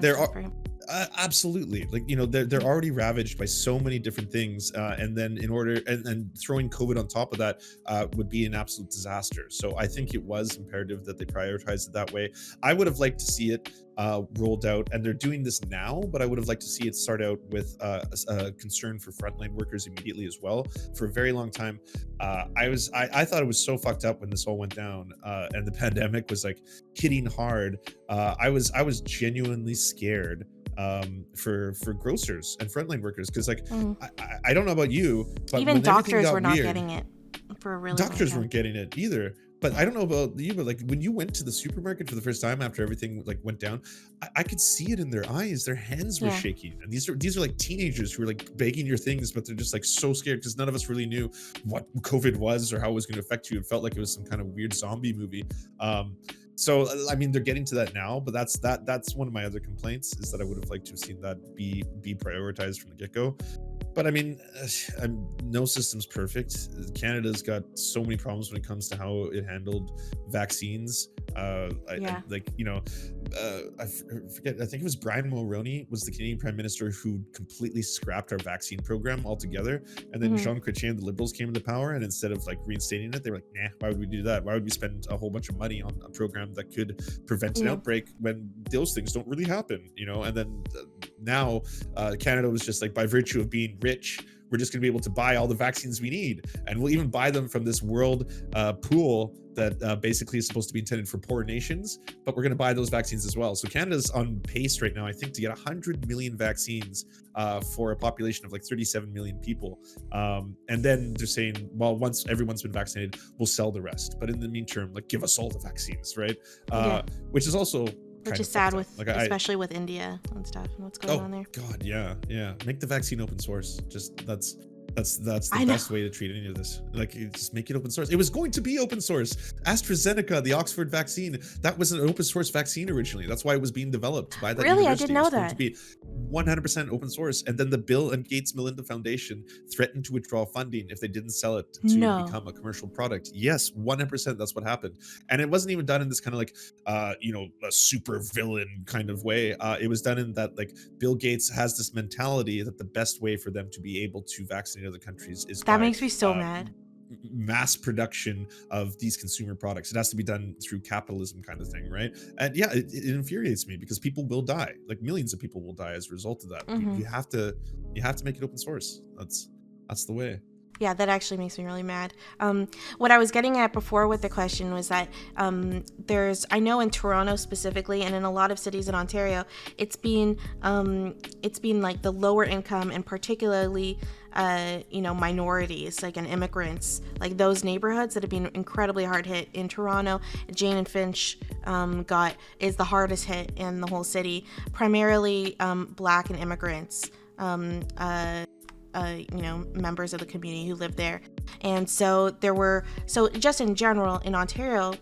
Absolutely, they're already ravaged by so many different things, and then and throwing COVID on top of that would be an absolute disaster. So I think it was imperative that they prioritized it that way. I would have liked to see it rolled out, and they're doing this now, but I would have liked to see it start out with a concern for frontline workers immediately as well. For a very long time, I thought it was so fucked up when this all went down, and the pandemic was like hitting hard. I was genuinely scared for grocers and frontline workers because I don't know about you, but even doctors were not getting it for a really long time. Doctors weren't getting it either. But I don't know about you, but when you went to the supermarket for the first time after everything went down, I could see it in their eyes. Their hands were shaking, and these are like teenagers who were like begging your things, but they're just like so scared because none of us really knew what COVID was or how it was going to affect you. It felt like it was some kind of weird zombie movie. So I mean, they're getting to that now, but that's one of my other complaints is that I would have liked to have seen that be prioritized from the get-go. But I mean, no system's perfect. Canada's got so many problems when it comes to how it handled vaccines. I forget, I think it was Brian Mulroney was the Canadian Prime Minister who completely scrapped our vaccine program altogether. And then Jean Chrétien, the Liberals, came into power, and instead of like reinstating it, they were like, nah, why would we do that? Why would we spend a whole bunch of money on a program that could prevent an outbreak when those things don't really happen, you know? And then now Canada was just like, by virtue of being rich, we're just going to be able to buy all the vaccines we need, and we'll even buy them from this world pool that basically is supposed to be intended for poor nations, but we're going to buy those vaccines as well. So Canada's on pace right now, I think, to get 100 million vaccines for a population of like 37 million people. And then they're saying, well, once everyone's been vaccinated, we'll sell the rest. But in the meantime, like, give us all the vaccines, right? Which is also which is sad with, like, especially with India and stuff and what's going on there. God, yeah. Make the vaccine open source. Just that's the best way to treat any of this. Like, just make it open source. It was going to be open source. AstraZeneca, the Oxford vaccine, that was an open source vaccine originally. That's why it was being developed by that Really? university. I didn't know that. To be 100% open source. And then the Bill and Gates Melinda Foundation threatened to withdraw funding if they didn't sell it to become a commercial product. Yes, 100%. That's what happened. And it wasn't even done in this kind of like, a super villain kind of way. It was done in that, like, Bill Gates has this mentality that the best way for them to be able to vaccinate other countries is that makes me so mad. Mass production of these consumer products. It has to be done through capitalism kind of thing, right? And yeah, it infuriates me because people will die. Like, millions of people will die as a result of that. You have to make it open source. That's the way. Yeah, that actually makes me really mad. What I was getting at before with the question was that I know in Toronto specifically, and in a lot of cities in Ontario, it's been like the lower income and particularly minorities, like, and immigrants, like those neighborhoods that have been incredibly hard hit. In Toronto, Jane and Finch is the hardest hit in the whole city, primarily Black and immigrants. Members of the community who live there. And so just in general in Ontario,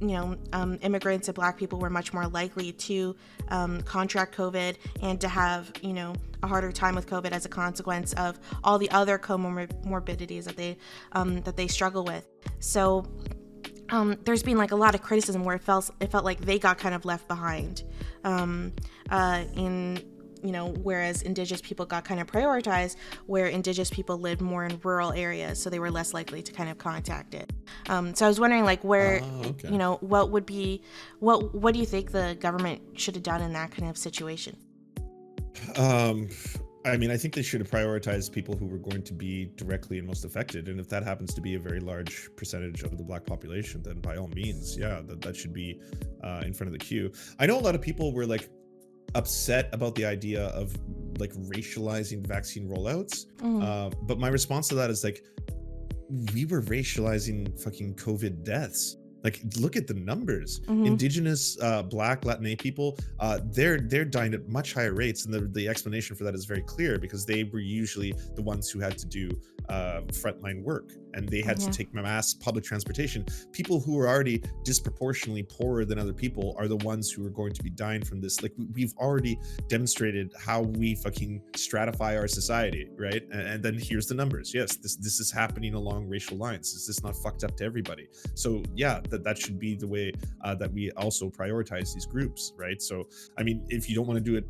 immigrants and Black people were much more likely to contract COVID and to have, a harder time with COVID as a consequence of all the other comorbidities that they struggle with. So there's been like a lot of criticism where it felt like they got kind of left behind whereas Indigenous people got kind of prioritized, where Indigenous people lived more in rural areas, so they were less likely to kind of contact it. So I was wondering, like, where, what do you think the government should have done in that kind of situation? I mean, I think they should have prioritized people who were going to be directly and most affected. And if that happens to be a very large percentage of the Black population, then by all means, that should be in front of the queue. I know a lot of people were like upset about the idea of like racializing vaccine rollouts. But my response to that is like, we were racializing fucking COVID deaths. Like, look at the numbers. Indigenous, Black, Latina people, they're dying at much higher rates, and the explanation for that is very clear, because they were usually the ones who had to do frontline work, and they had to take mass public transportation. People who are already disproportionately poorer than other people are the ones who are going to be dying from this. Like, we've already demonstrated how we fucking stratify our society, right? And then here's the numbers. Yes, this is happening along racial lines. Is this not fucked up to everybody? So yeah, that should be the way that we also prioritize these groups, right? So I mean, if you don't want to do it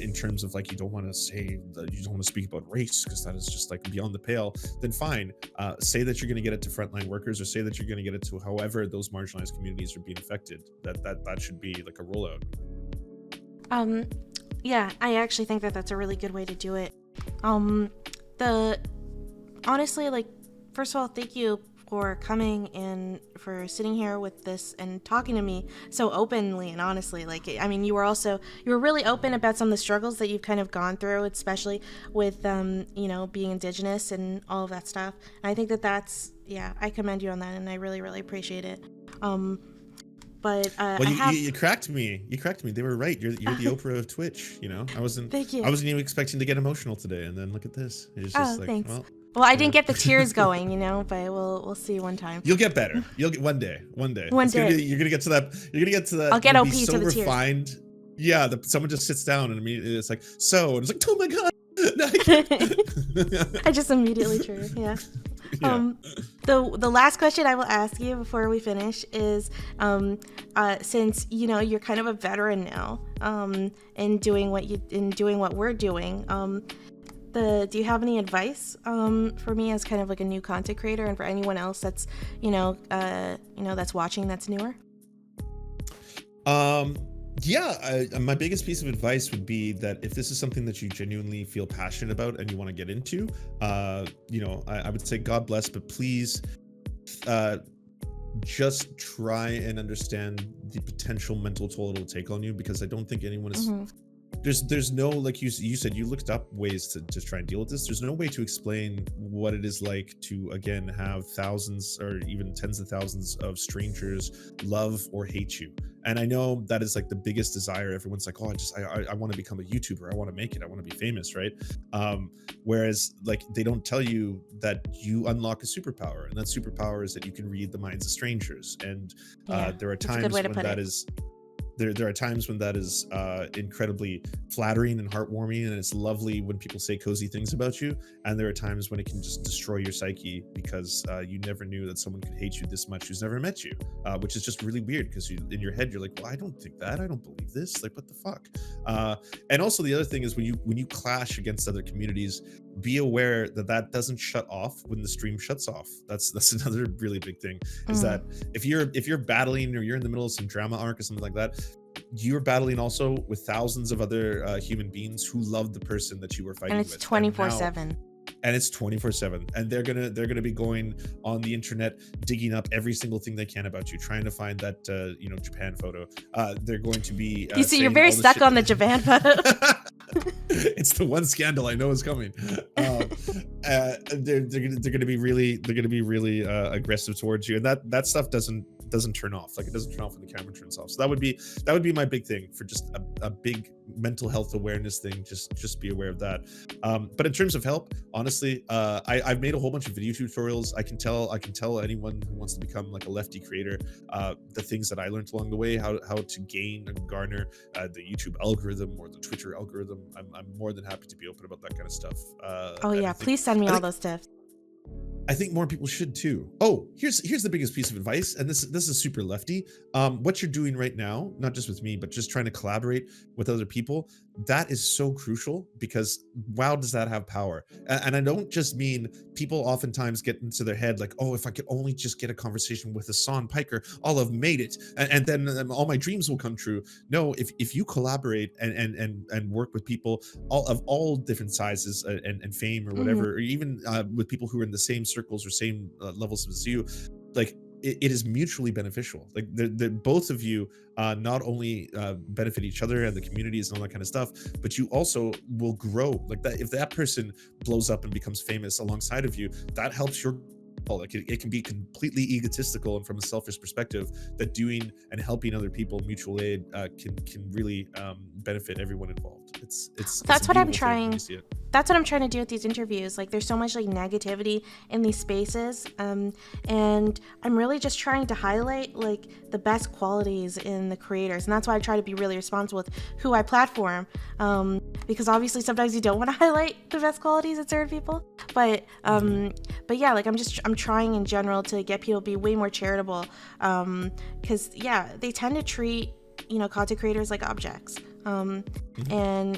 in terms of like, you don't want to say that, you don't want to speak about race because that is just like beyond the pale, then fine. Say that you're going to get it to frontline workers, or say that you're going to get it to however those marginalized communities are being affected. That should be like a rollout. Yeah, I actually think that that's a really good way to do it. Honestly, like, first of all, thank you for coming and for sitting here with this and talking to me so openly and honestly. Like, I mean, you were really open about some of the struggles that you've kind of gone through, especially with, being Indigenous and all of that stuff. And I think I commend you on that, and I really, really appreciate it. But you cracked me. They were right. You're the Oprah of Twitch. Thank you. I wasn't even expecting to get emotional today, and then look at this. It's just like, thanks. Well, I didn't get the tears going, but we'll see one time. You'll get better. You'll get one day. You're gonna get to that. I'll get OP to so the refined. Tears. Yeah, someone just sits down and immediately it's like, and it's like, oh my god. I just immediately true. Yeah. Yeah. The last question I will ask you before we finish is, since you're kind of a veteran now, in doing what we're doing, do you have any advice for me as kind of like a new content creator, and for anyone else that's that's watching that's newer? Yeah, my biggest piece of advice would be that if this is something that you genuinely feel passionate about and you want to get into, I would say God bless, but please just try and understand the potential mental toll it'll take on you, because I don't think anyone is there's no, like you said, you looked up ways to just try and deal with this. There's no way to explain what it is like to, again, have thousands or even tens of thousands of strangers love or hate you. And I know that is like the biggest desire. Everyone's like, oh, I want to become a YouTuber, I want to make it, I want to be famous, right? Whereas like they don't tell you that you unlock a superpower, and that superpower is that you can read the minds of strangers. And there are times when that is there are times when that is incredibly flattering and heartwarming, and it's lovely when people say cozy things about you. And there are times when it can just destroy your psyche, because you never knew that someone could hate you this much who's never met you, which is just really weird, because in your head you're like, well, I don't think that, I don't believe this, like, what the fuck? And also the other thing is, when you clash against other communities, be aware that that doesn't shut off when the stream shuts off. That's another really big thing, is that if you're battling, or you're in the middle of some drama arc or something like that, you're battling also with thousands of other human beings who love the person that you were fighting with. And it's 24/7. And it's 24/7, and they're gonna be going on the internet, digging up every single thing they can about you, trying to find that Japan photo. They're going to be you see, you're very stuck on the Japan photo. It's the one scandal I know is coming. They're gonna be really aggressive towards you, and that stuff doesn't turn off. Like, it doesn't turn off when the camera turns off. So that would be my big thing, for just a big mental health awareness thing. Just be aware of that. But in terms of help, honestly, I've made a whole bunch of video tutorials. I can tell anyone who wants to become like a lefty creator the things that I learned along the way, how to gain and garner the YouTube algorithm or the Twitter algorithm. I'm more than happy to be open about that kind of stuff. Oh yeah, please send me all those tips. I think more people should too. Oh, here's the biggest piece of advice, and this is super lefty. What you're doing right now, not just with me, but just trying to collaborate with other people, that is so crucial, because wow, does that have power? And I don't just mean, people oftentimes get into their head like, oh, if I could only just get a conversation with Hassan Piker, I'll have made it, and then all my dreams will come true. No, if you collaborate and work with people of all different sizes and fame or whatever, or even with people who are in the same circles or same levels as you, like, it is mutually beneficial. Like, the both of you not only benefit each other and the communities and all that kind of stuff, but you also will grow. Like, that if that person blows up and becomes famous alongside of you, that helps your, like, it can be completely egotistical, and from a selfish perspective, that doing and helping other people, mutual aid, can really benefit everyone involved. That's what I'm trying. That's what I'm trying to do with these interviews. Like, there's so much like negativity in these spaces, and I'm really just trying to highlight like the best qualities in the creators, and that's why I try to be really responsible with who I platform, because obviously sometimes you don't want to highlight the best qualities in certain people, but yeah, like I'm trying in general to get people to be way more charitable, because they tend to treat content creators like objects. And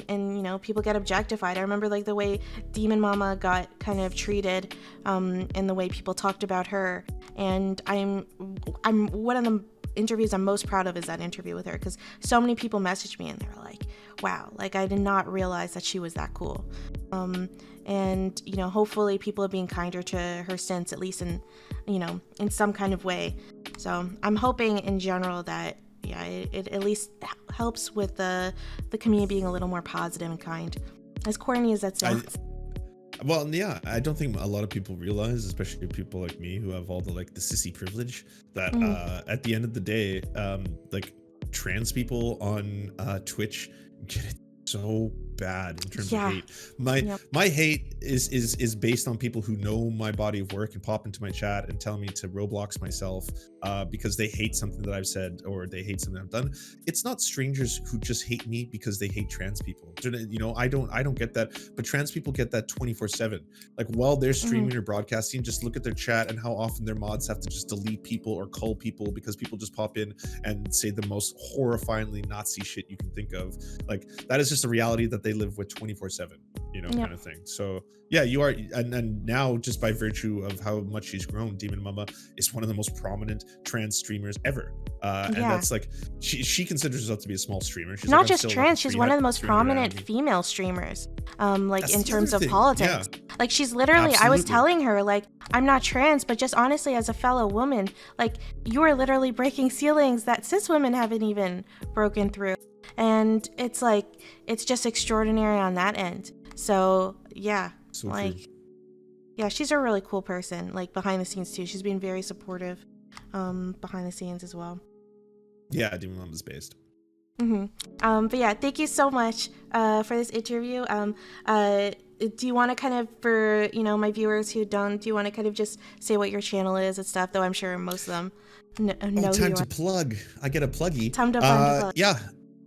people get objectified. I remember like the way Demon Mama got kind of treated, and the way people talked about her. And I'm one of the interviews I'm most proud of is that interview with her, because so many people messaged me and they were like, wow, like I did not realize that she was that cool. And hopefully people are being kinder to her since, at least in some kind of way. So I'm hoping in general that it at least helps with the community being a little more positive and kind, as corny as that sounds. I don't think a lot of people realize, especially people like me who have all the sissy privilege, that at the end of the day, like, trans people on Twitch get it so bad in terms Yeah. of hate. My hate is based on people who know my body of work and pop into my chat and tell me to Roblox myself because they hate something that I've said or they hate something I've done. It's not strangers who just hate me because they hate trans people. You know, I don't get that, but trans people get that 24/7. Like while they're streaming or broadcasting, just look at their chat and how often their mods have to just delete people or cull people because people just pop in and say the most horrifyingly Nazi shit you can think of. Like that is just a reality that they live with 24/7, you know, kind of thing. So yeah, you are, and now just by virtue of how much she's grown, Demon Mama is one of the most prominent trans streamers ever. And that's like she considers herself to be a small streamer. She's not like, just trans, she's one of the most prominent female streamers. Like that's in terms of politics. Like she's literally, I was telling her, like, I'm not trans, but just honestly as a fellow woman, like you are literally breaking ceilings that cis women haven't even broken through. And it's like, it's just extraordinary on that end. So yeah, so like, yeah, she's a really cool person, like behind the scenes too. She's been very supportive behind the scenes as well. Yeah, Demon Mama's based. But yeah, thank you so much for this interview. Do you want to kind of, for, you know, my viewers who don't, do you want to kind of just say what your channel is and stuff, though I'm sure most of them know time to plug. I get a pluggy. Time to plug. Yeah.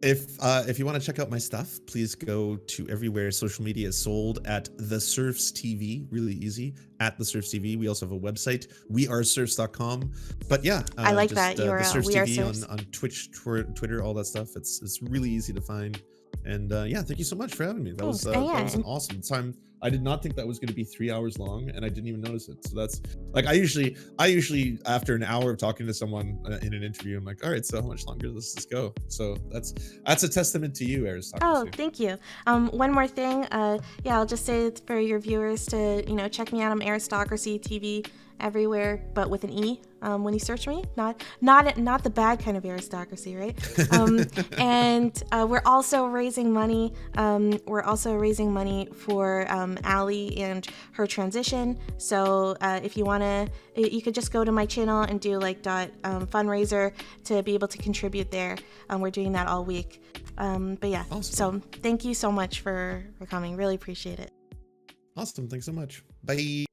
If you want to check out my stuff, please go to everywhere social media is sold at the Serfs TV. Really easy, at the Serfs TV. We also have a website, weareserfs.com. But yeah, I like that URL. The Serfs We TV on Twitch, Twitter, all that stuff. It's really easy to find. And yeah, thank you so much for having me. That was an awesome time. I did not think that was going to be 3 hours long, and I didn't even notice it. So that's like, I usually after an hour of talking to someone in an interview, I'm like, all right, so how much longer does this go? So that's a testament to you, Aristocracy. Oh, thank you. One more thing. Yeah, I'll just say for your viewers to, you know, check me out. I'm Aristocracy TV everywhere, but with an E. When you search me, not the bad kind of aristocracy, right? And we're also raising money. We're also raising money for Allie and her transition. So if you wanna, you could just go to my channel and do like fundraiser to be able to contribute there. We're doing that all week. But yeah, awesome. So thank you so much for coming. Really appreciate it. Awesome. Thanks so much. Bye.